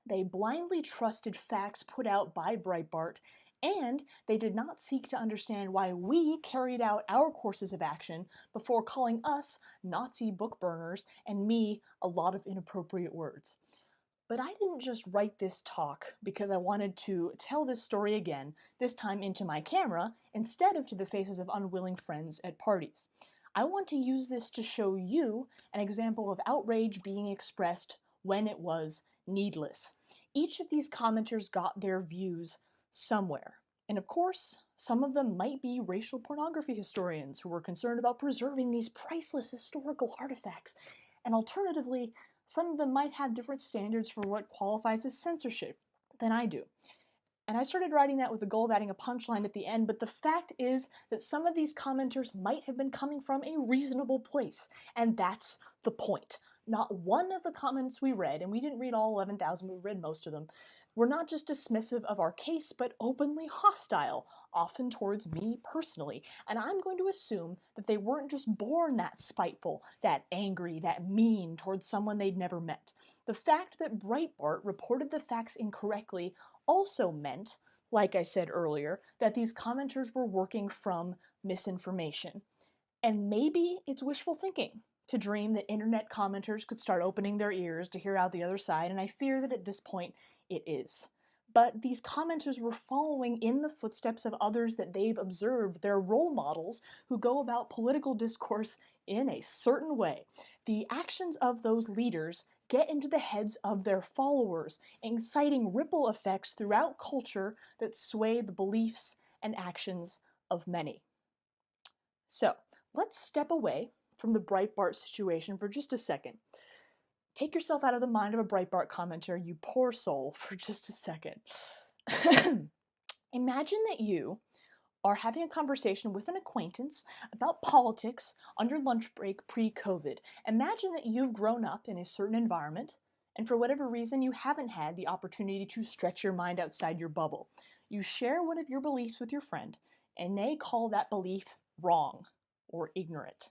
They blindly trusted facts put out by Breitbart, and they did not seek to understand why we carried out our courses of action before calling us Nazi book burners and me a lot of inappropriate words. But I didn't just write this talk because I wanted to tell this story again, this time into my camera, instead of to the faces of unwilling friends at parties. I want to use this to show you an example of outrage being expressed when it was needless. Each of these commenters got their views somewhere. And of course, some of them might be racial pornography historians who were concerned about preserving these priceless historical artifacts. And alternatively, some of them might have different standards for what qualifies as censorship than I do. And I started writing that with the goal of adding a punchline at the end, but the fact is that some of these commenters might have been coming from a reasonable place, and that's the point. Not one of the comments we read, and we didn't read all 11,000, we read most of them, were not just dismissive of our case, but openly hostile, often towards me personally. And I'm going to assume that they weren't just born that spiteful, that angry, that mean towards someone they'd never met. The fact that Breitbart reported the facts incorrectly also meant, like I said earlier, that these commenters were working from misinformation. And maybe it's wishful thinking to dream that internet commenters could start opening their ears to hear out the other side, and I fear that at this point it is. But these commenters were following in the footsteps of others that they've observed, their role models who go about political discourse in a certain way. The actions of those leaders get into the heads of their followers, inciting ripple effects throughout culture that sway the beliefs and actions of many. So, let's step away from the Breitbart situation for just a second. Take yourself out of the mind of a Breitbart commenter, you poor soul, for just a second. Imagine that you are having a conversation with an acquaintance about politics on your lunch break pre-COVID. Imagine that you've grown up in a certain environment, and for whatever reason you haven't had the opportunity to stretch your mind outside your bubble. You share one of your beliefs with your friend, and they call that belief wrong or ignorant.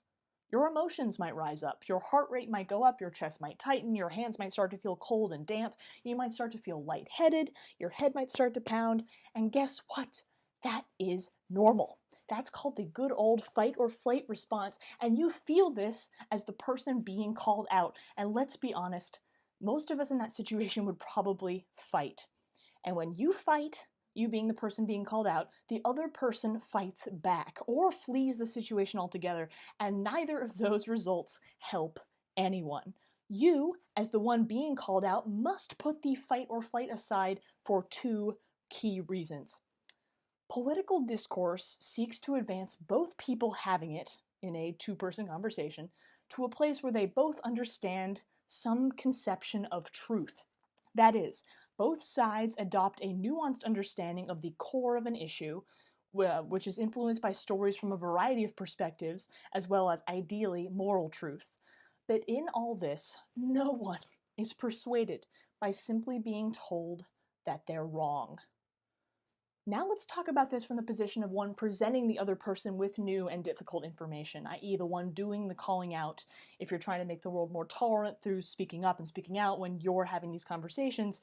Your emotions might rise up, your heart rate might go up, your chest might tighten, your hands might start to feel cold and damp, you might start to feel lightheaded, your head might start to pound, and guess what? That is normal. That's called the good old fight or flight response, and you feel this as the person being called out. And let's be honest, most of us in that situation would probably fight. And when you fight, you being the person being called out, the other person fights back or flees the situation altogether, and neither of those results help anyone. You, as the one being called out, must put the fight or flight aside for two key reasons. Political discourse seeks to advance both people having it in a two-person conversation to a place where they both understand some conception of truth. That is, both sides adopt a nuanced understanding of the core of an issue, which is influenced by stories from a variety of perspectives, as well as, ideally, moral truth. But in all this, no one is persuaded by simply being told that they're wrong. Now let's talk about this from the position of one presenting the other person with new and difficult information, i.e. the one doing the calling out. If you're trying to make the world more tolerant through speaking up and speaking out when you're having these conversations,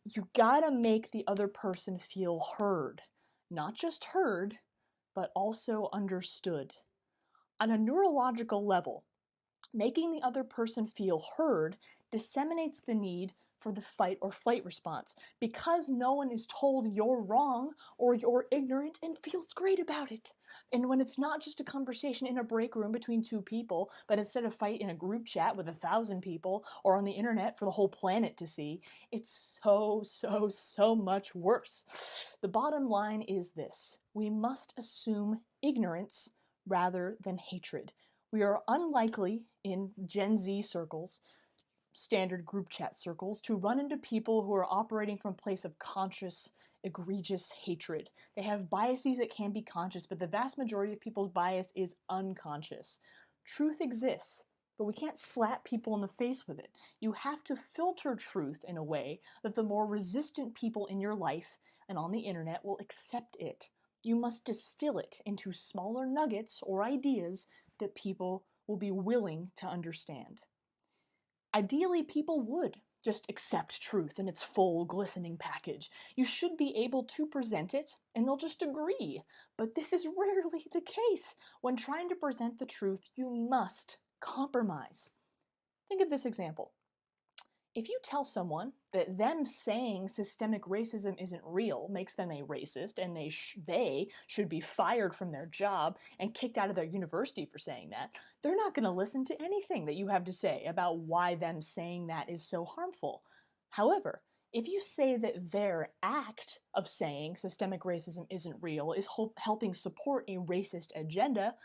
you gotta make the other person feel heard. Not just heard, but also understood. On a neurological level, making the other person feel heard disseminates the need for the fight or flight response, because no one is told you're wrong or you're ignorant and feels great about it. And when it's not just a conversation in a break room between two people, but instead of fight in a group chat with 1,000 people or on the internet for the whole planet to see, it's so much worse. The bottom line is this: we must assume ignorance rather than hatred. We are unlikely in Gen Z circles, standard group chat circles, to run into people who are operating from a place of conscious, egregious hatred. They have biases that can be conscious, but the vast majority of people's bias is unconscious. Truth exists, but we can't slap people in the face with it. You have to filter truth in a way that the more resistant people in your life and on the internet will accept it. You must distill it into smaller nuggets or ideas that people will be willing to understand. Ideally, people would just accept truth in its full, glistening package. You should be able to present it, and they'll just agree. But this is rarely the case. When trying to present the truth, you must compromise. Think of this example. If you tell someone that them saying systemic racism isn't real makes them a racist and they should be fired from their job and kicked out of their university for saying that, they're not going to listen to anything that you have to say about why them saying that is so harmful. However, if you say that their act of saying systemic racism isn't real is helping support a racist agenda,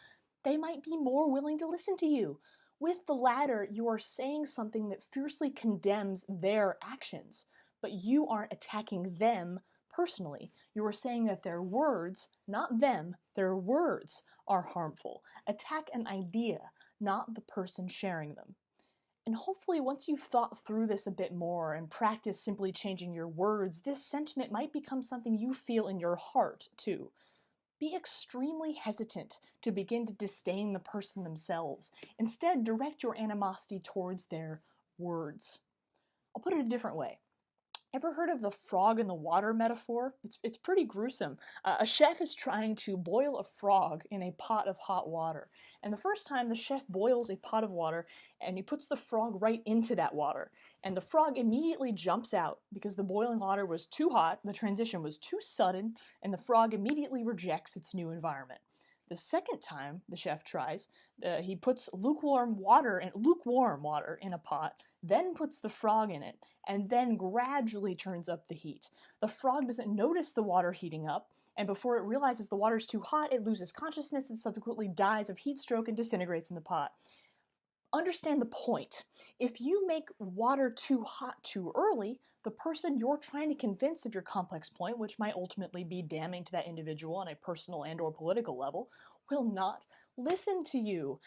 they might be more willing to listen to you. With the latter, you are saying something that fiercely condemns their actions, but you aren't attacking them personally. You are saying that their words, not them, their words are harmful. Attack an idea, not the person sharing them. And hopefully once you've thought through this a bit more and practiced simply changing your words, this sentiment might become something you feel in your heart too. Be extremely hesitant to begin to disdain the person themselves. Instead, direct your animosity towards their words. I'll put it a different way. Ever heard of the frog in the water metaphor? It's pretty gruesome. A chef is trying to boil a frog in a pot of hot water. And the first time the chef boils a pot of water and he puts the frog right into that water. And the frog immediately jumps out because the boiling water was too hot, the transition was too sudden, and the frog immediately rejects its new environment. The second time the chef tries, he puts lukewarm water in a pot, then puts the frog in it, and then gradually turns up the heat. The frog doesn't notice the water heating up, and before it realizes the water's too hot, it loses consciousness and subsequently dies of heat stroke and disintegrates in the pot. Understand the point. If you make water too hot too early, the person you're trying to convince of your complex point, which might ultimately be damning to that individual on a personal and/or political level, will not listen to you.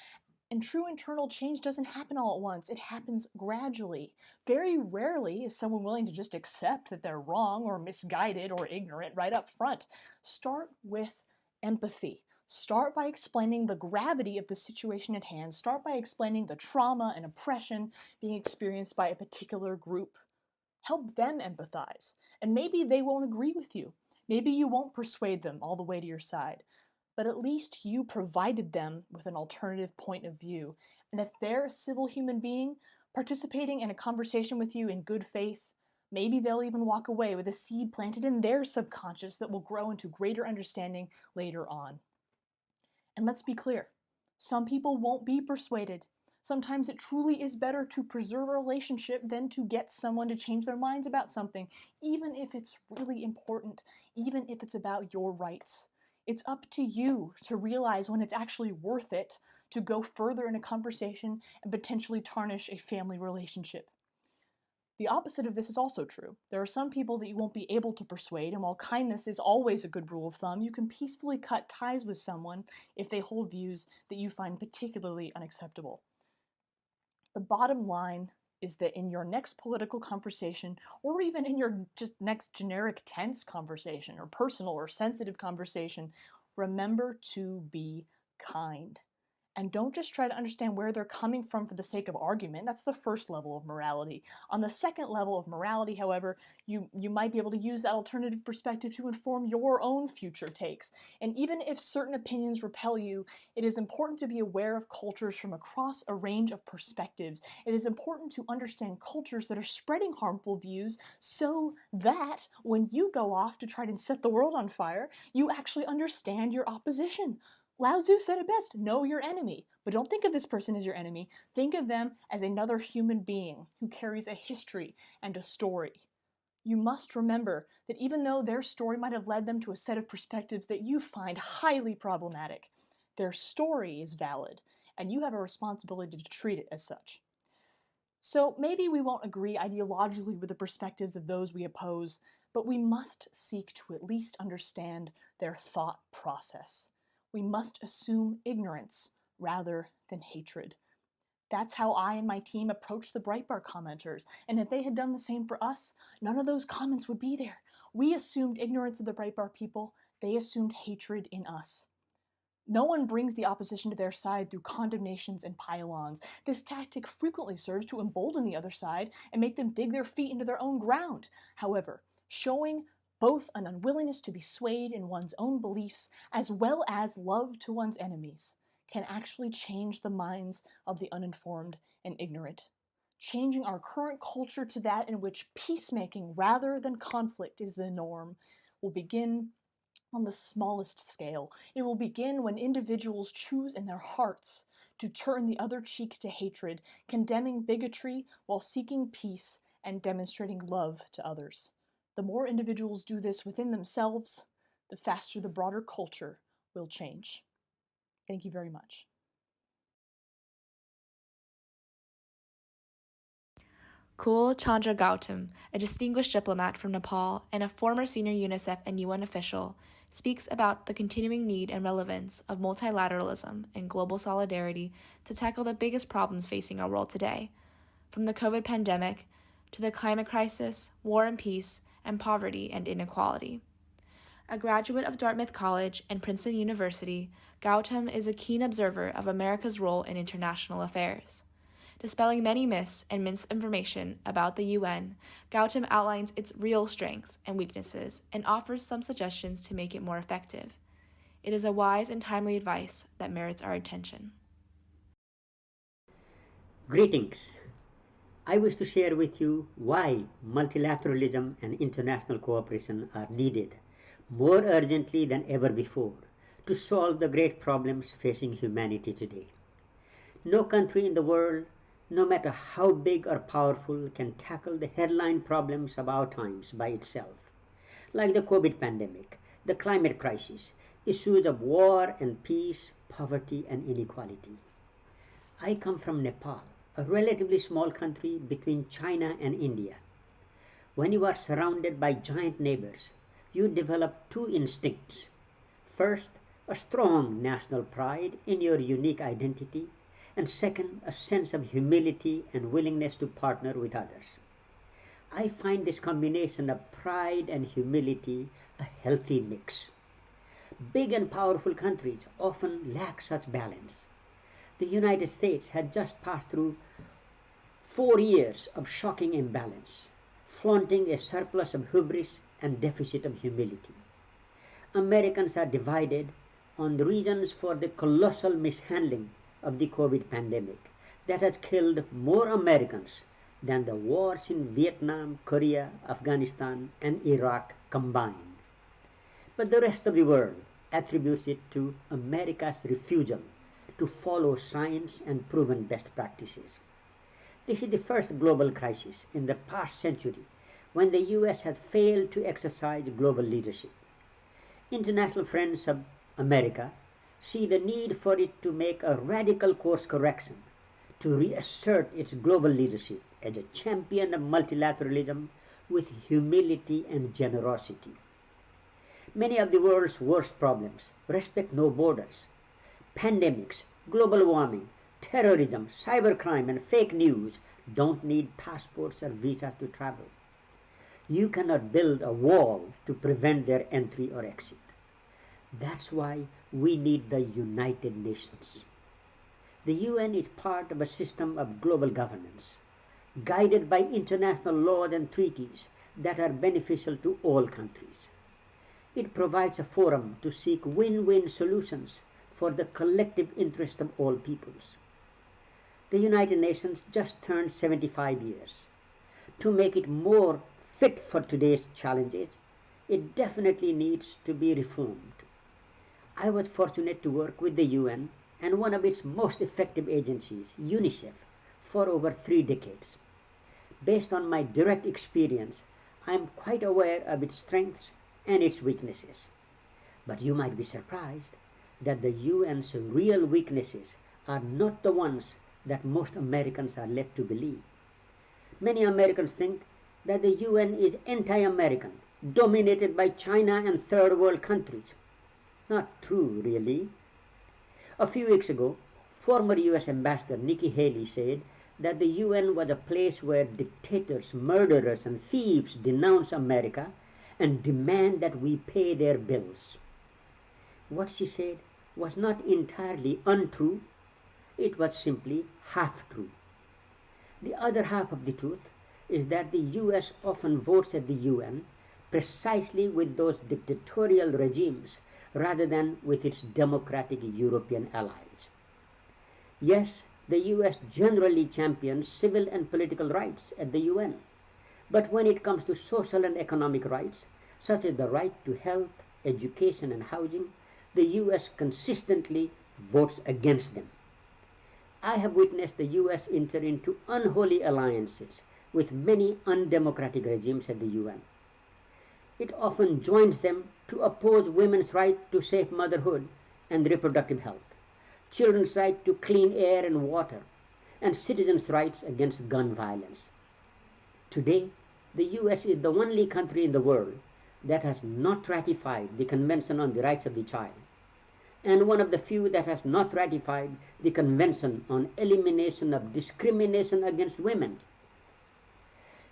And true internal change doesn't happen all at once. It happens gradually. Very rarely is someone willing to just accept that they're wrong or misguided or ignorant right up front. Start with empathy. Start by explaining the gravity of the situation at hand. Start by explaining the trauma and oppression being experienced by a particular group. Help them empathize. And maybe they won't agree with you. Maybe you won't persuade them all the way to your side. But at least you provided them with an alternative point of view. And if they're a civil human being participating in a conversation with you in good faith, Maybe they'll even walk away with a seed planted in their subconscious that will grow into greater understanding later on. And let's be clear, some people won't be persuaded. Sometimes it truly is better to preserve a relationship than to get someone to change their minds about something, even if it's really important, even if it's about your rights. It's up to you to realize when it's actually worth it to go further in a conversation and potentially tarnish a family relationship. The opposite of this is also true. There are some people that you won't be able to persuade, and while kindness is always a good rule of thumb, you can peacefully cut ties with someone if they hold views that you find particularly unacceptable. The bottom line is that in your next political conversation, or even in your just next generic tense conversation, or personal or sensitive conversation, remember to be kind. And don't just try to understand where they're coming from for the sake of argument. That's the first level of morality. On the second level of morality, however, you might be able to use that alternative perspective to inform your own future takes. And even if certain opinions repel you, it is important to be aware of cultures from across a range of perspectives. It is important to understand cultures that are spreading harmful views so that when you go off to try to set the world on fire, you actually understand your opposition. Lao Tzu said it best, know your enemy. But don't think of this person as your enemy. Think of them as another human being who carries a history and a story. You must remember that even though their story might have led them to a set of perspectives that you find highly problematic, their story is valid, and you have a responsibility to treat it as such. So maybe we won't agree ideologically with the perspectives of those we oppose, but we must seek to at least understand their thought process. We must assume ignorance rather than hatred. That's how I and my team approached the Breitbart commenters, and if they had done the same for us, none of those comments would be there. We assumed ignorance of the Breitbart people, they assumed hatred in us. No one brings the opposition to their side through condemnations and pile-ons. This tactic frequently serves to embolden the other side and make them dig their feet into their own ground. However, showing both an unwillingness to be swayed in one's own beliefs as well as love to one's enemies can actually change the minds of the uninformed and ignorant. Changing our current culture to that in which peacemaking rather than conflict is the norm will begin on the smallest scale. It will begin when individuals choose in their hearts to turn the other cheek to hatred, condemning bigotry while seeking peace and demonstrating love to others. The more individuals do this within themselves, the faster the broader culture will change. Thank you very much. Kul Chandra Gautam, a distinguished diplomat from Nepal and a former senior UNICEF and UN official, speaks about the continuing need and relevance of multilateralism and global solidarity to tackle the biggest problems facing our world today, from the COVID pandemic to the climate crisis, war and peace, and poverty and inequality. A graduate of Dartmouth College and Princeton University, Gautam is a keen observer of America's role in international affairs. Dispelling many myths and misinformation about the UN, Gautam outlines its real strengths and weaknesses and offers some suggestions to make it more effective. It is a wise and timely advice that merits our attention. Greetings. I wish to share with you why multilateralism and international cooperation are needed more urgently than ever before to solve the great problems facing humanity today. No country in the world, no matter how big or powerful, can tackle the headline problems of our times by itself, like the COVID pandemic, the climate crisis, issues of war and peace, poverty and inequality. I come from Nepal, a relatively small country between China and India. When you are surrounded by giant neighbors, you develop two instincts. First, a strong national pride in your unique identity, and second, a sense of humility and willingness to partner with others. I find this combination of pride and humility a healthy mix. Big and powerful countries often lack such balance. The United States has just passed through 4 years of shocking imbalance, flaunting a surplus of hubris and deficit of humility. Americans are divided on the reasons for the colossal mishandling of the COVID pandemic that has killed more Americans than the wars in Vietnam, Korea, Afghanistan, and Iraq combined. But the rest of the world attributes it to America's refusal to follow science and proven best practices. This is the first global crisis in the past century when the US has failed to exercise global leadership. International friends of America see the need for it to make a radical course correction to reassert its global leadership as a champion of multilateralism with humility and generosity. Many of the world's worst problems respect no borders. Pandemics, global warming, terrorism, cybercrime, and fake news don't need passports or visas to travel. You cannot build a wall to prevent their entry or exit. That's why we need the United Nations. The UN is part of a system of global governance, guided by international laws and treaties that are beneficial to all countries. It provides a forum to seek win-win solutions for the collective interest of all peoples. The United Nations just turned 75 years. To make it more fit for today's challenges, it definitely needs to be reformed. I was fortunate to work with the UN and one of its most effective agencies, UNICEF, for over 3 decades. Based on my direct experience, I am quite aware of its strengths and its weaknesses. But you might be surprised that the UN's real weaknesses are not the ones that most Americans are led to believe. Many Americans think that the UN is anti-American, dominated by China and third world countries. Not true, really. A few weeks ago, former US Ambassador Nikki Haley said that the UN was a place where dictators, murderers, and thieves denounce America and demand that we pay their bills. What she said was not entirely untrue, it was simply half true. The other half of the truth is that the US often votes at the UN precisely with those dictatorial regimes rather than with its democratic European allies. Yes, the US generally champions civil and political rights at the UN, but when it comes to social and economic rights, such as the right to health, education, and housing, the US consistently votes against them. I have witnessed the US enter into unholy alliances with many undemocratic regimes at the UN. It often joins them to oppose women's right to safe motherhood and reproductive health, children's right to clean air and water, and citizens' rights against gun violence. Today, the US is the only country in the world that has not ratified the Convention on the Rights of the Child, and one of the few that has not ratified the Convention on Elimination of Discrimination against Women.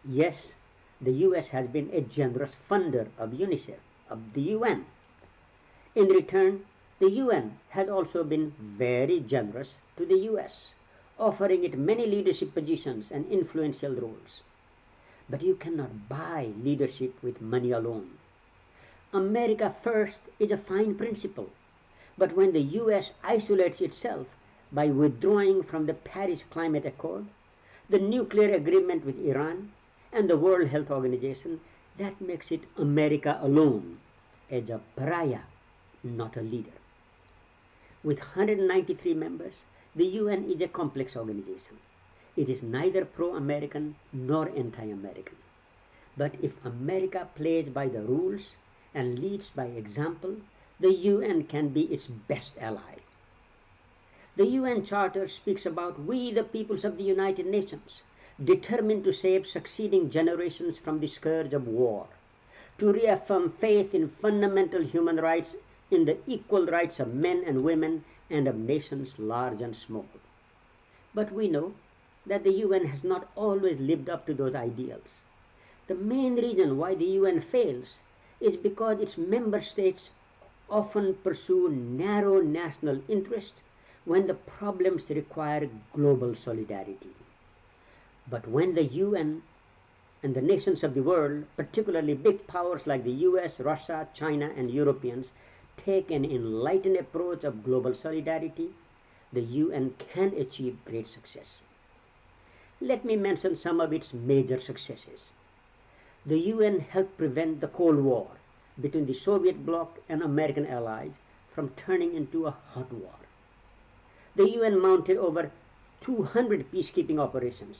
Yes, the US has been a generous funder of UNICEF, of the UN. In return, the UN has also been very generous to the US, offering it many leadership positions and influential roles. But you cannot buy leadership with money alone. America first is a fine principle, but when the US isolates itself by withdrawing from the Paris Climate Accord, the nuclear agreement with Iran, and the World Health Organization, that makes it America alone as a pariah, not a leader. With 193 members, the UN is a complex organization. It is neither pro-American nor anti-American. But if America plays by the rules and leads by example, the UN can be its best ally. The UN Charter speaks about we, the peoples of the United Nations, determined to save succeeding generations from the scourge of war, to reaffirm faith in fundamental human rights, in the equal rights of men and women, and of nations large and small. But we know that the UN has not always lived up to those ideals. The main reason why the UN fails is because its member states often pursue narrow national interests when the problems require global solidarity. But when the UN and the nations of the world, particularly big powers like the US, Russia, China, and Europeans, take an enlightened approach of global solidarity, the UN can achieve great success. Let me mention some of its major successes. The UN helped prevent the Cold War between the Soviet bloc and American allies from turning into a hot war. The UN mounted over 200 peacekeeping operations,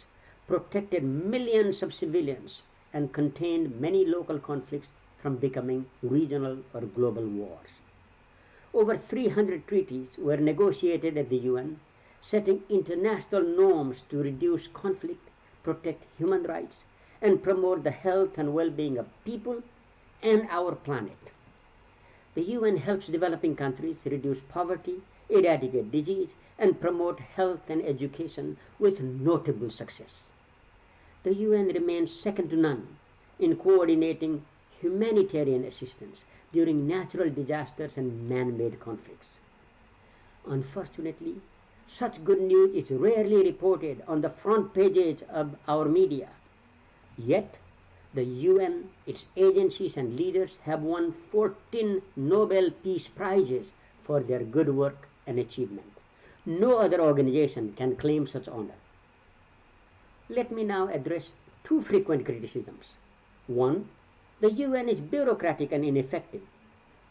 protected millions of civilians, and contained many local conflicts from becoming regional or global wars. Over 300 treaties were negotiated at the UN, setting international norms to reduce conflict, protect human rights, and promote the health and well-being of people and our planet. The UN helps developing countries reduce poverty, eradicate disease, and promote health and education with notable success. The UN remains second to none in coordinating humanitarian assistance during natural disasters and man-made conflicts. Unfortunately, such good news is rarely reported on the front pages of our media. Yet, the UN, its agencies and leaders have won 14 Nobel Peace Prizes for their good work and achievement. No other organization can claim such honor. Let me now address two frequent criticisms. One, the UN is bureaucratic and ineffective.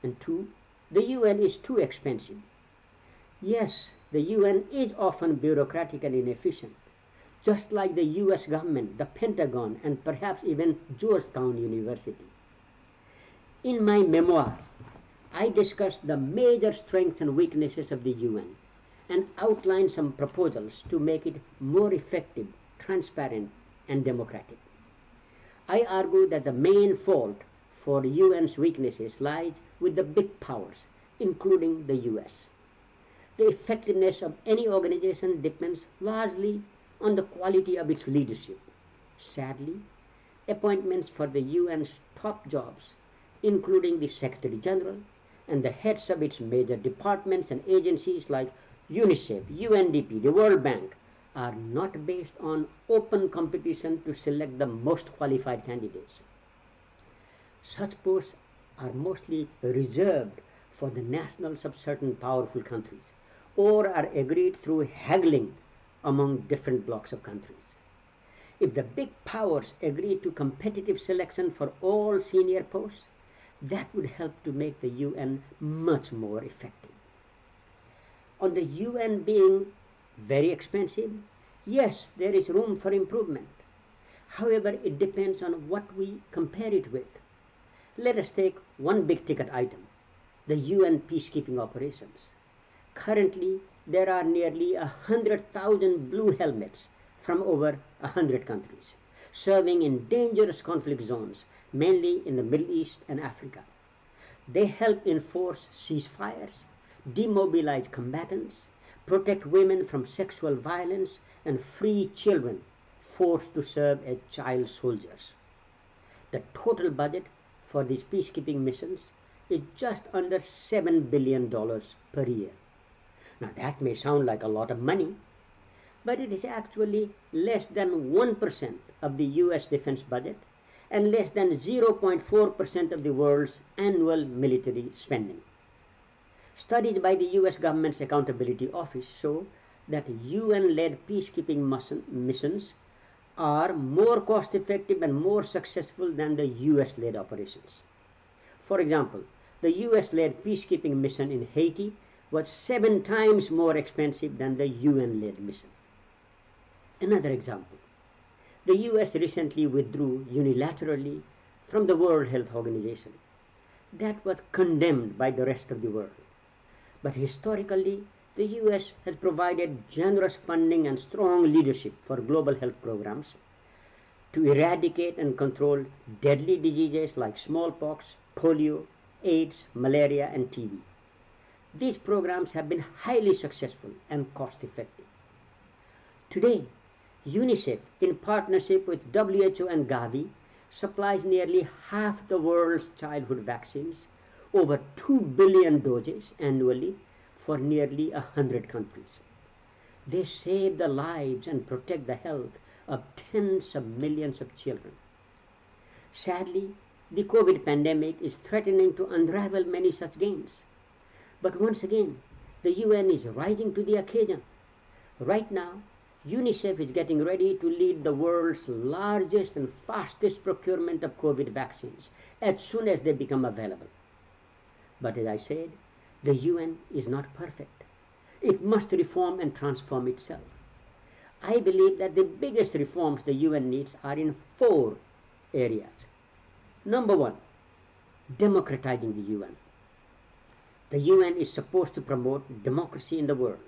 And two, the UN is too expensive. Yes, the UN is often bureaucratic and inefficient, just like the US government, the Pentagon, and perhaps even Georgetown University. In my memoir, I discussed the major strengths and weaknesses of the UN and outlined some proposals to make it more effective, transparent, and democratic. I argue that the main fault for UN's weaknesses lies with the big powers, including the US. The effectiveness of any organization depends largely on the quality of its leadership. Sadly, appointments for the UN's top jobs, including the Secretary General and the heads of its major departments and agencies like UNICEF, UNDP, the World Bank, are not based on open competition to select the most qualified candidates. Such posts are mostly reserved for the nationals of certain powerful countries, or are agreed through haggling among different blocs of countries. If the big powers agree to competitive selection for all senior posts, that would help to make the UN much more effective. On the UN being very expensive, yes, there is room for improvement. However, it depends on what we compare it with. Let us take one big ticket item, the UN peacekeeping operations. Currently, there are nearly 100,000 blue helmets from over 100 countries, serving in dangerous conflict zones, mainly in the Middle East and Africa. They help enforce ceasefires, demobilize combatants, protect women from sexual violence, and free children forced to serve as child soldiers. The total budget for these peacekeeping missions is just under $7 billion per year. Now that may sound like a lot of money, but it is actually less than 1% of the US defense budget and less than 0.4% of the world's annual military spending. Studies by the US government's Accountability Office show that UN-led peacekeeping missions are more cost-effective and more successful than the US-led operations. For example, the US-led peacekeeping mission in Haiti was 7 times more expensive than the UN-led mission. Another example, the US recently withdrew unilaterally from the World Health Organization. That was condemned by the rest of the world. But historically, the US has provided generous funding and strong leadership for global health programs to eradicate and control deadly diseases like smallpox, polio, AIDS, malaria, and TB. These programs have been highly successful and cost-effective. Today, UNICEF, in partnership with WHO and Gavi, supplies nearly half the world's childhood vaccines, over 2 billion doses annually for nearly 100 countries. They save the lives and protect the health of tens of millions of children. Sadly, the COVID pandemic is threatening to unravel many such gains. But once again, the UN is rising to the occasion. Right now, UNICEF is getting ready to lead the world's largest and fastest procurement of COVID vaccines as soon as they become available. But as I said, the UN is not perfect. It must reform and transform itself. I believe that the biggest reforms the UN needs are in 4 areas. Number 1, democratizing the UN. The UN is supposed to promote democracy in the world,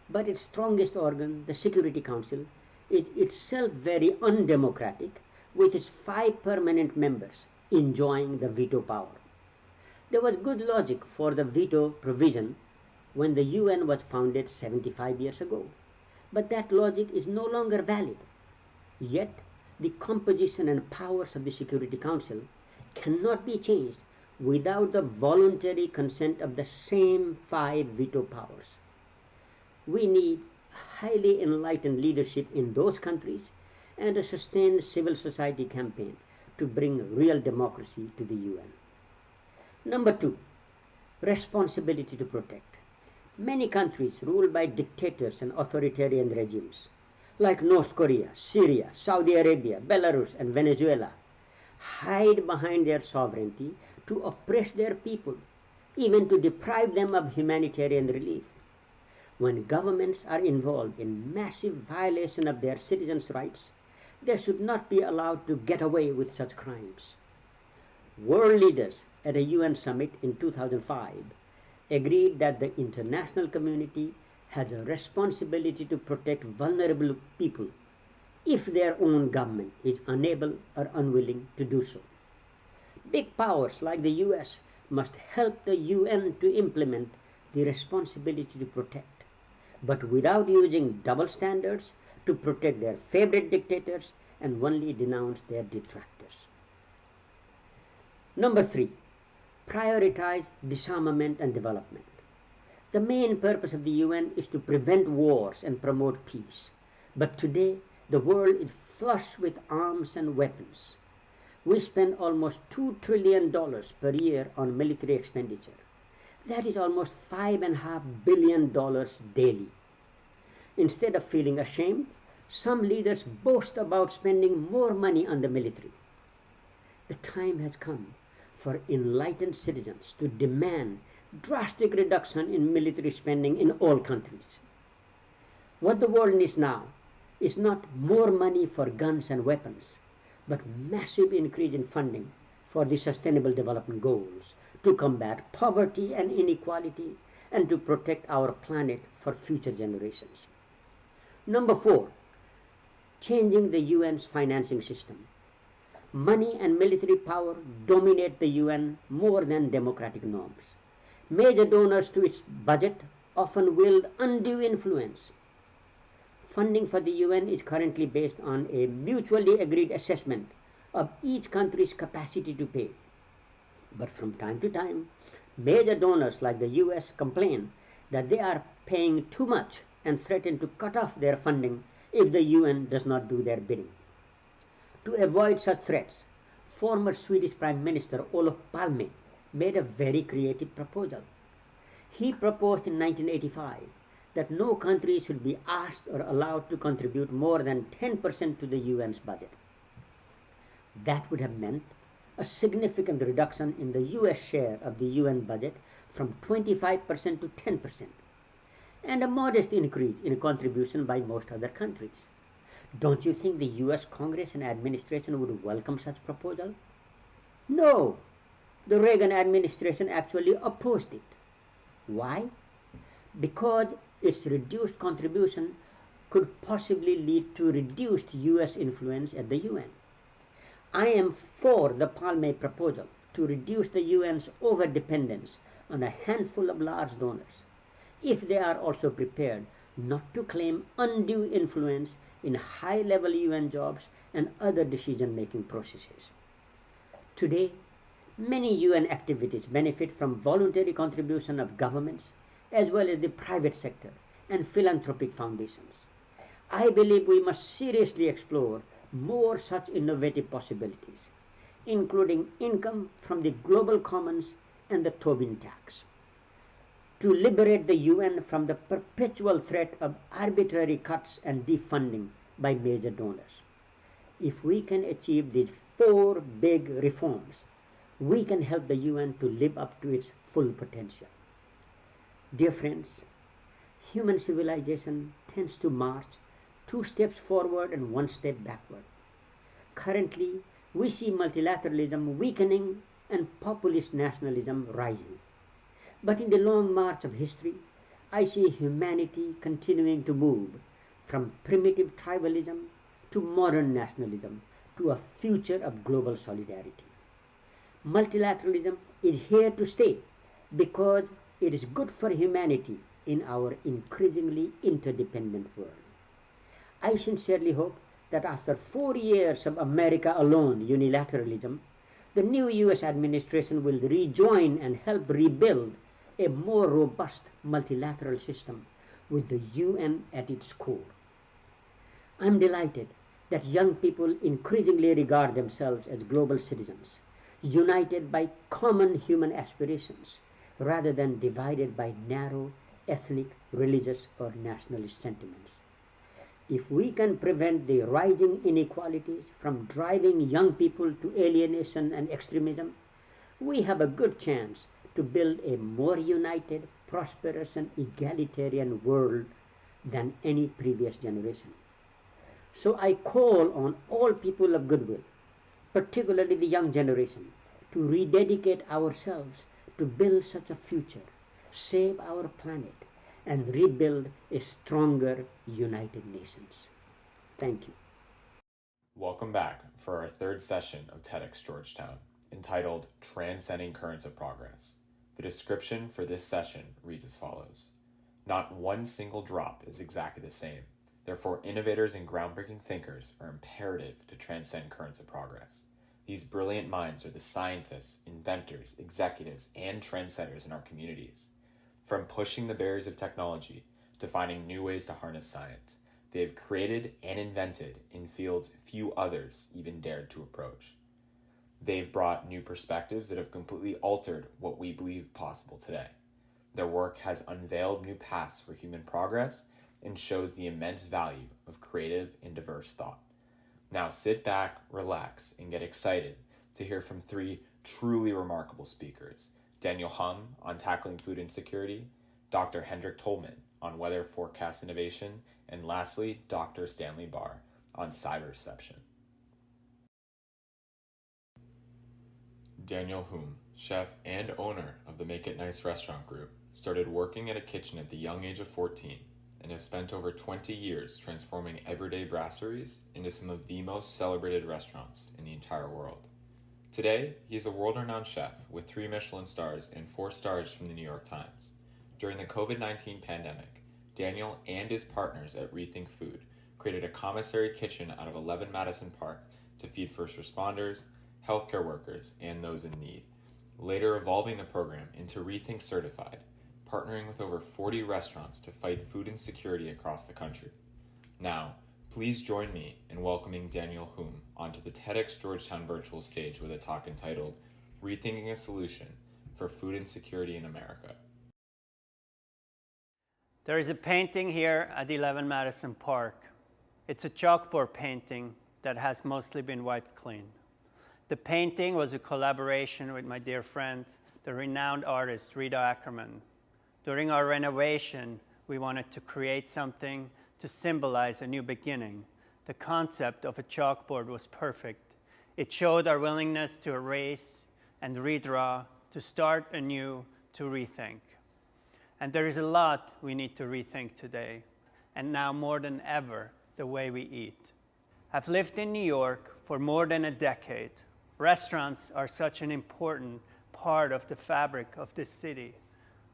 but its strongest organ, the Security Council, is itself very undemocratic, with its 5 permanent members enjoying the veto power. There was good logic for the veto provision when the UN was founded 75 years ago, but that logic is no longer valid. Yet, the composition and powers of the Security Council cannot be changed without the voluntary consent of the same 5 veto powers. We need highly enlightened leadership in those countries and a sustained civil society campaign to bring real democracy to the UN. Number 2, responsibility to protect. Many countries ruled by dictators and authoritarian regimes, like North Korea, Syria, Saudi Arabia, Belarus, and Venezuela, hide behind their sovereignty to oppress their people, even to deprive them of humanitarian relief. When governments are involved in massive violation of their citizens' rights, they should not be allowed to get away with such crimes. World leaders at a UN summit in 2005 agreed that the international community has a responsibility to protect vulnerable people if their own government is unable or unwilling to do so. Big powers like the US must help the UN to implement the responsibility to protect, but without using double standards to protect their favorite dictators and only denounce their detractors. Number 3, prioritize disarmament and development. The main purpose of the UN is to prevent wars and promote peace. But today, the world is flush with arms and weapons. We spend almost $2 trillion per year on military expenditure. That is almost $5.5 billion daily. Instead of feeling ashamed, some leaders boast about spending more money on the military. The time has come for enlightened citizens to demand drastic reduction in military spending in all countries. What the world needs now is not more money for guns and weapons, but massive increase in funding for the Sustainable Development Goals to combat poverty and inequality and to protect our planet for future generations. Number 4, changing the UN's financing system. Money and military power dominate the UN more than democratic norms. Major donors to its budget often wield undue influence. Funding for the UN is currently based on a mutually agreed assessment of each country's capacity to pay. But from time to time, major donors like the US complain that they are paying too much and threaten to cut off their funding if the UN does not do their bidding. To avoid such threats, former Swedish Prime Minister Olof Palme made a very creative proposal. He proposed in 1985 that no country should be asked or allowed to contribute more than 10% to the UN's budget. That would have meant a significant reduction in the US share of the UN budget from 25% to 10%, and a modest increase in contribution by most other countries. Don't you think the US Congress and administration would welcome such proposal? No, the Reagan administration actually opposed it. Why? Because its reduced contribution could possibly lead to reduced US influence at the UN. I am for the Palme proposal to reduce the UN's overdependence on a handful of large donors, if they are also prepared not to claim undue influence in high-level UN jobs and other decision-making processes. Today, many UN activities benefit from voluntary contribution of governments as well as the private sector and philanthropic foundations. I believe we must seriously explore more such innovative possibilities, including income from the global commons and the Tobin tax. to liberate the UN from the perpetual threat of arbitrary cuts and defunding by major donors. If we can achieve these 4 big reforms, we can help the UN to live up to its full potential. Dear friends, human civilization tends to march 2 steps forward and 1 step backward. Currently, we see multilateralism weakening and populist nationalism rising. But in the long march of history, I see humanity continuing to move from primitive tribalism to modern nationalism to a future of global solidarity. Multilateralism is here to stay because it is good for humanity in our increasingly interdependent world. I sincerely hope that after 4 years of America alone unilateralism, the new US administration will rejoin and help rebuild a more robust multilateral system with the UN at its core. I'm delighted that young people increasingly regard themselves as global citizens, united by common human aspirations, rather than divided by narrow ethnic, religious, or nationalist sentiments. If we can prevent the rising inequalities from driving young people to alienation and extremism, we have a good chance to build a more united, prosperous, and egalitarian world than any previous generation. So I call on all people of goodwill, particularly the young generation, to rededicate ourselves to build such a future, save our planet, and rebuild a stronger United Nations. Thank you. Welcome back for our 3rd session of TEDxGeorgetown, entitled Transcending Currents of Progress. The description for this session reads as follows. Not one single drop is exactly the same. Therefore, innovators and groundbreaking thinkers are imperative to transcend currents of progress. These brilliant minds are the scientists, inventors, executives, and trendsetters in our communities. From pushing the barriers of technology to finding new ways to harness science, they have created and invented in fields few others even dared to approach. They've brought new perspectives that have completely altered what we believe possible today. Their work has unveiled new paths for human progress and shows the immense value of creative and diverse thought. Now sit back, relax, and get excited to hear from 3 truly remarkable speakers. Daniel Hum on tackling food insecurity, Dr. Hendrik Tolman on weather forecast innovation, and lastly, Dr. Stanley Barr on cyber reception. Daniel Hum, chef and owner of the Make It Nice restaurant group, started working at a kitchen at the young age of 14 and has spent over 20 years transforming everyday brasseries into some of the most celebrated restaurants in the entire world. Today, he is a world-renowned chef with 3 Michelin stars and 4 stars from the New York Times. During the COVID-19 pandemic, Daniel and his partners at Rethink Food created a commissary kitchen out of 11 Madison Park to feed first responders, healthcare workers, and those in need, later evolving the program into Rethink Certified, partnering with over 40 restaurants to fight food insecurity across the country. Now, please join me in welcoming Daniel Hum onto the TEDxGeorgetown virtual stage with a talk entitled Rethinking a Solution for Food Insecurity in America. There is a painting here at 11 Madison Park. It's a chalkboard painting that has mostly been wiped clean. The painting was a collaboration with my dear friend, the renowned artist Rita Ackerman. During our renovation, we wanted to create something to symbolize a new beginning. The concept of a chalkboard was perfect. It showed our willingness to erase and redraw, to start anew, to rethink. And there is a lot we need to rethink today, and now more than ever, the way we eat. I've lived in New York for more than a decade. Restaurants are such an important part of the fabric of this city.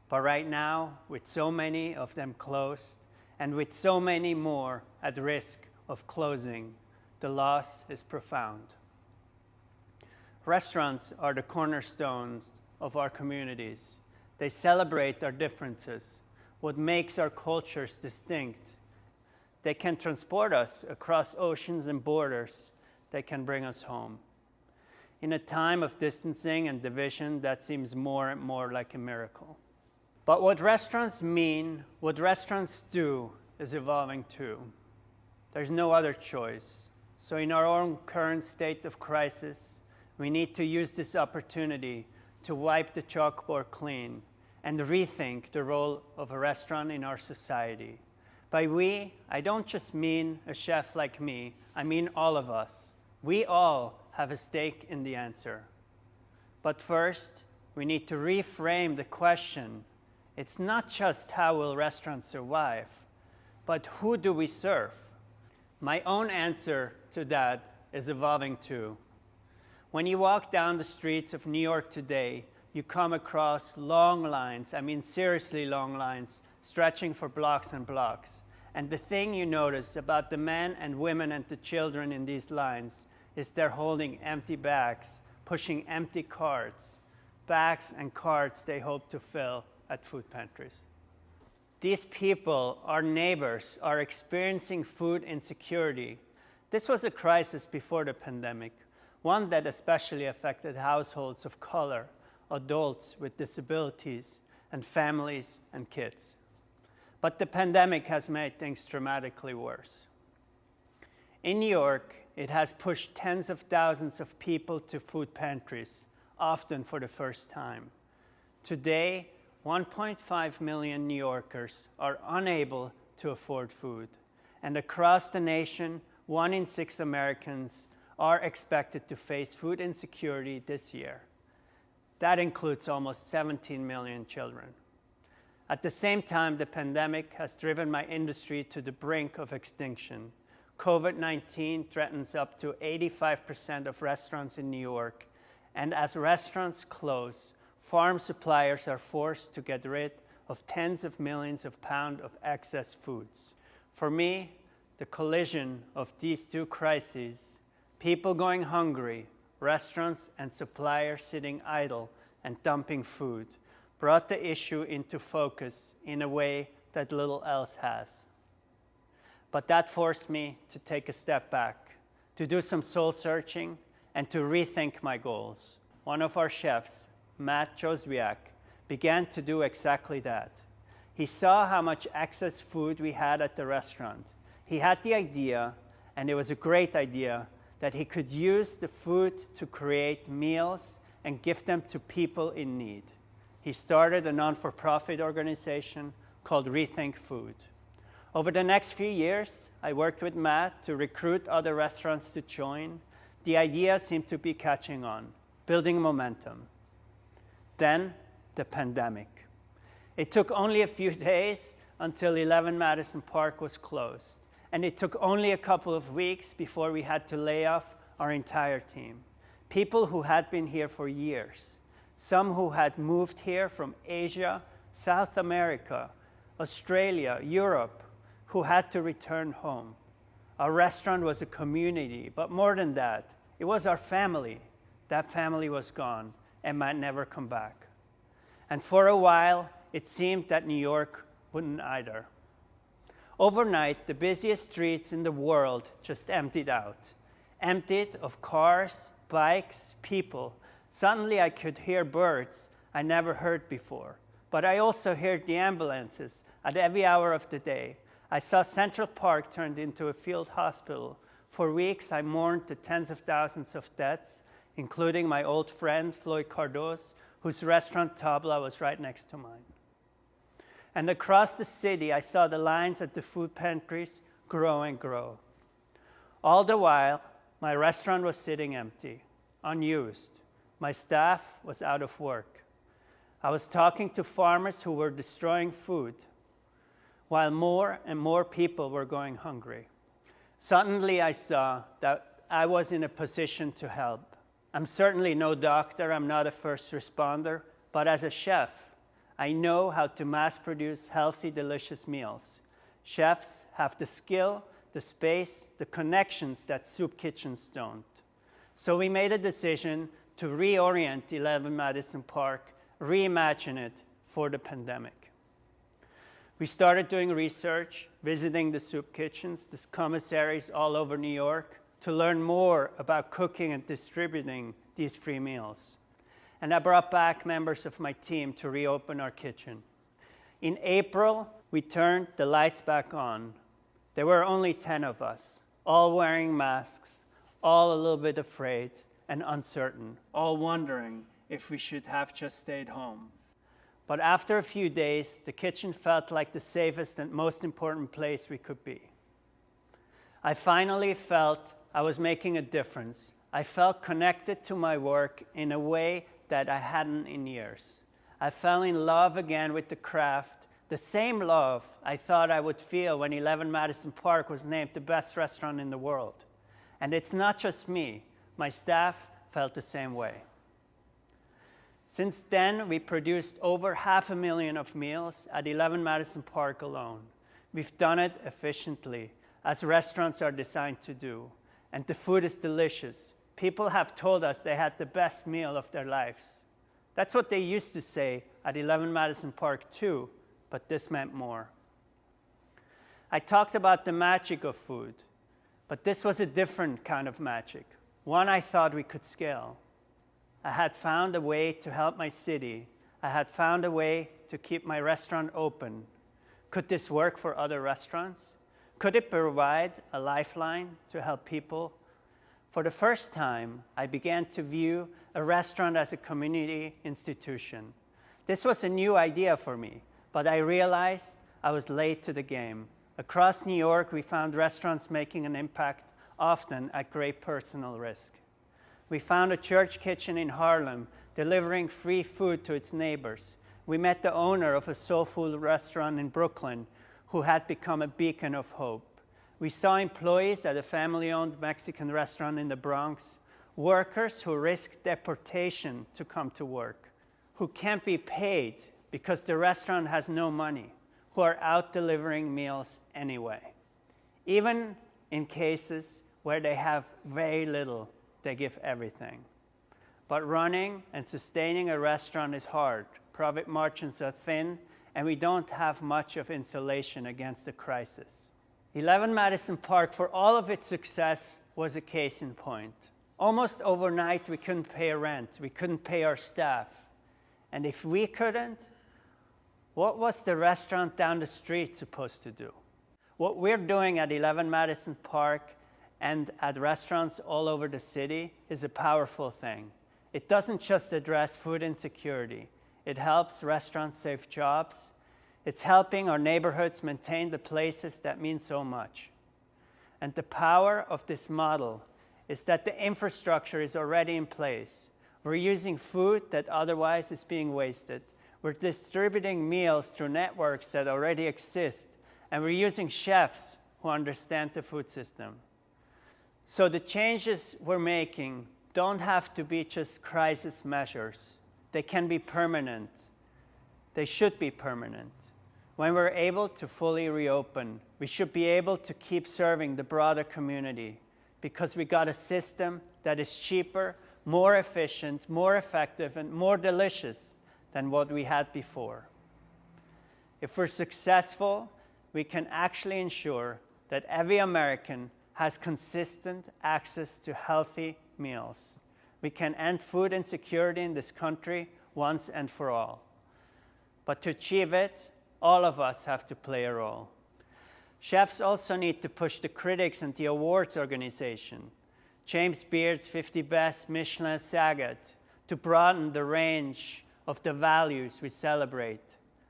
But right now, with so many of them closed, and with so many more at risk of closing, the loss is profound. Restaurants are the cornerstones of our communities. They celebrate our differences, what makes our cultures distinct. They can transport us across oceans and borders. They can bring us home. In a time of distancing and division, that seems more and more like a miracle. But what restaurants mean, what restaurants do, is evolving too. There's no other choice. So in our own current state of crisis, we need to use this opportunity to wipe the chalkboard clean and rethink the role of a restaurant in our society. By we, I don't just mean a chef like me, I mean all of us. We all have a stake in the answer. But first, we need to reframe the question. It's not just how will restaurants survive, but who do we serve? My own answer to that is evolving too. When you walk down the streets of New York today, you come across long lines, I mean seriously long lines, stretching for blocks and blocks. And the thing you notice about the men and women and the children in these lines is they're holding empty bags, pushing empty carts, bags and carts they hope to fill at food pantries. These people, our neighbors, are experiencing food insecurity. This was a crisis before the pandemic, one that especially affected households of color, adults with disabilities, and families and kids. But the pandemic has made things dramatically worse. In New York, it has pushed tens of thousands of people to food pantries, often for the first time. Today, 1.5 million New Yorkers are unable to afford food. And across the nation, 1 in 6 Americans are expected to face food insecurity this year. That includes almost 17 million children. At the same time, the pandemic has driven my industry to the brink of extinction. COVID-19 threatens up to 85% of restaurants in New York. And as restaurants close, farm suppliers are forced to get rid of tens of millions of pounds of excess foods. For me, the collision of these two crises, people going hungry, restaurants and suppliers sitting idle and dumping food, brought the issue into focus in a way that little else has. But that forced me to take a step back, to do some soul searching, and to rethink my goals. One of our chefs, Matt Joswiak, began to do exactly that. He saw how much excess food we had at the restaurant. He had the idea, and it was a great idea, that he could use the food to create meals and give them to people in need. He started a non-for-profit organization called Rethink Food. Over the next few years, I worked with Matt to recruit other restaurants to join. The idea seemed to be catching on, building momentum. Then, the pandemic. It took only a few days until 11 Madison Park was closed. And it took only a couple of weeks before we had to lay off our entire team. People who had been here for years. Some who had moved here from Asia, South America, Australia, Europe, who had to return home. Our restaurant was a community, but more than that, it was our family. That family was gone and might never come back. And for a while, it seemed that New York wouldn't either. Overnight, the busiest streets in the world just emptied out. Emptied of cars, bikes, people. Suddenly I could hear birds I never heard before. But I also heard the ambulances at every hour of the day. I saw Central Park turned into a field hospital. For weeks, I mourned the tens of thousands of deaths, including my old friend, Floyd Cardoz, whose restaurant Tabla was right next to mine. And across the city, I saw the lines at the food pantries grow and grow. All the while, my restaurant was sitting empty, unused. My staff was out of work. I was talking to farmers who were destroying food, while more and more people were going hungry. Suddenly, I saw that I was in a position to help. I'm certainly no doctor, I'm not a first responder, but as a chef, I know how to mass produce healthy, delicious meals. Chefs have the skill, the space, the connections that soup kitchens don't. So we made a decision to reorient 11 Madison Park, reimagine it for the pandemic. We started doing research, visiting the soup kitchens, the commissaries all over New York, to learn more about cooking and distributing these free meals. And I brought back members of my team to reopen our kitchen. In April, we turned the lights back on. There were only 10 of us, all wearing masks, all a little bit afraid and uncertain, all wondering if we should have just stayed home. But after a few days, the kitchen felt like the safest and most important place we could be. I finally felt I was making a difference. I felt connected to my work in a way that I hadn't in years. I fell in love again with the craft, the same love I thought I would feel when 11 Madison Park was named the best restaurant in the world. And it's not just me. My staff felt the same way. Since then, we produced over 500,000 of meals at 11 Madison Park alone. We've done it efficiently, as restaurants are designed to do. And the food is delicious. People have told us they had the best meal of their lives. That's what they used to say at 11 Madison Park too, but this meant more. I talked about the magic of food, but this was a different kind of magic, one I thought we could scale. I had found a way to help my city. I had found a way to keep my restaurant open. Could this work for other restaurants? Could it provide a lifeline to help people? For the first time, I began to view a restaurant as a community institution. This was a new idea for me, but I realized I was late to the game. Across New York, we found restaurants making an impact, often at great personal risk. We found a church kitchen in Harlem delivering free food to its neighbors. We met the owner of a soul food restaurant in Brooklyn who had become a beacon of hope. We saw employees at a family-owned Mexican restaurant in the Bronx, workers who risked deportation to come to work, who can't be paid because the restaurant has no money, who are out delivering meals anyway. Even in cases where they have very little, they give everything. But running and sustaining a restaurant is hard. Profit margins are thin, and we don't have much of insulation against the crisis. 11 Madison Park, for all of its success, was a case in point. Almost overnight, we couldn't pay rent. We couldn't pay our staff. And if we couldn't, what was the restaurant down the street supposed to do? What we're doing at 11 Madison Park and at restaurants all over the city is a powerful thing. It doesn't just address food insecurity. It helps restaurants save jobs. It's helping our neighborhoods maintain the places that mean so much. And the power of this model is that the infrastructure is already in place. We're using food that otherwise is being wasted. We're distributing meals through networks that already exist. And we're using chefs who understand the food system. So the changes we're making don't have to be just crisis measures. They can be permanent. They should be permanent. When we're able to fully reopen, we should be able to keep serving the broader community because we got a system that is cheaper, more efficient, more effective, and more delicious than what we had before. If we're successful, we can actually ensure that every American has consistent access to healthy meals. We can end food insecurity in this country once and for all. But to achieve it, all of us have to play a role. Chefs also need to push the critics and the awards organization, James Beard's 50 Best, Michelin, Sagat, to broaden the range of the values we celebrate.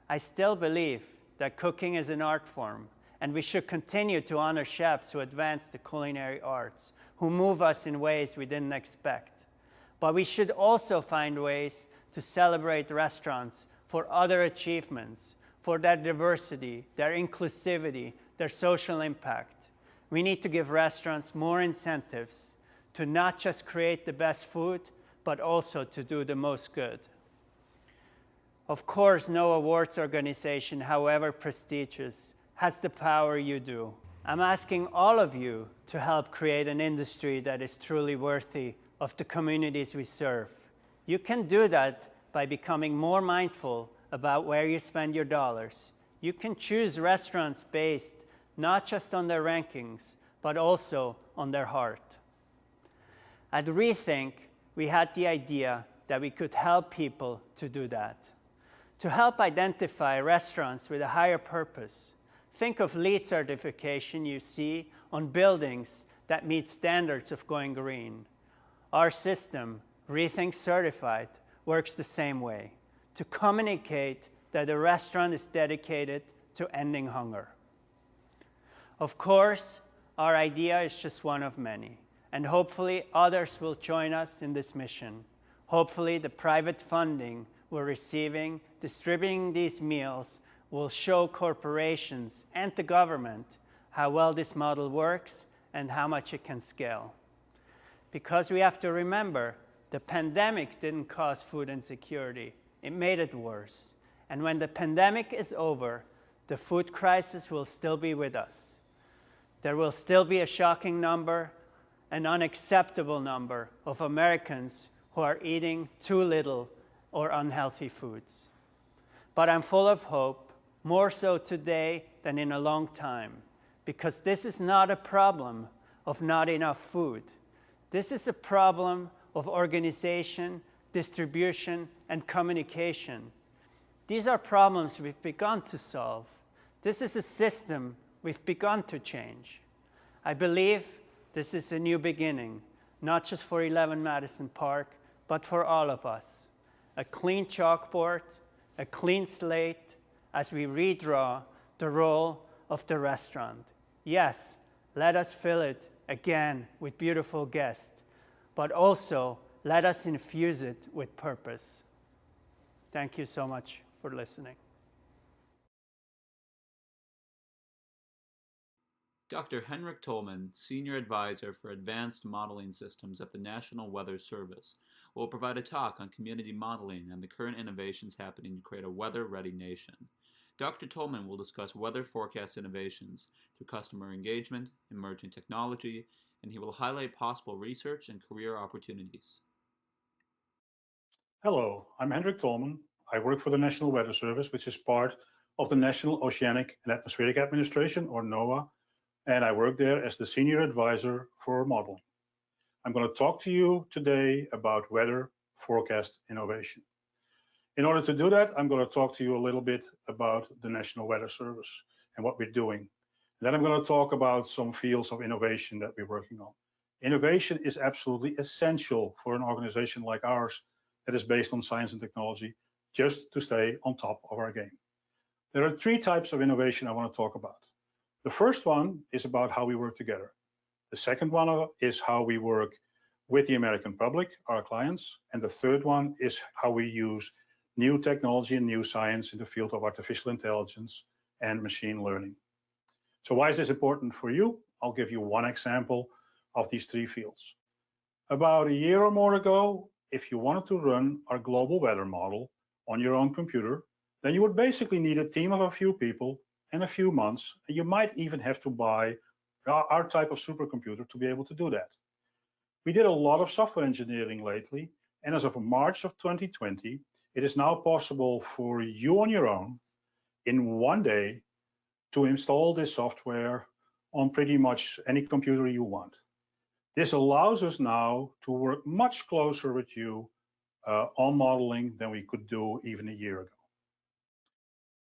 I still believe that cooking is an art form, and we should continue to honor chefs who advance the culinary arts, who move us in ways we didn't expect. But we should also find ways to celebrate restaurants for other achievements, for their diversity, their inclusivity, their social impact. We need to give restaurants more incentives to not just create the best food, but also to do the most good. Of course, no awards organization, however prestigious, has the power you do. I'm asking all of you to help create an industry that is truly worthy of the communities we serve. You can do that by becoming more mindful about where you spend your dollars. You can choose restaurants based not just on their rankings, but also on their heart. At Rethink, we had the idea that we could help people to do that, To help identify restaurants with a higher purpose, think of LEED certification you see on buildings that meet standards of going green. Our system, Rethink Certified, works the same way, to communicate that a restaurant is dedicated to ending hunger. Of course, our idea is just one of many, and hopefully others will join us in this mission. Hopefully the private funding we're receiving, distributing these meals, will show corporations and the government how well this model works and how much it can scale. Because we have to remember, the pandemic didn't cause food insecurity, it made it worse. And when the pandemic is over, the food crisis will still be with us. There will still be a shocking number, an unacceptable number of Americans who are eating too little or unhealthy foods. But I'm full of hope, more so today than in a long time, because this is not a problem of not enough food. This is a problem of organization, distribution, and communication. These are problems we've begun to solve. This is a system we've begun to change. I believe this is a new beginning, not just for 11 Madison Park, but for all of us. A clean chalkboard, a clean slate, as we redraw the role of the restaurant. Yes, let us fill it again with beautiful guests, but also let us infuse it with purpose. Thank you so much for listening. Dr. Henrik Tolman, Senior Advisor for Advanced Modeling Systems at the National Weather Service, will provide a talk on community modeling and the current innovations happening to create a weather-ready nation. Dr. Tolman will discuss weather forecast innovations through customer engagement, emerging technology, and he will highlight possible research and career opportunities. Hello, I'm Henrik Tolman. I work for the National Weather Service, which is part of the National Oceanic and Atmospheric Administration, or NOAA, and I work there as the Senior Advisor for Modeling. I'm going to talk to you today about weather forecast innovation. In order to do that, I'm going to talk to you a little bit about the National Weather Service and what we're doing. And then I'm going to talk about some fields of innovation that we're working on. Innovation is absolutely essential for an organization like ours that is based on science and technology, just to stay on top of our game. There are three types of innovation I want to talk about. The first one is about how we work together. The second one is how we work with the American public, our clients. And the third one is how we use new technology and new science in the field of artificial intelligence and machine learning. So why is this important for you? I'll give you one example of these three fields. About a year or more ago, if you wanted to run our global weather model on your own computer, then you would basically need a team of a few people and a few months, and you might even have to buy our type of supercomputer to be able to do that. We did a lot of software engineering lately, and as of March of 2020, it is now possible for you on your own in one day to install this software on pretty much any computer you want. This allows us now to work much closer with you on modeling than we could do even a year ago.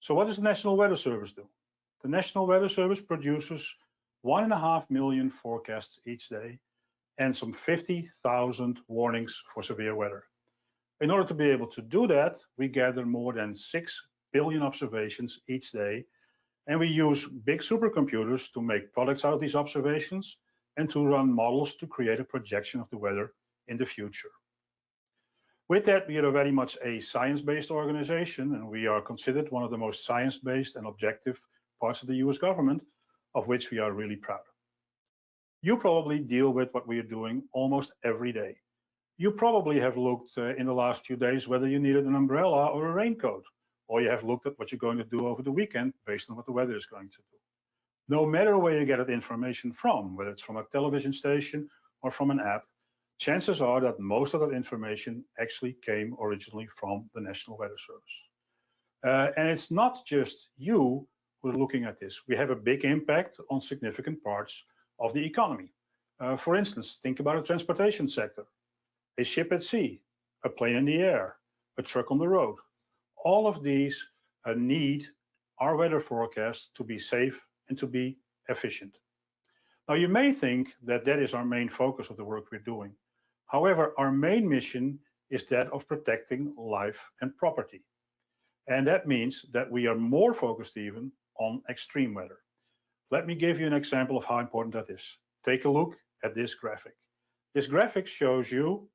So what does the National Weather Service do? The National Weather Service produces 1.5 million forecasts each day and some 50,000 warnings for severe weather. In order to be able to do that, we gather more than 6 billion observations each day, and we use big supercomputers to make products out of these observations and to run models to create a projection of the weather in the future. With that, we are very much a science-based organization, and we are considered one of the most science-based and objective parts of the US government, of which we are really proud. You probably deal with what we are doing almost every day. You probably have looked in the last few days whether you needed an umbrella or a raincoat, or you have looked at what you're going to do over the weekend based on what the weather is going to do. No matter where you get that information from, whether it's from a television station or from an app, chances are that most of that information actually came originally from the National Weather Service. And it's not just you who are looking at this. We have a big impact on significant parts of the economy. For instance, think about the transportation sector. A ship at sea, a plane in the air, a truck on the road. All of these need our weather forecast to be safe and to be efficient. Now, you may think that that is our main focus of the work we're doing. However, our main mission is that of protecting life and property. And that means that we are more focused even on extreme weather. Let me give you an example of how important that is. Take a look at this graphic. This graphic shows you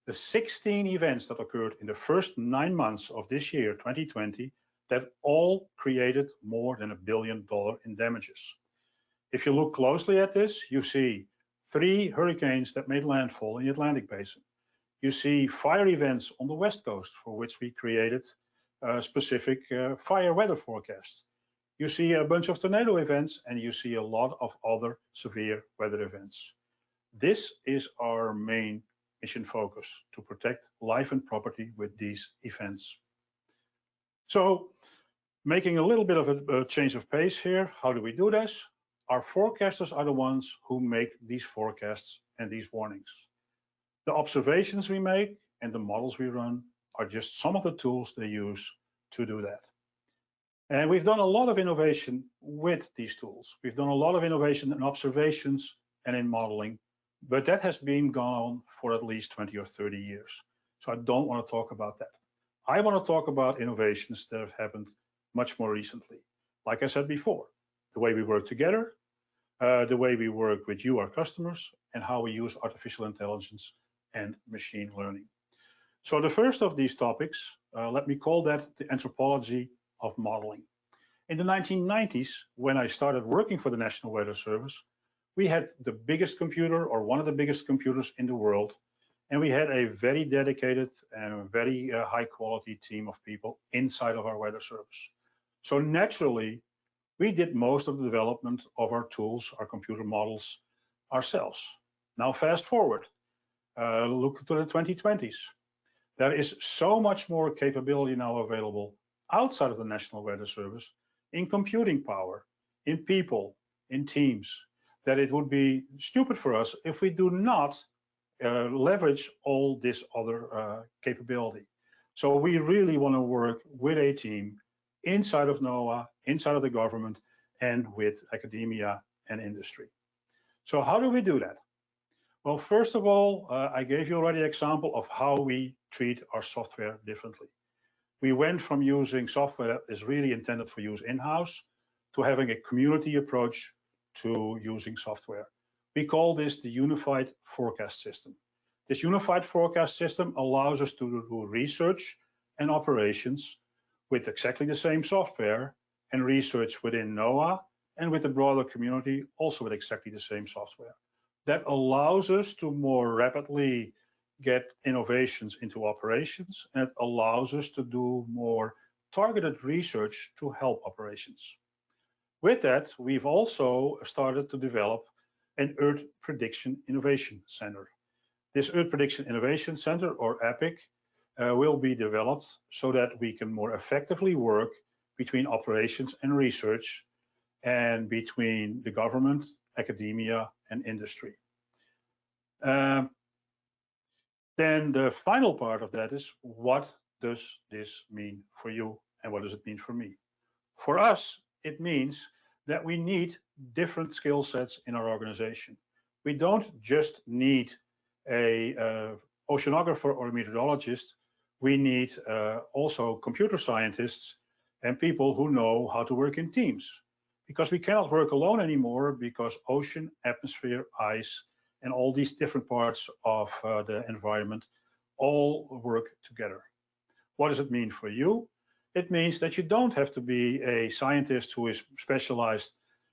the 16 events that occurred in the first 9 months of this year, 2020, that all created more than $1 billion in damages. If you look closely at this, you see 3 hurricanes that made landfall in the Atlantic Basin. You see fire events on the West Coast for which we created specific fire weather forecasts. You see a bunch of tornado events, and you see a lot of other severe weather events. This is our main mission focus, to protect life and property with these events. So, making a little bit of a change of pace here, how do we do this? Our forecasters are the ones who make these forecasts and these warnings. The observations we make and the models we run are just some of the tools they use to do that. And we've done a lot of innovation with these tools. We've done a lot of innovation in observations and in modeling, but that has been gone on for at least 20 or 30 years. So I don't want to talk about that. I want to talk about innovations that have happened much more recently. Like I said before, the way we work together, the way we work with you, our customers, and how we use artificial intelligence and machine learning. So the first of these topics, let me call that the anthropology of modeling. In the 1990s, when I started working for the National Weather Service, we had the biggest computer, or one of the biggest computers in the world, and we had a very dedicated and very high quality team of people inside of our weather service. So naturally, we did most of the development of our tools, our computer models, ourselves. Now fast forward, look to the 2020s. There is so much more capability now available outside of the National Weather Service in computing power, in people, in teams, that it would be stupid for us if we do not leverage all this other capability. So we really want to work with a team inside of NOAA, inside of the government, and with academia and industry. So how do we do that? Well, first of all, I gave you already an example of how we treat our software differently. We went from using software that is really intended for use in-house to having a community approach to using software. We call this the unified forecast system. This unified forecast system allows us to do research and operations with exactly the same software, and research within NOAA and with the broader community also with exactly the same software. That allows us to more rapidly get innovations into operations, and it allows us to do more targeted research to help operations. With that, we've also started to develop an Earth Prediction Innovation Center. This Earth Prediction Innovation Center, or EPIC, will be developed so that we can more effectively work between operations and research, and between the government, academia, and industry. Then the final part of that is, what does this mean for you, and what does it mean for me? For us, it means that we need different skill sets in our organization. We don't just need a oceanographer or a meteorologist. We need also computer scientists and people who know how to work in teams, because we cannot work alone anymore, because ocean, atmosphere, ice, and all these different parts of the environment all work together. What does it mean for you? It means that you don't have to be a scientist who is specialized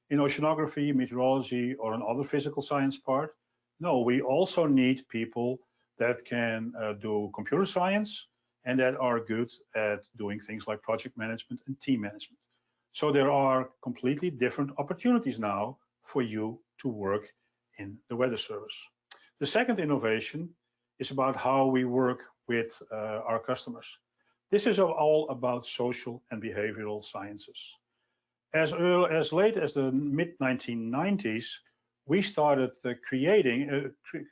in oceanography, meteorology, or another physical science part. No, we also need people that can do computer science and that are good at doing things like project management and team management. So there are completely different opportunities now for you to work in the weather service. The second innovation is about how we work with our customers. This is all about social and behavioral sciences. As late as the mid-1990s, we started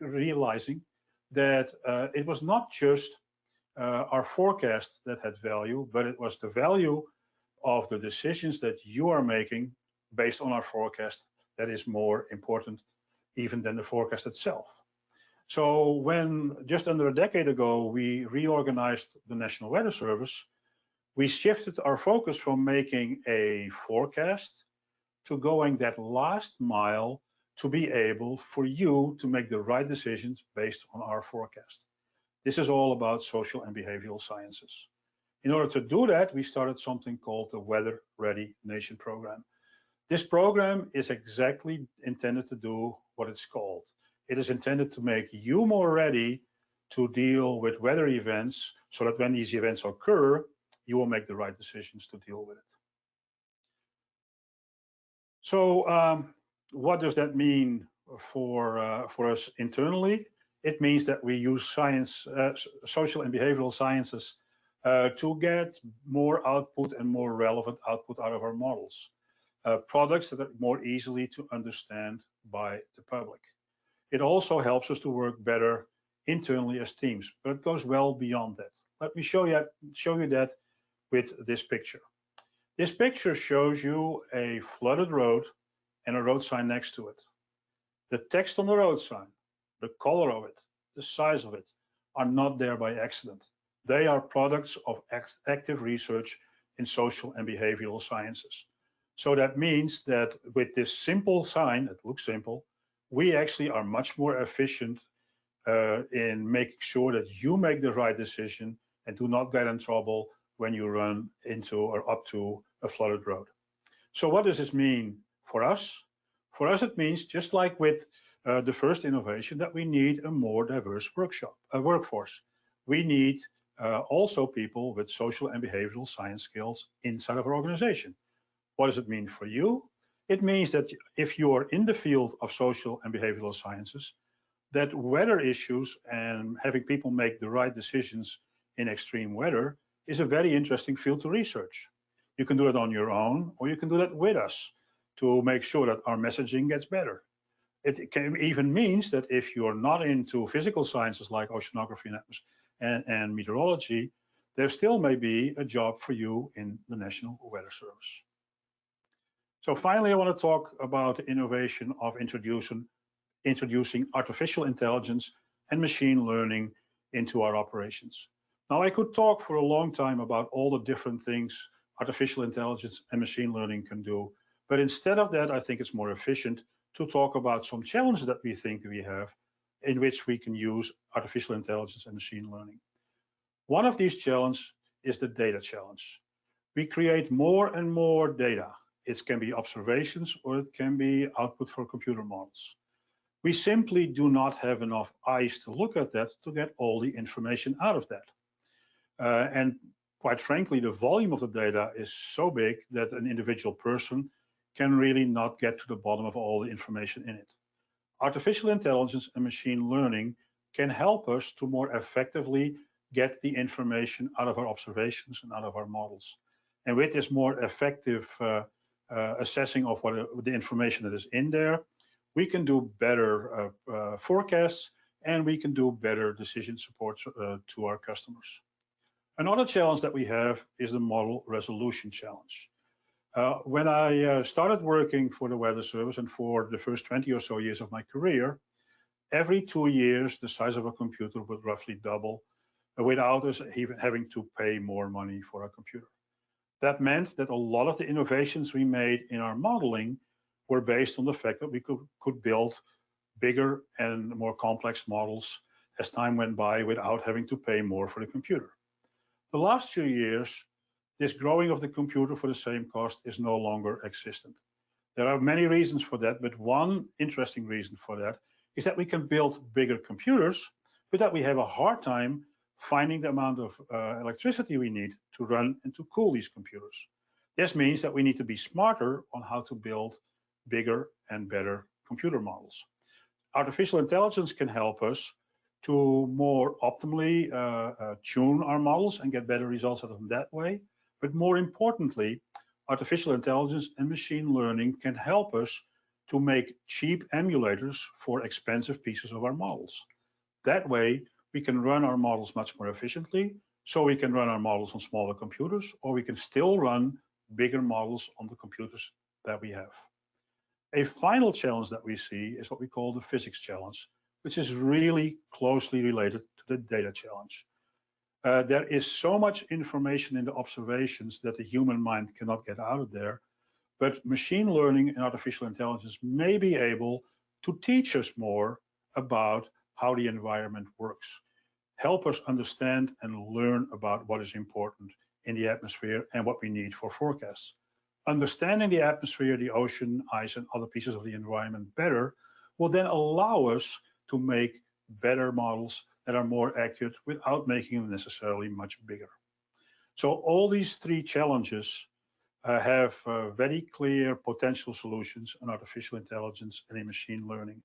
realizing that it was not just our forecasts that had value, but it was the value of the decisions that you are making based on our forecast that is more important even than the forecast itself. So when just under a decade ago, we reorganized the National Weather Service, we shifted our focus from making a forecast to going that last mile to be able for you to make the right decisions based on our forecast. This is all about social and behavioral sciences. In order to do that, we started something called the Weather Ready Nation Program. This program is exactly intended to do what it's called. It is intended to make you more ready to deal with weather events so that when these events occur, you will make the right decisions to deal with it. So what does that mean for us internally? It means that we use science, social and behavioral sciences to get more output and more relevant output out of our models. Products that are more easily to understand by the public. It also helps us to work better internally as teams, but it goes well beyond that. Let me show you that with this picture. This picture shows you a flooded road and a road sign next to it. The text on the road sign, the color of it, the size of it, are not there by accident. They are products of active research in social and behavioral sciences. So that means that with this simple sign, it looks simple, we actually are much more efficient in making sure that you make the right decision and do not get in trouble when you run into or up to a flooded road. So what does this mean for us? For us, it means, just like with the first innovation, that we need a more diverse workforce. We need also people with social and behavioral science skills inside of our organization. What does it mean for you? It means that if you are in the field of social and behavioral sciences, that weather issues and having people make the right decisions in extreme weather is a very interesting field to research. You can do it on your own, or you can do that with us to make sure that our messaging gets better. It can even means that if you're not into physical sciences like oceanography and meteorology, there still may be a job for you in the National Weather Service. So finally, I want to talk about the innovation of introducing artificial intelligence and machine learning into our operations. Now, I could talk for a long time about all the different things artificial intelligence and machine learning can do, but instead of that, I think it's more efficient to talk about some challenges that we think we have in which we can use artificial intelligence and machine learning. One of these challenges is the data challenge. We create more and more data. It can be observations or it can be output for computer models. We simply do not have enough eyes to look at that to get all the information out of that. And quite frankly, the volume of the data is so big that an individual person can really not get to the bottom of all the information in it. Artificial intelligence and machine learning can help us to more effectively get the information out of our observations and out of our models. And with this more effective assessing of what the information that is in there, we can do better forecasts and we can do better decision support to our customers. Another challenge that we have is the model resolution challenge. When I started working for the Weather Service and for the first 20 or so years of my career, every 2 years the size of a computer would roughly double without us even having to pay more money for a computer. That meant that a lot of the innovations we made in our modeling were based on the fact that we could build bigger and more complex models as time went by without having to pay more for the computer. The last few years, this growing of the computer for the same cost is no longer existent. There are many reasons for that, but one interesting reason for that is that we can build bigger computers, but that we have a hard time finding the amount of electricity we need to run and to cool these computers. This means that we need to be smarter on how to build bigger and better computer models. Artificial intelligence can help us to more optimally tune our models and get better results out of them that way. But more importantly, artificial intelligence and machine learning can help us to make cheap emulators for expensive pieces of our models. That way, we can run our models much more efficiently, So we can run our models on smaller computers, or we can still run bigger models on the computers that we have. A final challenge that we see is what we call the physics challenge, which is really closely related to the data challenge. There is so much information in the observations that the human mind cannot get out of there, but machine learning and artificial intelligence may be able to teach us more about how the environment works, help us understand and learn about what is important in the atmosphere and what we need for forecasts. Understanding the atmosphere, the ocean, ice, and other pieces of the environment better will then allow us to make better models that are more accurate without making them necessarily much bigger. So all these three challenges have very clear potential solutions in artificial intelligence and in machine learning.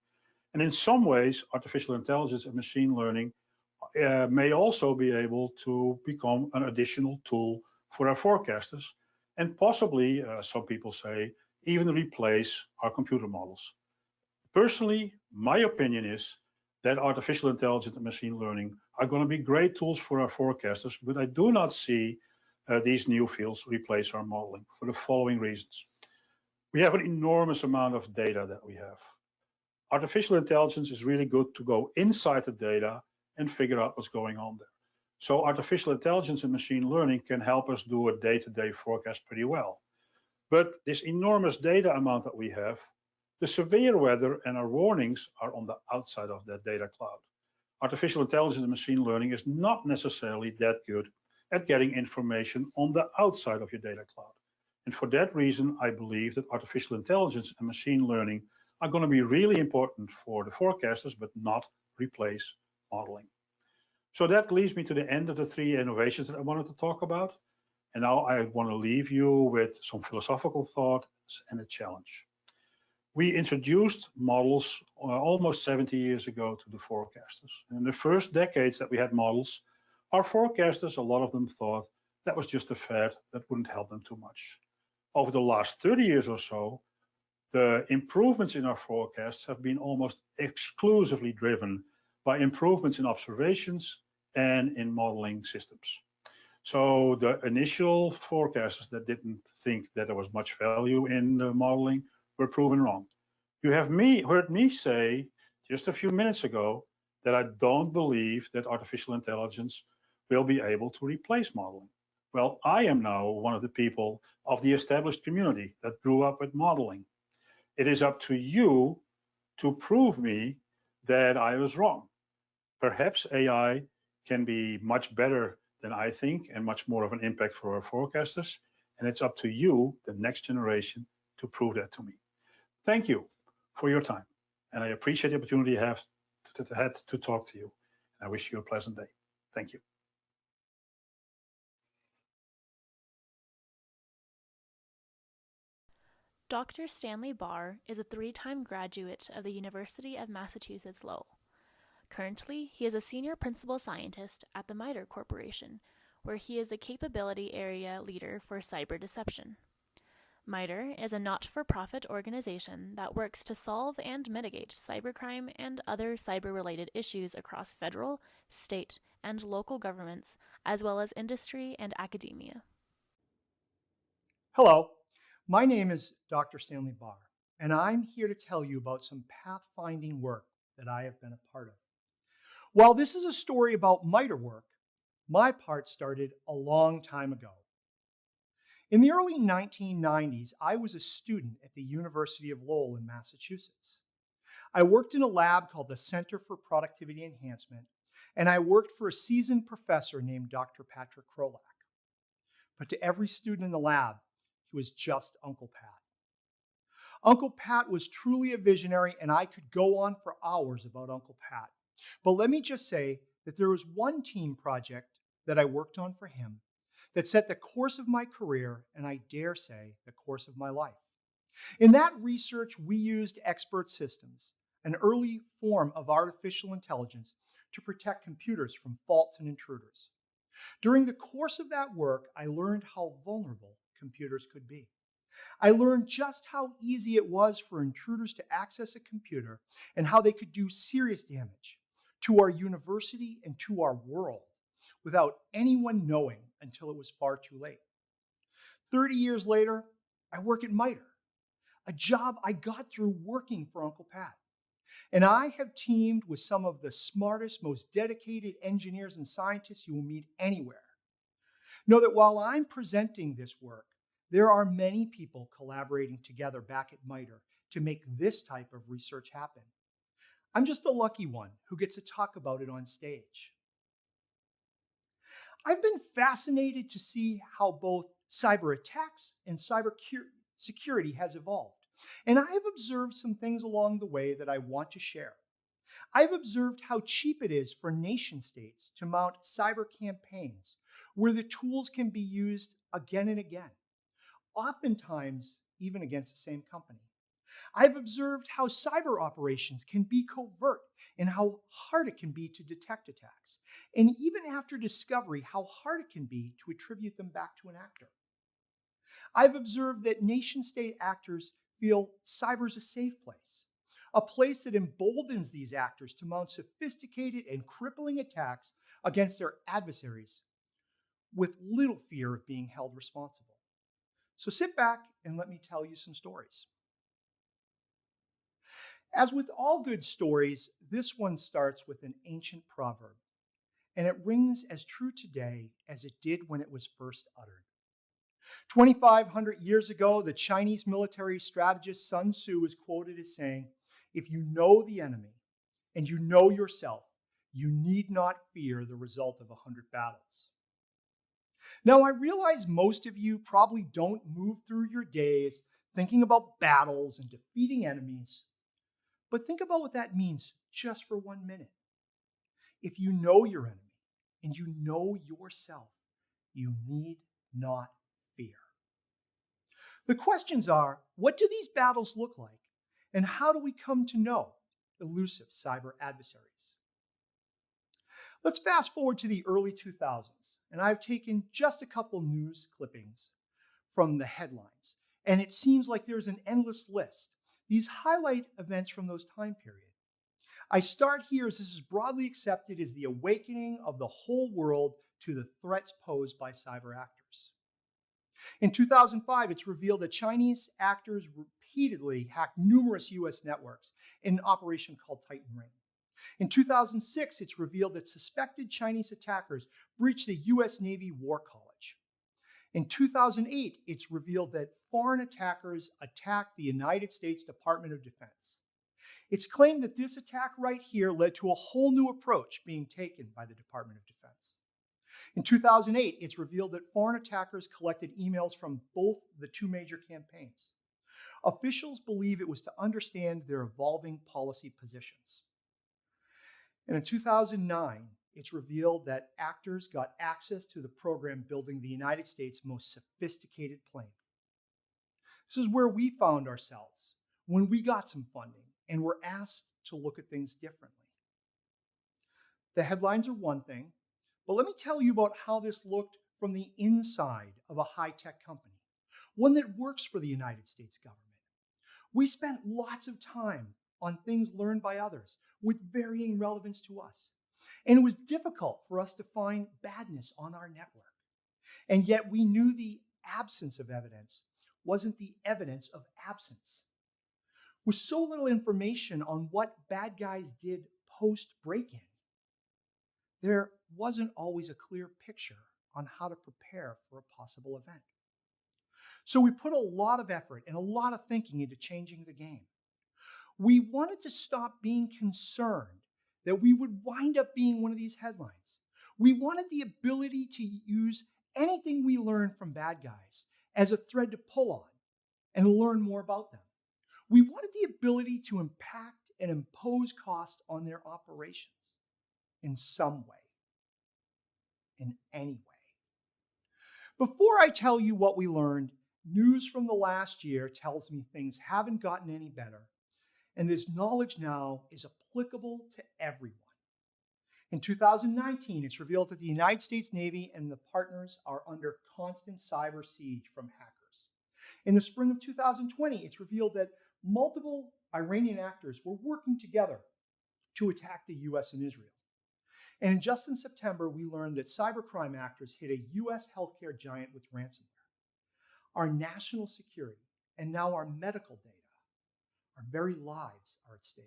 And in some ways, artificial intelligence and machine learning may also be able to become an additional tool for our forecasters, and possibly, some people say, even replace our computer models. Personally, my opinion is that artificial intelligence and machine learning are going to be great tools for our forecasters, but I do not see these new fields replace our modeling for the following reasons. We have an enormous amount of data that we have. Artificial intelligence is really good to go inside the data and figure out what's going on there. So artificial intelligence and machine learning can help us do a day-to-day forecast pretty well. But this enormous data amount that we have, the severe weather and our warnings are on the outside of that data cloud. Artificial intelligence and machine learning is not necessarily that good at getting information on the outside of your data cloud. And for that reason, I believe that artificial intelligence and machine learning are going to be really important for the forecasters, but not replace modeling. So that leads me to the end of the three innovations that I wanted to talk about. And now I want to leave you with some philosophical thoughts and a challenge. We introduced models almost 70 years ago to the forecasters. In the first decades that we had models, our forecasters, a lot of them thought that was just a fad that wouldn't help them too much. Over the last 30 years or so, the improvements in our forecasts have been almost exclusively driven by improvements in observations and in modeling systems. So the initial forecasters that didn't think that there was much value in the modeling were proven wrong. You have heard me say just a few minutes ago that I don't believe that artificial intelligence will be able to replace modeling. Well, I am now one of the people of the established community that grew up with modeling. It is up to you to prove me that I was wrong. Perhaps AI can be much better than I think and much more of an impact for our forecasters. And it's up to you, the next generation, to prove that to me. Thank you for your time. And I appreciate the opportunity I have to talk to you. I wish you a pleasant day. Thank you. Dr. Stanley Barr is a 3-time graduate of the University of Massachusetts Lowell. Currently, he is a senior principal scientist at the MITRE Corporation, where he is a capability area leader for cyber deception. MITRE is a not-for-profit organization that works to solve and mitigate cybercrime and other cyber-related issues across federal, state, and local governments, as well as industry and academia. Hello, my name is Dr. Stanley Barr, and I'm here to tell you about some pathfinding work that I have been a part of. While this is a story about MITRE work, my part started a long time ago. In the early 1990s, I was a student at the University of Lowell in Massachusetts. I worked in a lab called the Center for Productivity Enhancement, and I worked for a seasoned professor named Dr. Patrick Krolak. But to every student in the lab, he was just Uncle Pat. Uncle Pat was truly a visionary, and I could go on for hours about Uncle Pat. But let me just say that there was one team project that I worked on for him that set the course of my career, and I dare say, the course of my life. In that research, we used expert systems, an early form of artificial intelligence, to protect computers from faults and intruders. During the course of that work, I learned how vulnerable computers could be. I learned just how easy it was for intruders to access a computer and how they could do serious damage to our university and to our world. without anyone knowing until it was far too late. 30 years later, I work at MITRE, a job I got through working for Uncle Pat. And I have teamed with some of the smartest, most dedicated engineers and scientists you will meet anywhere. Know that while I'm presenting this work, there are many people collaborating together back at MITRE to make this type of research happen. I'm just the lucky one who gets to talk about it on stage. I've been fascinated to see how both cyber attacks and cyber security has evolved. And I have observed some things along the way that I want to share. I've observed how cheap it is for nation states to mount cyber campaigns where the tools can be used again and again, oftentimes even against the same company. I've observed how cyber operations can be covert and how hard it can be to detect attacks, and even after discovery, how hard it can be to attribute them back to an actor. I've observed that nation-state actors feel cyber's a safe place, a place that emboldens these actors to mount sophisticated and crippling attacks against their adversaries with little fear of being held responsible. So sit back and let me tell you some stories. As with all good stories, this one starts with an ancient proverb, and it rings as true today as it did when it was first uttered. 2,500 years ago, the Chinese military strategist Sun Tzu is quoted as saying, "If you know the enemy and you know yourself, you need not fear the result of 100 battles." Now, I realize most of you probably don't move through your days thinking about battles and defeating enemies, but think about what that means just for 1 minute. If you know your enemy and you know yourself, you need not fear. The questions are, what do these battles look like? And how do we come to know elusive cyber adversaries? Let's fast forward to the early 2000s, and I've taken just a couple news clippings from the headlines, and it seems like there's an endless list. These highlight events from those time periods. I start here as this is broadly accepted as the awakening of the whole world to the threats posed by cyber actors. In 2005, it's revealed that Chinese actors repeatedly hacked numerous US networks in an operation called Titan Ring. In 2006, it's revealed that suspected Chinese attackers breached the US Navy War College. In 2008, it's revealed that foreign attackers attacked the United States Department of Defense. It's claimed that this attack right here led to a whole new approach being taken by the Department of Defense. In 2008, it's revealed that foreign attackers collected emails from both the two major campaigns. Officials believe it was to understand their evolving policy positions. And in 2009, it's revealed that actors got access to the program building the United States' most sophisticated plane. This is where we found ourselves when we got some funding and were asked to look at things differently. The headlines are one thing, but let me tell you about how this looked from the inside of a high-tech company, one that works for the United States government. We spent lots of time on things learned by others with varying relevance to us. And it was difficult for us to find badness on our network. And yet we knew the absence of evidence wasn't the evidence of absence. With so little information on what bad guys did post-break-in, there wasn't always a clear picture on how to prepare for a possible event. So we put a lot of effort and a lot of thinking into changing the game. We wanted to stop being concerned that we would wind up being one of these headlines. We wanted the ability to use anything we learned from bad guys as a thread to pull on and learn more about them. We wanted the ability to impact and impose cost on their operations in some way, in any way. Before I tell you what we learned, news from the last year tells me things haven't gotten any better, and this knowledge now is applicable to everyone. In 2019, it's revealed that the United States Navy and the partners are under constant cyber siege from hackers. In the spring of 2020, it's revealed that multiple Iranian actors were working together to attack the US and Israel. And just in September, we learned that cybercrime actors hit a US healthcare giant with ransomware. Our national security and now our medical data, our very lives are at stake.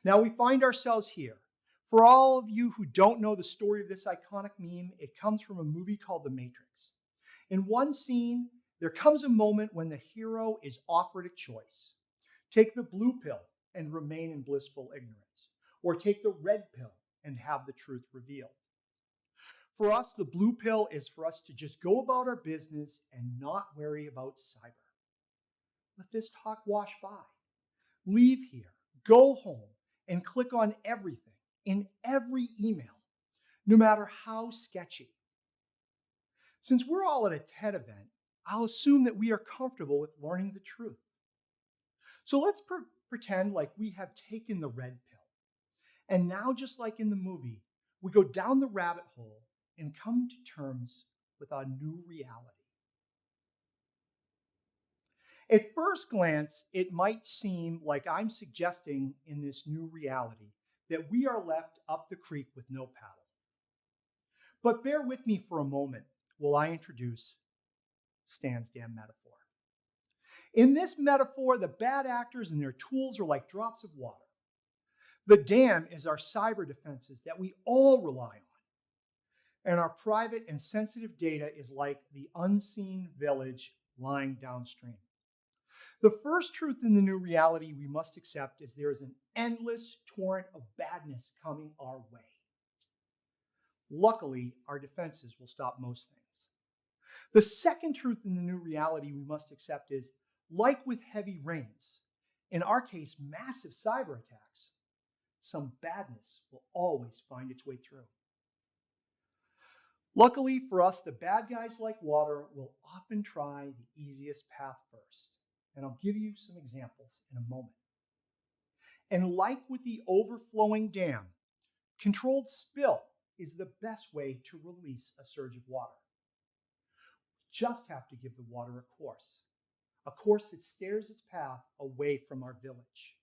Now we find ourselves here. For all of you who don't know the story of this iconic meme, it comes from a movie called The Matrix. In one scene, there comes a moment when the hero is offered a choice. Take the blue pill and remain in blissful ignorance, or take the red pill and have the truth revealed. For us, the blue pill is for us to just go about our business and not worry about cyber. Let this talk wash by. Leave here, go home, and click on everything in every email, no matter how sketchy. Since we're all at a TED event, I'll assume that we are comfortable with learning the truth. So let's pretend like we have taken the red pill. And now, just like in the movie, we go down the rabbit hole and come to terms with our new reality. At first glance, it might seem like I'm suggesting in this new reality that we are left up the creek with no paddle. But bear with me for a moment while I introduce Stan's damn metaphor. In this metaphor, the bad actors and their tools are like drops of water. The dam is our cyber defenses that we all rely on. And our private and sensitive data is like the unseen village lying downstream. The first truth in the new reality we must accept is there is an endless torrent of badness coming our way. Luckily, our defenses will stop most things. The second truth in the new reality we must accept is, like with heavy rains, in our case, massive cyber attacks, some badness will always find its way through. Luckily for us, the bad guys like water will often try the easiest path first. And I'll give you some examples in a moment. And like with the overflowing dam, controlled spill is the best way to release a surge of water. Just have to give the water a course that steers its path away from our village.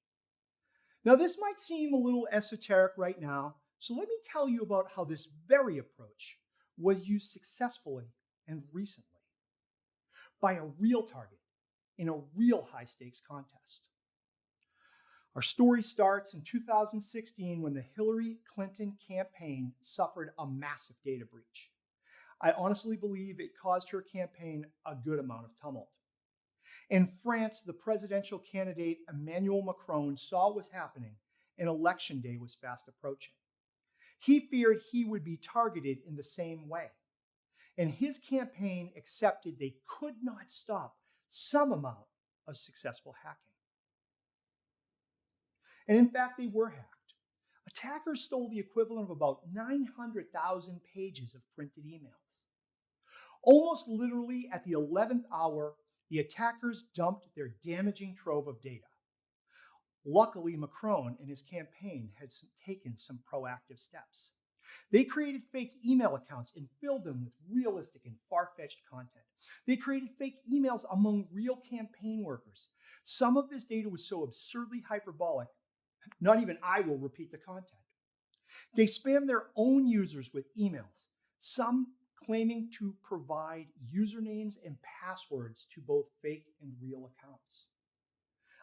Now, this might seem a little esoteric right now, so let me tell you about how this very approach was used successfully and recently by a real target in a real high-stakes contest. Our story starts in 2016 when the Hillary Clinton campaign suffered a massive data breach. I honestly believe it caused her campaign a good amount of tumult. In France, the presidential candidate Emmanuel Macron saw what was happening, and election day was fast approaching. He feared he would be targeted in the same way, and his campaign accepted they could not stop some amount of successful hacking. And in fact, they were hacked. Attackers stole the equivalent of about 900,000 pages of printed emails. Almost literally at the 11th hour, the attackers dumped their damaging trove of data. Luckily, Macron and his campaign had taken some proactive steps. They created fake email accounts and filled them with realistic and far-fetched content. They created fake emails among real campaign workers. Some of this data was so absurdly hyperbolic, not even I will repeat the content. They spammed their own users with emails, some claiming to provide usernames and passwords to both fake and real accounts.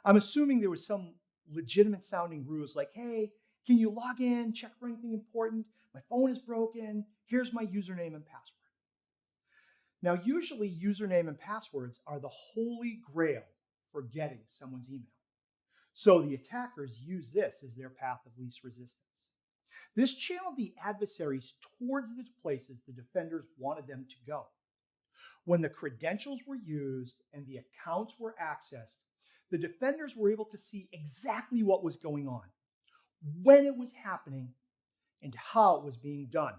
I'm assuming there was some legitimate sounding ruse like, hey, can you log in, check for anything important? My phone is broken. Here's my username and password. Now, usually username and passwords are the holy grail for getting someone's email. So the attackers use this as their path of least resistance. This channeled the adversaries towards the places the defenders wanted them to go. When the credentials were used and the accounts were accessed, the defenders were able to see exactly what was going on, when it was happening, and how it was being done.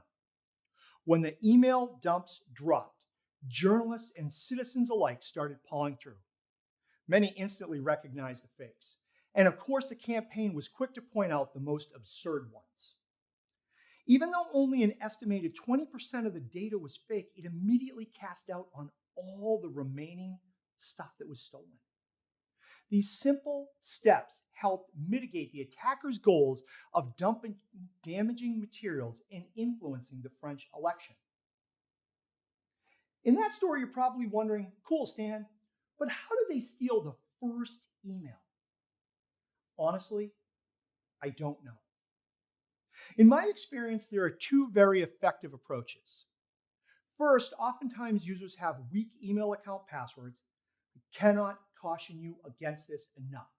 When the email dumps dropped, journalists and citizens alike started pawing through. Many instantly recognized the fakes. And of course, the campaign was quick to point out the most absurd ones. Even though only an estimated 20% of the data was fake, it immediately cast doubt on all the remaining stuff that was stolen. These simple steps helped mitigate the attackers' goals of dumping damaging materials and influencing the French election. In that story, you're probably wondering, cool, Stan, but how did they steal the first email? Honestly, I don't know. In my experience, there are two very effective approaches. First, oftentimes users have weak email account passwords. We cannot caution you against this enough.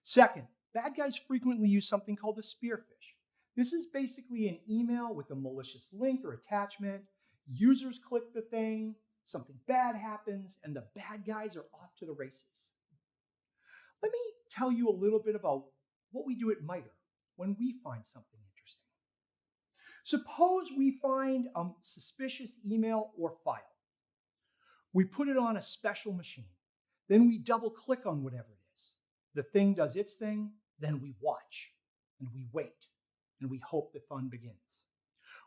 Second, bad guys frequently use something called a spearfish. This is basically an email with a malicious link or attachment. Users click the thing, something bad happens, and the bad guys are off to the races. Let me tell you a little bit about what we do at MITRE when we find something interesting. Suppose we find a suspicious email or file. We put it on a special machine. Then we double click on whatever it is. The thing does its thing, then we watch and we wait and we hope the fun begins.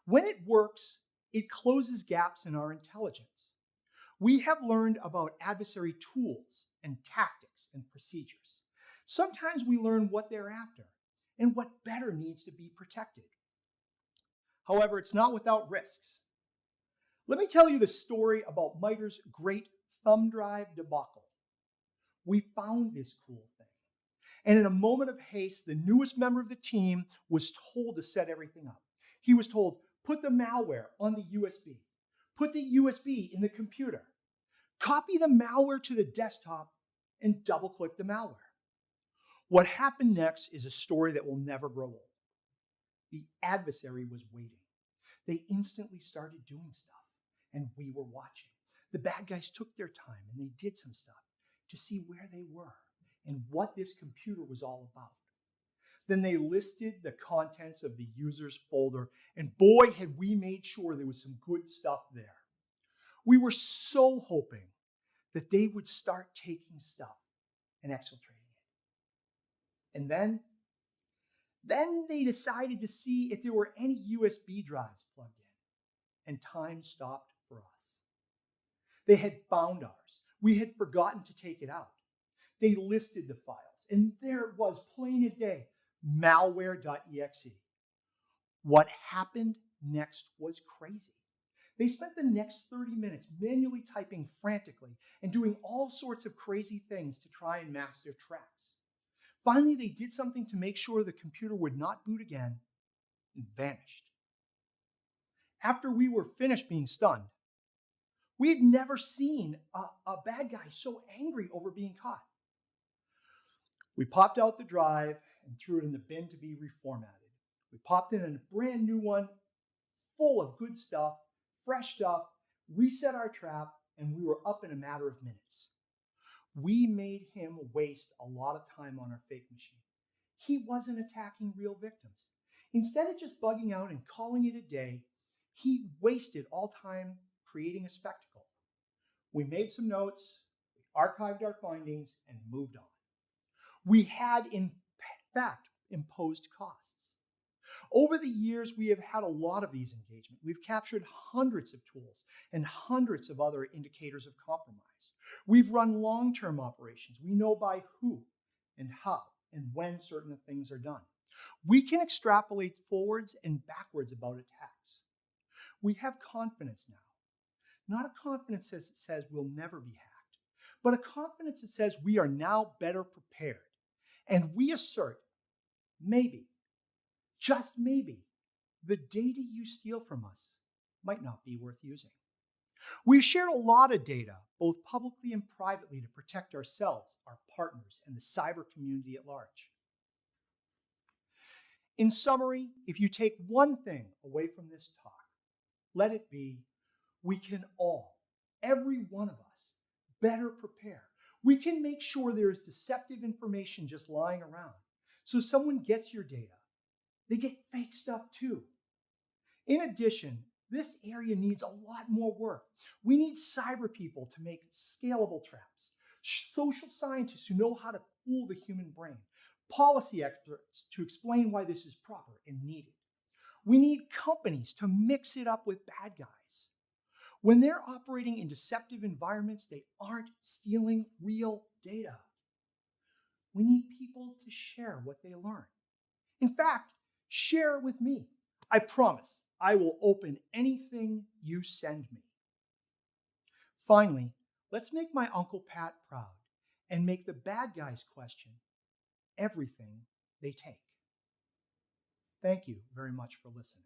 When it works, it closes gaps in our intelligence. We have learned about adversary tools and tactics and procedures. Sometimes we learn what they're after and what better needs to be protected. However, it's not without risks. Let me tell you the story about MITRE's great thumb drive debacle. We found this cool thing, and in a moment of haste, the newest member of the team was told to set everything up. He was told, put the malware on the USB, put the USB in the computer, copy the malware to the desktop, and double-click the malware. What happened next is a story that will never grow old. The adversary was waiting. They instantly started doing stuff, and we were watching. The bad guys took their time, and they did some stuff to see where they were and what this computer was all about. Then they listed the contents of the user's folder, and boy, had we made sure there was some good stuff there. We were so hoping that they would start taking stuff and exfiltrating it. And then they decided to see if there were any USB drives plugged in, and time stopped for us. They had found ours. We had forgotten to take it out. They listed the files, and there it was, plain as day, malware.exe. What happened next was crazy. They spent the next 30 minutes manually typing frantically and doing all sorts of crazy things to try and mask their tracks. Finally, they did something to make sure the computer would not boot again and vanished. After we were finished being stunned, we had never seen a bad guy so angry over being caught. We popped out the drive and threw it in the bin to be reformatted. We popped in a brand new one full of good stuff, fresh stuff, reset our trap, and we were up in a matter of minutes. We made him waste a lot of time on our fake machine. He wasn't attacking real victims. Instead of just bugging out and calling it a day, he wasted all time creating a spectacle. We made some notes, we archived our findings, and moved on. We had, in fact, imposed costs. Over the years, we have had a lot of these engagements. We've captured hundreds of tools and hundreds of other indicators of compromise. We've run long-term operations. We know by who and how and when certain things are done. We can extrapolate forwards and backwards about attacks. We have confidence now. Not a confidence that says we'll never be hacked, but a confidence that says we are now better prepared. And we assert, maybe, just maybe, the data you steal from us might not be worth using. We've shared a lot of data, both publicly and privately, to protect ourselves, our partners, and the cyber community at large. In summary, if you take one thing away from this talk, let it be, we can all, every one of us, better prepare. We can make sure there is deceptive information just lying around. So someone gets your data. They get fake stuff too. In addition, this area needs a lot more work. We need cyber people to make scalable traps, social scientists who know how to fool the human brain, policy experts to explain why this is proper and needed. We need companies to mix it up with bad guys. When they're operating in deceptive environments, they aren't stealing real data. We need people to share what they learn. In fact, share it with me. I promise I will open anything you send me. Finally, let's make my Uncle Pat proud and make the bad guys question everything they take. Thank you very much for listening.